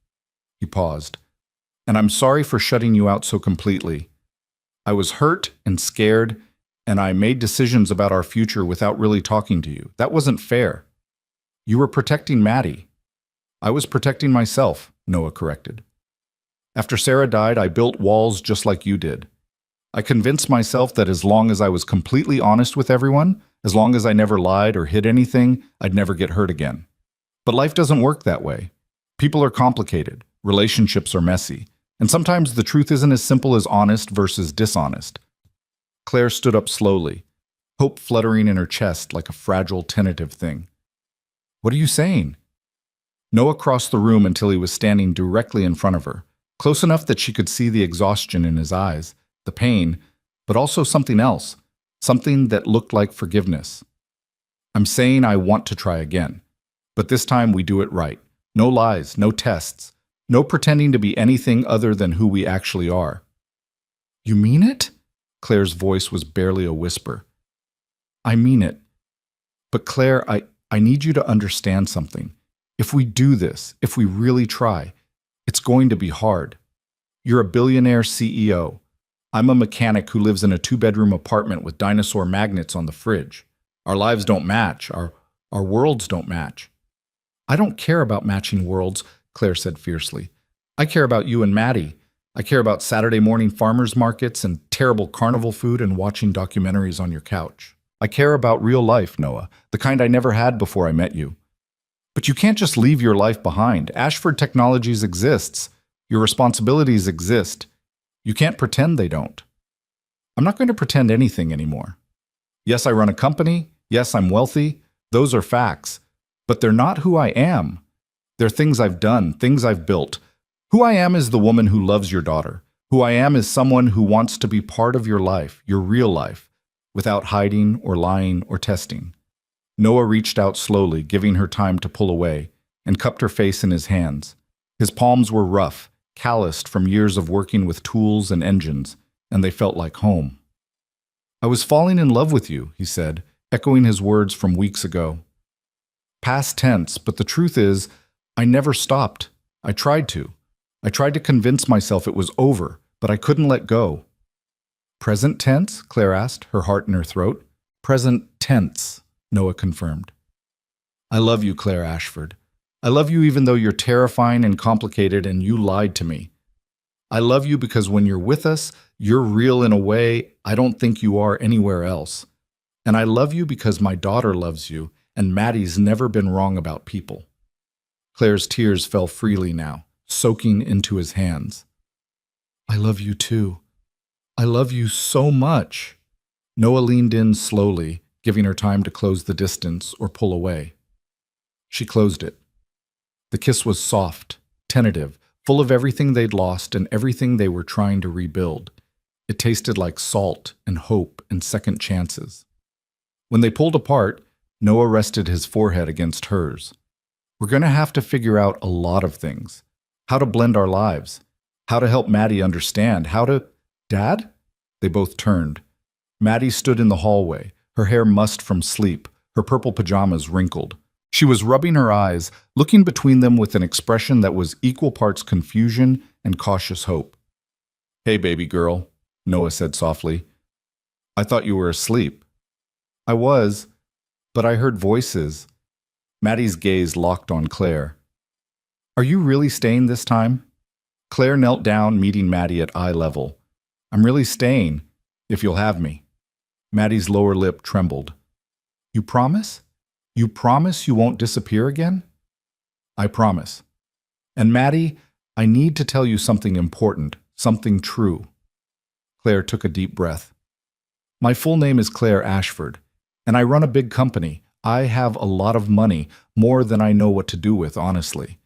He paused. "And I'm sorry for shutting you out so completely. I was hurt and scared, and I made decisions about our future without really talking to you. That wasn't fair. You were protecting Maddie. I was protecting myself," Noah corrected. After Sarah died, I built walls just like you did. I convinced myself that as long as I was completely honest with everyone, as long as I never lied or hid anything, I'd never get hurt again. But life doesn't work that way. People are complicated, relationships are messy, and sometimes the truth isn't as simple as honest versus dishonest. Claire stood up slowly, hope fluttering in her chest like a fragile, tentative thing. What are you saying? Noah crossed the room until he was standing directly in front of her, close enough that she could see the exhaustion in his eyes, the pain, but also something else, something that looked like forgiveness. I'm saying I want to try again, but this time we do it right. No lies, no tests, no pretending to be anything other than who we actually are. You mean it? Claire's voice was barely a whisper. I mean it. But Claire, I need you to understand something. If we do this, if we really try, it's going to be hard. You're a billionaire CEO. I'm a mechanic who lives in a 2-bedroom apartment with dinosaur magnets on the fridge. Our lives don't match. Our worlds don't match. I don't care about matching worlds, Claire said fiercely. I care about you and Maddie. I care about Saturday morning farmers markets and terrible carnival food and watching documentaries on your couch. I care about real life, Noah, the kind I never had before I met you. But you can't just leave your life behind. Ashford Technologies exists. Your responsibilities exist. You can't pretend they don't. I'm not going to pretend anything anymore. Yes, I run a company. Yes, I'm wealthy. Those are facts. But they're not who I am. They're things I've done, things I've built. Who I am is the woman who loves your daughter. Who I am is someone who wants to be part of your life, your real life, without hiding or lying or testing. Noah reached out slowly, giving her time to pull away, and cupped her face in his hands. His palms were rough, calloused from years of working with tools and engines, and they felt like home. I was falling in love with you, he said, echoing his words from weeks ago. Past tense, but the truth is, I never stopped. I tried to. I tried to convince myself it was over, but I couldn't let go. Present tense? Claire asked, her heart in her throat. Present tense, Noah confirmed. I love you, Claire Ashford. I love you even though you're terrifying and complicated and you lied to me. I love you because when you're with us, you're real in a way I don't think you are anywhere else. And I love you because my daughter loves you, and Maddie's never been wrong about people. Claire's tears fell freely now, soaking into his hands. I love you too. I love you so much. Noah leaned in slowly, giving her time to close the distance or pull away. She closed it. The kiss was soft, tentative, full of everything they'd lost and everything they were trying to rebuild. It tasted like salt and hope and second chances. When they pulled apart, Noah rested his forehead against hers. We're going to have to figure out a lot of things. How to blend our lives. How to help Maddie understand. How to... Dad? They both turned. Maddie stood in the hallway, her hair mussed from sleep, her purple pajamas wrinkled. She was rubbing her eyes, looking between them with an expression that was equal parts confusion and cautious hope. Hey, baby girl, Noah said softly. I thought you were asleep. I was, but I heard voices. Maddie's gaze locked on Claire. Are you really staying this time? Claire knelt down, meeting Maddie at eye level. I'm really staying, if you'll have me. Maddie's lower lip trembled. You promise? You promise you won't disappear again? I promise. And Maddie, I need to tell you something important, something true. Claire took a deep breath. My full name is Claire Ashford, and I run a big company. I have a lot of money, more than I know what to do with, honestly.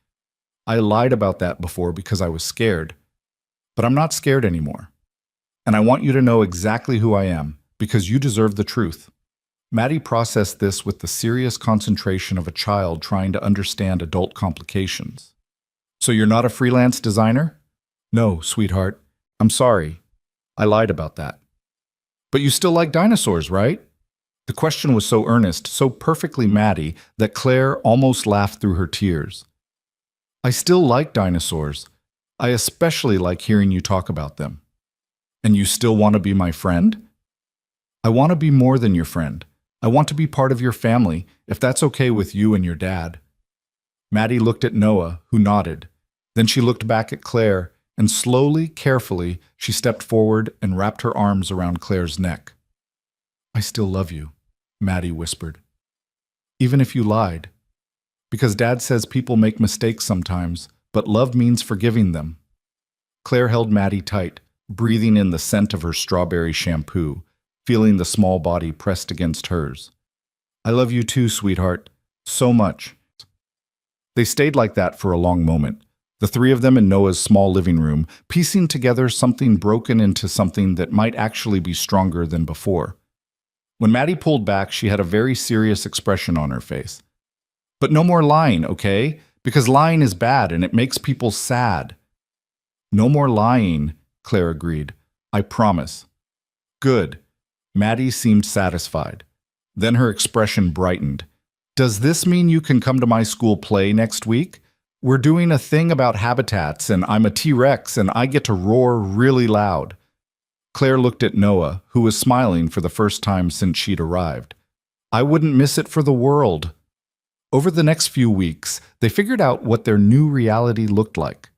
I lied about that before because I was scared. But I'm not scared anymore. And I want you to know exactly who I am, because you deserve the truth. Maddie processed this with the serious concentration of a child trying to understand adult complications. So you're not a freelance designer? No, sweetheart. I'm sorry. I lied about that. But you still like dinosaurs, right? The question was so earnest, so perfectly Maddie, that Claire almost laughed through her tears. I still like dinosaurs. I especially like hearing you talk about them. And you still want to be my friend? I want to be more than your friend. I want to be part of your family, if that's okay with you and your dad. Maddie looked at Noah, who nodded. Then she looked back at Claire, and slowly, carefully, she stepped forward and wrapped her arms around Claire's neck. "I still love you," Maddie whispered. "Even if you lied. Because Dad says people make mistakes sometimes, but love means forgiving them." Claire held Maddie tight, breathing in the scent of her strawberry shampoo, feeling the small body pressed against hers. "I love you too, sweetheart. So much." They stayed like that for a long moment, the three of them in Noah's small living room, piecing together something broken into something that might actually be stronger than before. When Maddie pulled back, she had a very serious expression on her face. "But no more lying, okay? Because lying is bad and it makes people sad." "No more lying," Claire agreed. "I promise." "Good." Maddie seemed satisfied. Then her expression brightened. "Does this mean you can come to my school play next week? We're doing a thing about habitats, and I'm a T-Rex, and I get to roar really loud." Claire looked at Noah, who was smiling for the first time since she'd arrived. "I wouldn't miss it for the world." Over the next few weeks, they figured out what their new reality looked like.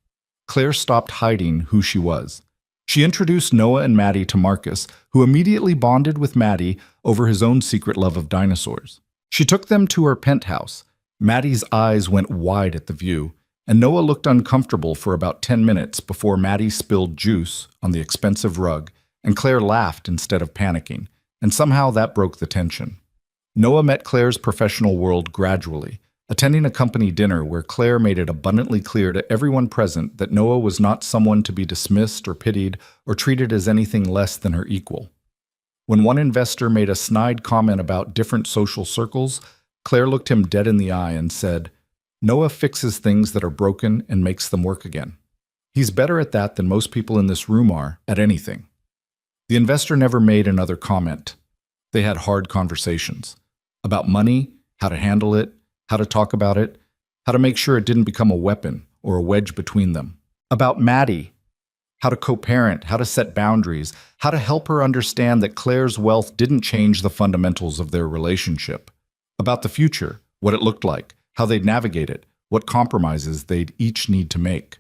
Claire stopped hiding who she was. She introduced Noah and Maddie to Marcus, who immediately bonded with Maddie over his own secret love of dinosaurs. She took them to her penthouse. Maddie's eyes went wide at the view, and Noah looked uncomfortable for about 10 minutes before Maddie spilled juice on the expensive rug, and Claire laughed instead of panicking, and somehow that broke the tension. Noah met Claire's professional world gradually, attending a company dinner where Claire made it abundantly clear to everyone present that Noah was not someone to be dismissed or pitied or treated as anything less than her equal. When one investor made a snide comment about different social circles, Claire looked him dead in the eye and said, "Noah fixes things that are broken and makes them work again. He's better at that than most people in this room are at anything." The investor never made another comment. They had hard conversations about money, how to handle it, how to talk about it, how to make sure it didn't become a weapon or a wedge between them. About Maddie, how to co-parent, how to set boundaries, how to help her understand that Claire's wealth didn't change the fundamentals of their relationship. About the future, what it looked like, how they'd navigate it, what compromises they'd each need to make.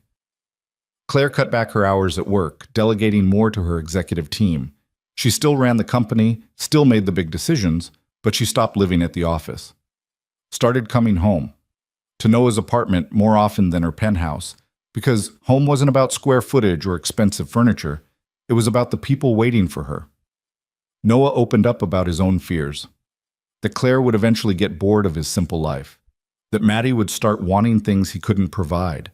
Claire cut back her hours at work, delegating more to her executive team. She still ran the company, still made the big decisions, but she stopped living at the office. Started coming home, to Noah's apartment more often than her penthouse, because home wasn't about square footage or expensive furniture. It was about the people waiting for her. Noah opened up about his own fears, that Claire would eventually get bored of his simple life, that Maddie would start wanting things he couldn't provide,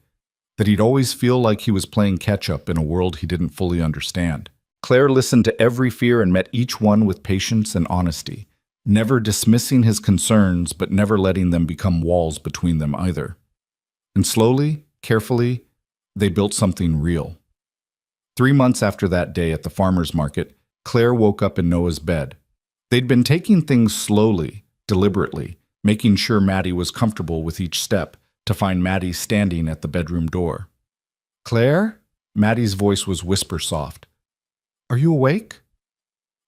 that he'd always feel like he was playing catch-up in a world he didn't fully understand. Claire listened to every fear and met each one with patience and honesty, never dismissing his concerns but never letting them become walls between them either. And slowly, carefully, they built something real. 3 months after that day at the farmer's market, Claire woke up in Noah's bed. They'd been taking things slowly, deliberately, making sure Maddie was comfortable with each step, to find Maddie standing at the bedroom door. "Claire?" Maddie's voice was whisper soft. "Are you awake?"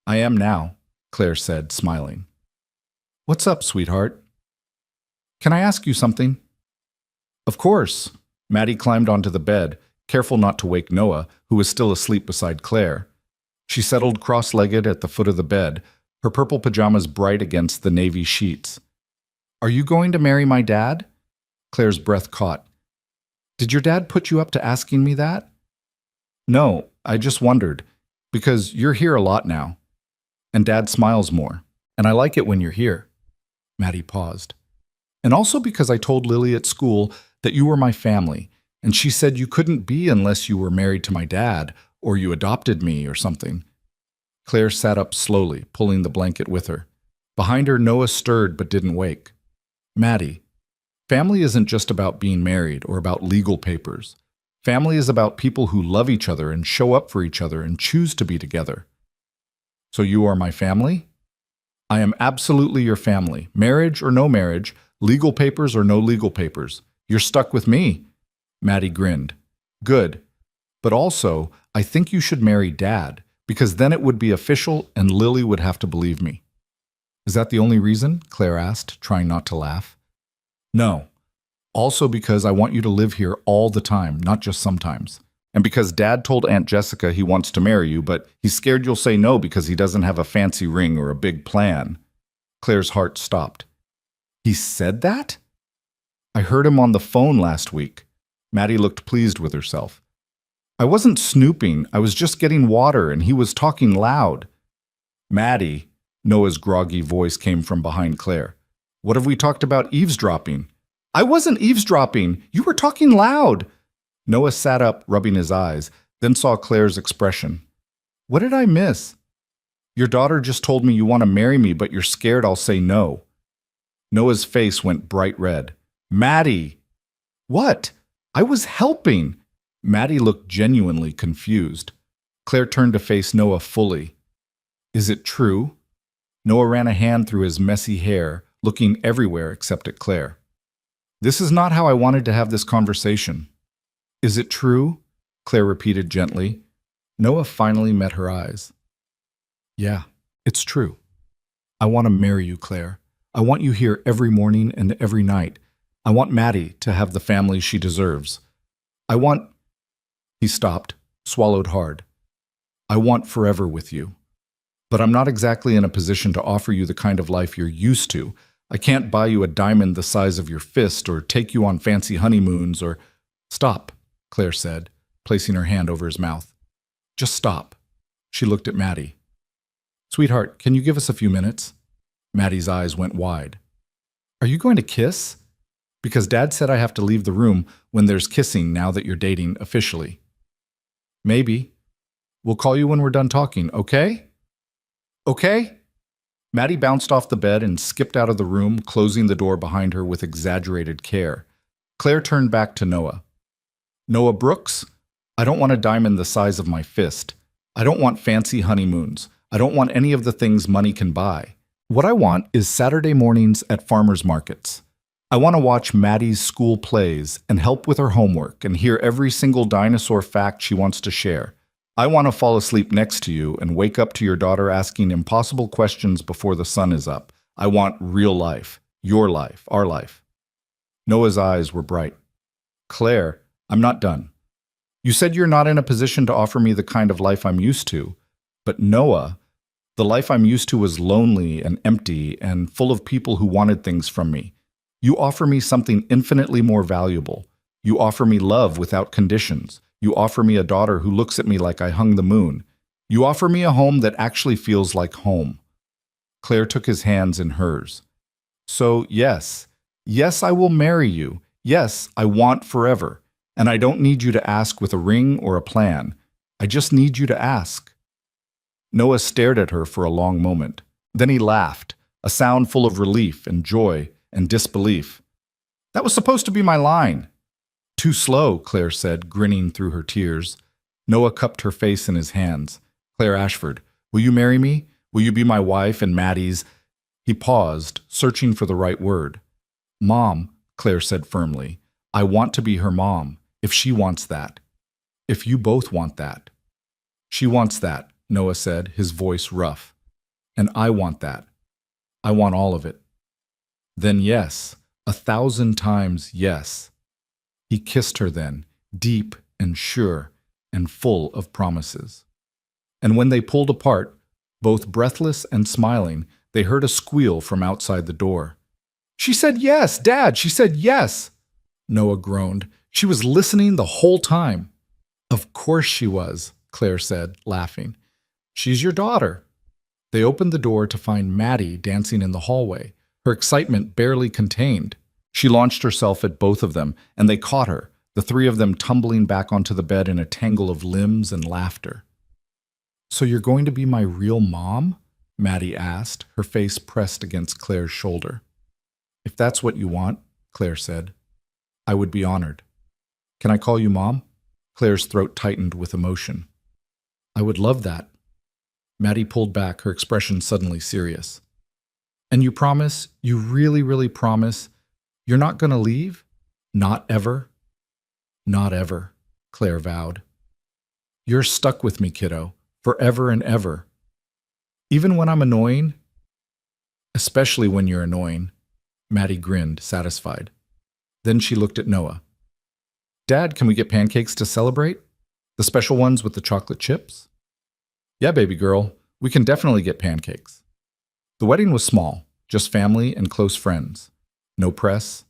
"I am now," Claire said, smiling. "What's up, sweetheart?" "Can I ask you something?" "Of course." Maddie climbed onto the bed, careful not to wake Noah, who was still asleep beside Claire. She settled cross-legged at the foot of the bed, her purple pajamas bright against the navy sheets. "Are you going to marry my dad?" Claire's breath caught. "Did your dad put you up to asking me that?" "No, I just wondered, because you're here a lot now. And Dad smiles more, and I like it when you're here." Maddie paused. "And also because I told Lily at school that you were my family, and she said you couldn't be unless you were married to my dad, or you adopted me or something." Claire sat up slowly, pulling the blanket with her. Behind her, Noah stirred but didn't wake. "Maddie, family isn't just about being married or about legal papers. Family is about people who love each other and show up for each other and choose to be together." "So you are my family?" "I am absolutely your family, marriage or no marriage, legal papers or no legal papers. You're stuck with me." Maddie grinned. "Good. But also, I think you should marry Dad, because then it would be official and Lily would have to believe me." "Is that the only reason?" Claire asked, trying not to laugh. "No. Also because I want you to live here all the time, not just sometimes. And because Dad told Aunt Jessica he wants to marry you, but he's scared you'll say no because he doesn't have a fancy ring or a big plan. Claire's heart stopped. He said that? I heard him on the phone last week. Maddie looked pleased with herself. I wasn't snooping. I was just getting water, and he was talking loud. Maddie, Noah's groggy voice came from behind Claire. What have we talked about eavesdropping? I wasn't eavesdropping. You were talking loud. Noah sat up, rubbing his eyes, then saw Claire's expression. What did I miss? Your daughter just told me you want to marry me, but you're scared I'll say no. Noah's face went bright red. Maddie! What? I was helping. Maddie looked genuinely confused. Claire turned to face Noah fully. Is it true? Noah ran a hand through his messy hair, looking everywhere except at Claire. This is not how I wanted to have this conversation. Is it true? Claire repeated gently. Noah finally met her eyes. Yeah, it's true. I want to marry you, Claire. I want you here every morning and every night. I want Maddie to have the family she deserves. I want... He stopped, swallowed hard. I want forever with you. But I'm not exactly in a position to offer you the kind of life you're used to. I can't buy you a diamond the size of your fist or take you on fancy honeymoons or... Stop, Claire said, placing her hand over his mouth. Just stop. She looked at Maddie. Sweetheart, can you give us a few minutes? Maddie's eyes went wide. Are you going to kiss? Because Dad said I have to leave the room when there's kissing now that you're dating officially. Maybe. We'll call you when we're done talking, okay? Okay? Maddie bounced off the bed and skipped out of the room, closing the door behind her with exaggerated care. Claire turned back to Noah. Noah Brooks, I don't want a diamond the size of my fist. I don't want fancy honeymoons. I don't want any of the things money can buy. What I want is Saturday mornings at farmers markets. I want to watch Maddie's school plays and help with her homework and hear every single dinosaur fact she wants to share. I want to fall asleep next to you and wake up to your daughter asking impossible questions before the sun is up. I want real life, your life, our life. Noah's eyes were bright. Claire, I'm not done. You said you're not in a position to offer me the kind of life I'm used to. But Noah, the life I'm used to was lonely and empty and full of people who wanted things from me. You offer me something infinitely more valuable. You offer me love without conditions. You offer me a daughter who looks at me like I hung the moon. You offer me a home that actually feels like home. Claire took his hands in hers. So yes, I will marry you. Yes, I want forever. And I don't need you to ask with a ring or a plan. I just need you to ask. Noah stared at her for a long moment. Then he laughed, a sound full of relief and joy and disbelief. That was supposed to be my line. Too slow, Claire said, grinning through her tears. Noah cupped her face in his hands. Claire Ashford, will you marry me? Will you be my wife and Maddie's? He paused, searching for the right word. Mom, Claire said firmly, I want to be her mom, if she wants that. If you both want that. She wants that, Noah said, his voice rough. And I want that. I want all of it. Then yes, 1,000 times yes. He kissed her then, deep and sure and full of promises. And when they pulled apart, both breathless and smiling, they heard a squeal from outside the door. She said yes, Dad, she said yes. Noah groaned. She was listening the whole time. Of course she was, Claire said, laughing. She's your daughter. They opened the door to find Maddie dancing in the hallway, her excitement barely contained. She launched herself at both of them, and they caught her, the three of them tumbling back onto the bed in a tangle of limbs and laughter. So you're going to be my real mom? Maddie asked, her face pressed against Claire's shoulder. If that's what you want, Claire said, I would be honored. Can I call you Mom? Claire's throat tightened with emotion. I would love that. Maddie pulled back, her expression suddenly serious. And you promise, you really, really promise, you're not going to leave? Not ever? Not ever, Claire vowed. You're stuck with me, kiddo, forever and ever. Even when I'm annoying? Especially when you're annoying. Maddie grinned, satisfied. Then she looked at Noah. Dad, can we get pancakes to celebrate? The special ones with the chocolate chips? Yeah, baby girl, we can definitely get pancakes. The wedding was small, just family and close friends. No press,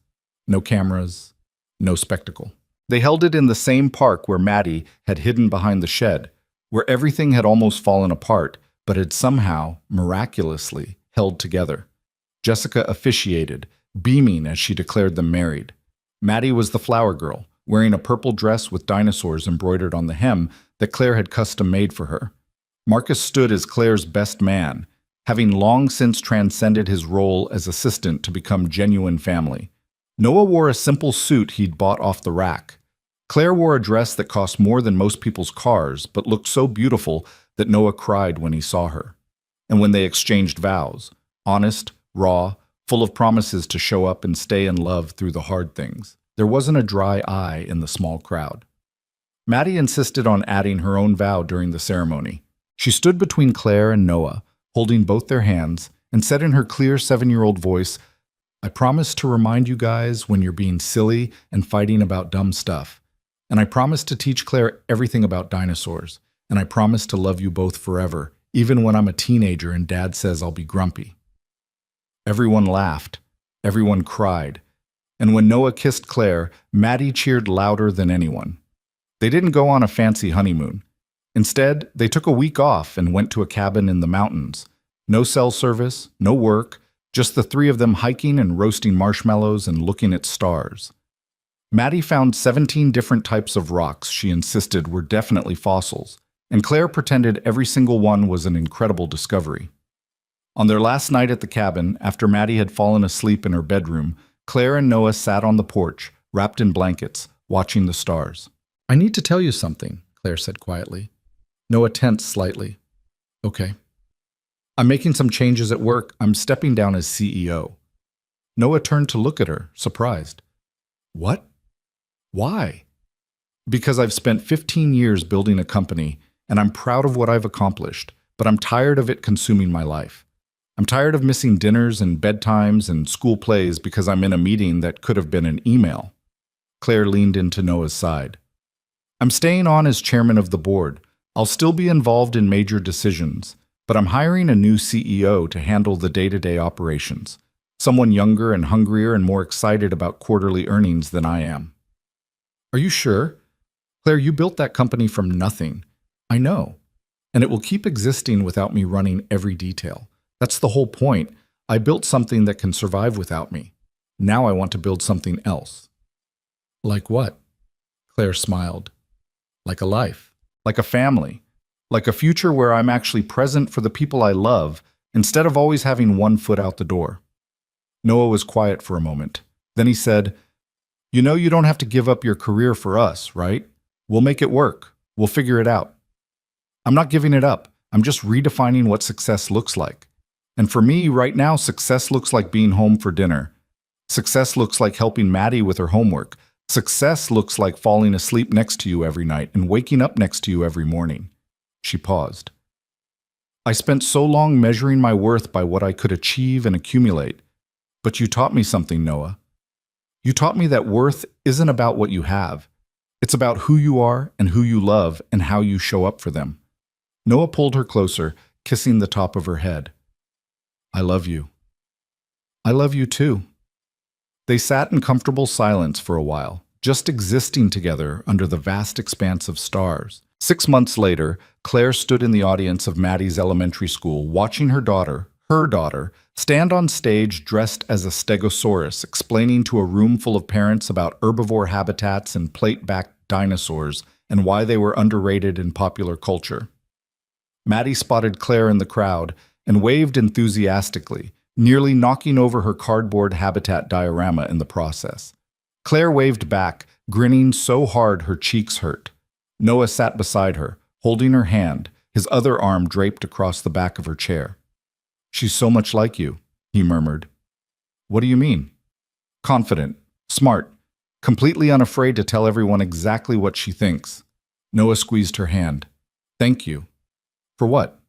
no cameras, no spectacle. They held it in the same park where Maddie had hidden behind the shed, where everything had almost fallen apart, but had somehow, miraculously, held together. Jessica officiated, beaming as she declared them married. Maddie was the flower girl, wearing a purple dress with dinosaurs embroidered on the hem that Claire had custom made for her. Marcus stood as Claire's best man, having long since transcended his role as assistant to become genuine family. Noah wore a simple suit he'd bought off the rack. Claire wore a dress that cost more than most people's cars, but looked so beautiful that Noah cried when he saw her. And when they exchanged vows, honest, raw, full of promises to show up and stay in love through the hard things, there wasn't a dry eye in the small crowd. Maddie insisted on adding her own vow during the ceremony. She stood between Claire and Noah, holding both their hands, and said in her clear 7-year-old voice, "I promise to remind you guys when you're being silly and fighting about dumb stuff. And I promise to teach Claire everything about dinosaurs. And I promise to love you both forever, even when I'm a teenager and Dad says I'll be grumpy." Everyone laughed. Everyone cried. And when Noah kissed Claire, Maddie cheered louder than anyone. They didn't go on a fancy honeymoon. Instead, they took a week off and went to a cabin in the mountains. No cell service, no work, just the three of them hiking and roasting marshmallows and looking at stars. Maddie found 17 different types of rocks she insisted were definitely fossils, and Claire pretended every single one was an incredible discovery. On their last night at the cabin, after Maddie had fallen asleep in her bedroom, Claire and Noah sat on the porch, wrapped in blankets, watching the stars. "I need to tell you something," Claire said quietly. Noah tensed slightly. "Okay." "I'm making some changes at work. I'm stepping down as CEO." Noah turned to look at her, surprised. "What? Why?" "Because I've spent 15 years building a company, and I'm proud of what I've accomplished, but I'm tired of it consuming my life. I'm tired of missing dinners and bedtimes and school plays because I'm in a meeting that could have been an email." Claire leaned into Noah's side. "I'm staying on as chairman of the board. I'll still be involved in major decisions, but I'm hiring a new CEO to handle the day-to-day operations. Someone younger and hungrier and more excited about quarterly earnings than I am." "Are you sure? Claire, you built that company from nothing." "I know. And it will keep existing without me running every detail. That's the whole point. I built something that can survive without me. Now I want to build something else." "Like what?" Claire smiled. "Like a life. Like a family. Like a future where I'm actually present for the people I love, instead of always having one foot out the door." Noah was quiet for a moment. Then he said, "You know you don't have to give up your career for us, right? We'll make it work. We'll figure it out." "I'm not giving it up. I'm just redefining what success looks like. And for me, right now, success looks like being home for dinner. Success looks like helping Maddie with her homework. Success looks like falling asleep next to you every night and waking up next to you every morning." She paused. "I spent so long measuring my worth by what I could achieve and accumulate. But you taught me something, Noah. You taught me that worth isn't about what you have. It's about who you are and who you love and how you show up for them." Noah pulled her closer, kissing the top of her head. "I love you." "I love you too." They sat in comfortable silence for a while, just existing together under the vast expanse of stars. 6 months later, Claire stood in the audience of Maddie's elementary school, watching her daughter, stand on stage dressed as a stegosaurus, explaining to a room full of parents about herbivore habitats and plate-backed dinosaurs and why they were underrated in popular culture. Maddie spotted Claire in the crowd and waved enthusiastically, nearly knocking over her cardboard habitat diorama in the process. Claire waved back, grinning so hard her cheeks hurt. Noah sat beside her, holding her hand, his other arm draped across the back of her chair. "She's so much like you," he murmured. "What do you mean?" "Confident, smart, completely unafraid to tell everyone exactly what she thinks." Noah squeezed her hand. "Thank you." "For what?"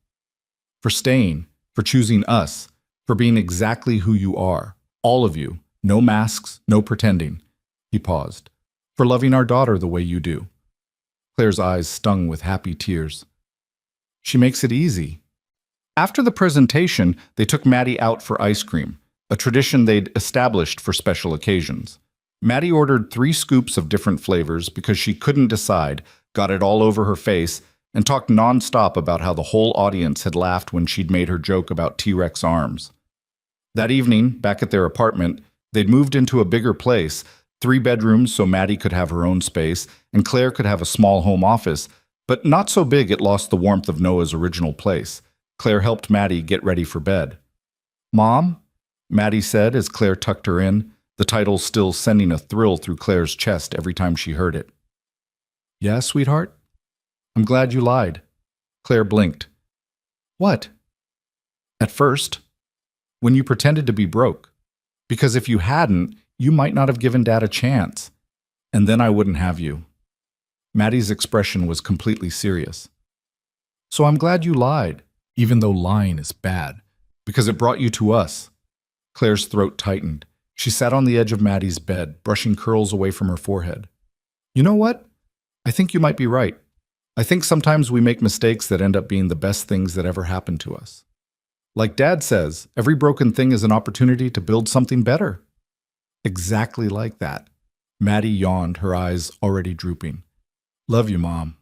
"For staying, for choosing us, for being exactly who you are. All of you. No masks, no pretending." He paused. "For loving our daughter the way you do." Claire's eyes stung with happy tears. She makes it easy. After the presentation, they took Maddie out for ice cream, a tradition they'd established for special occasions. Maddie ordered 3 scoops of different flavors because she couldn't decide, got it all over her face, and talked nonstop about how the whole audience had laughed when she'd made her joke about T-Rex arms. That evening, back at their apartment, they'd moved into a bigger place, 3 bedrooms so Maddie could have her own space, and Claire could have a small home office, but not so big it lost the warmth of Noah's original place. Claire helped Maddie get ready for bed. "Mom?" Maddie said as Claire tucked her in, the title still sending a thrill through Claire's chest every time she heard it. "Yeah, sweetheart? I'm glad you lied." Claire blinked. "What?" "At first, when you pretended to be broke. Because if you hadn't, you might not have given Dad a chance. And then I wouldn't have you." Maddie's expression was completely serious. "So I'm glad you lied, even though lying is bad, because it brought you to us." Claire's throat tightened. She sat on the edge of Maddie's bed, brushing curls away from her forehead. "You know what? I think you might be right. I think sometimes we make mistakes that end up being the best things that ever happened to us. Like Dad says, every broken thing is an opportunity to build something better." Exactly like that. Maddie yawned, her eyes already drooping. "Love you, Mom."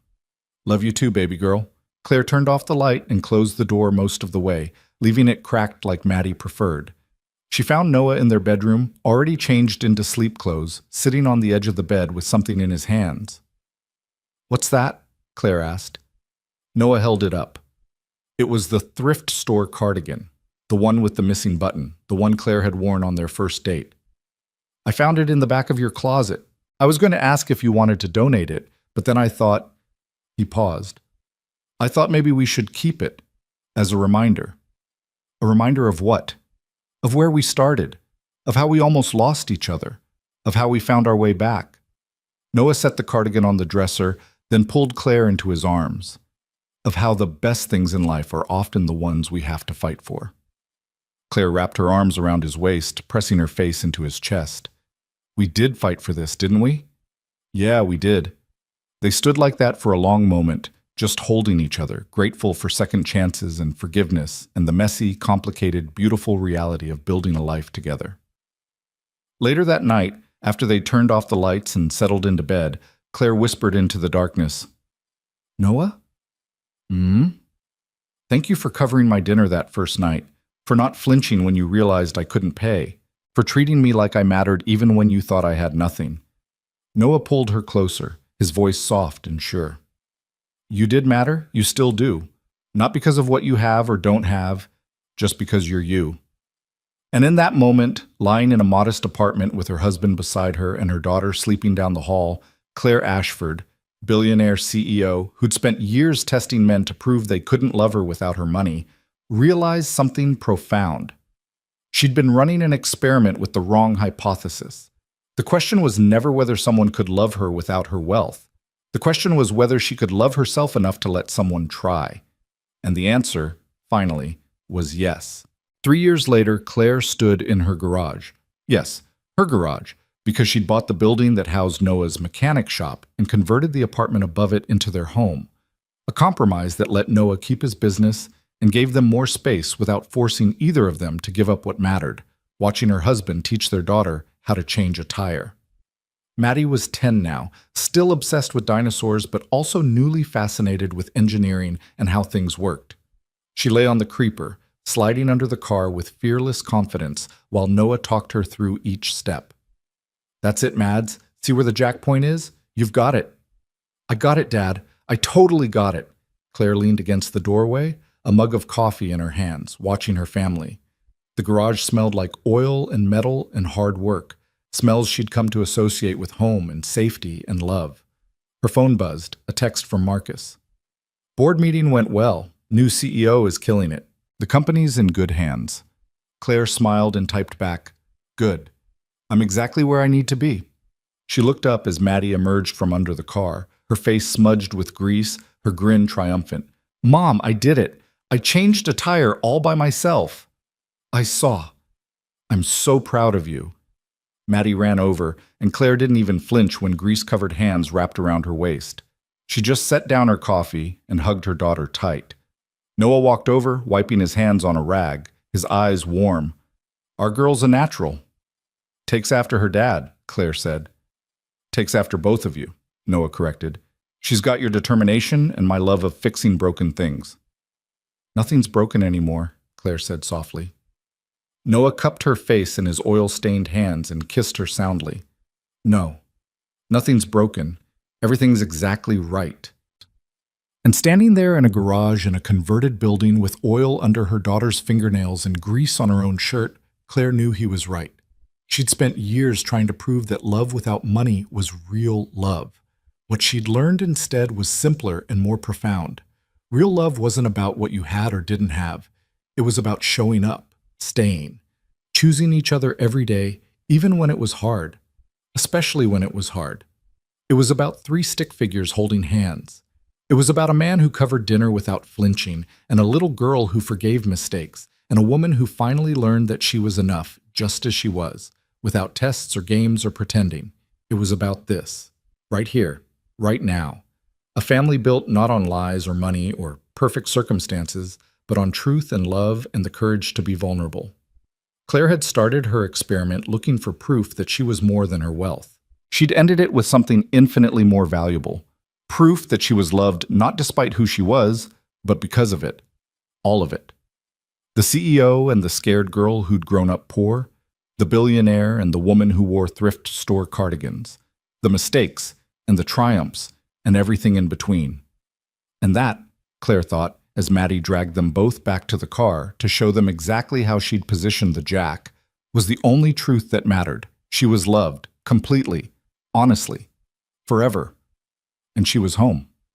"Love you too, baby girl." Claire turned off the light and closed the door most of the way, leaving it cracked like Maddie preferred. She found Noah in their bedroom, already changed into sleep clothes, sitting on the edge of the bed with something in his hands. "What's that?" Claire asked. Noah held it up. It was the thrift store cardigan, the one with the missing button, the one Claire had worn on their first date. "I found it in the back of your closet. I was going to ask if you wanted to donate it, but then I thought..." He paused. "I thought maybe we should keep it as a reminder." "A reminder of what?" "Of where we started, of how we almost lost each other, of how we found our way back." Noah set the cardigan on the dresser, then pulled Claire into his arms. "Of how the best things in life are often the ones we have to fight for." Claire wrapped her arms around his waist, pressing her face into his chest. "We did fight for this, didn't we?" "Yeah, we did." They stood like that for a long moment, just holding each other, grateful for second chances and forgiveness and the messy, complicated, beautiful reality of building a life together. Later that night, after they turned off the lights and settled into bed, Claire whispered into the darkness, "Noah? Thank you for covering my dinner that first night, for not flinching when you realized I couldn't pay, for treating me like I mattered even when you thought I had nothing." Noah pulled her closer, his voice soft and sure. "You did matter, you still do. Not because of what you have or don't have, just because you're you." And in that moment, lying in a modest apartment with her husband beside her and her daughter sleeping down the hall, Claire Ashford, billionaire CEO who'd spent years testing men to prove they couldn't love her without her money, realized something profound. She'd been running an experiment with the wrong hypothesis. The question was never whether someone could love her without her wealth. The question was whether she could love herself enough to let someone try. And the answer, finally, was yes. 3 years later, Claire stood in her garage. Yes, her garage, because she'd bought the building that housed Noah's mechanic shop and converted the apartment above it into their home. A compromise that let Noah keep his business and gave them more space without forcing either of them to give up what mattered, watching her husband teach their daughter how to change a tire. Maddie was 10 now, still obsessed with dinosaurs, but also newly fascinated with engineering and how things worked. She lay on the creeper, sliding under the car with fearless confidence while Noah talked her through each step. "That's it, Mads. See where the jack point is? You've got it." "I got it, Dad. I totally got it." Claire leaned against the doorway, a mug of coffee in her hands, watching her family. The garage smelled like oil and metal and hard work, smells she'd come to associate with home and safety and love. Her phone buzzed, a text from Marcus. "Board meeting went well. New CEO is killing it. The company's in good hands." Claire smiled and typed back, "Good. I'm exactly where I need to be." She looked up as Maddie emerged from under the car, her face smudged with grease, her grin triumphant. "Mom, I did it. I changed a tire all by myself." "I saw. I'm so proud of you." Maddie ran over, and Claire didn't even flinch when grease-covered hands wrapped around her waist. She just set down her coffee and hugged her daughter tight. Noah walked over, wiping his hands on a rag, his eyes warm. Our girl's a natural. Takes after her dad, Claire said. Takes after both of you, Noah corrected. She's got your determination and my love of fixing broken things. Nothing's broken anymore, Claire said softly. Noah cupped her face in his oil-stained hands and kissed her soundly. No, nothing's broken. Everything's exactly right. And standing there in a garage in a converted building with oil under her daughter's fingernails and grease on her own shirt, Claire knew he was right. She'd spent years trying to prove that love without money was real love. What she'd learned instead was simpler and more profound. Real love wasn't about what you had or didn't have. It was about showing up, staying, choosing each other every day, even when it was hard, especially when it was hard. It was about 3 stick figures holding hands. It was about a man who covered dinner without flinching, and a little girl who forgave mistakes, and a woman who finally learned that she was enough, just as she was, without tests or games or pretending. It was about this, right here, right now. A family built not on lies or money or perfect circumstances, but on truth and love and the courage to be vulnerable. Claire had started her experiment looking for proof that she was more than her wealth. She'd ended it with something infinitely more valuable. Proof that she was loved not despite who she was, but because of it. All of it. The CEO and the scared girl who'd grown up poor, the billionaire and the woman who wore thrift store cardigans, the mistakes and the triumphs and everything in between. And that, Claire thought, as Maddie dragged them both back to the car to show them exactly how she'd positioned the jack, was the only truth that mattered. She was loved, completely, honestly, forever. And she was home.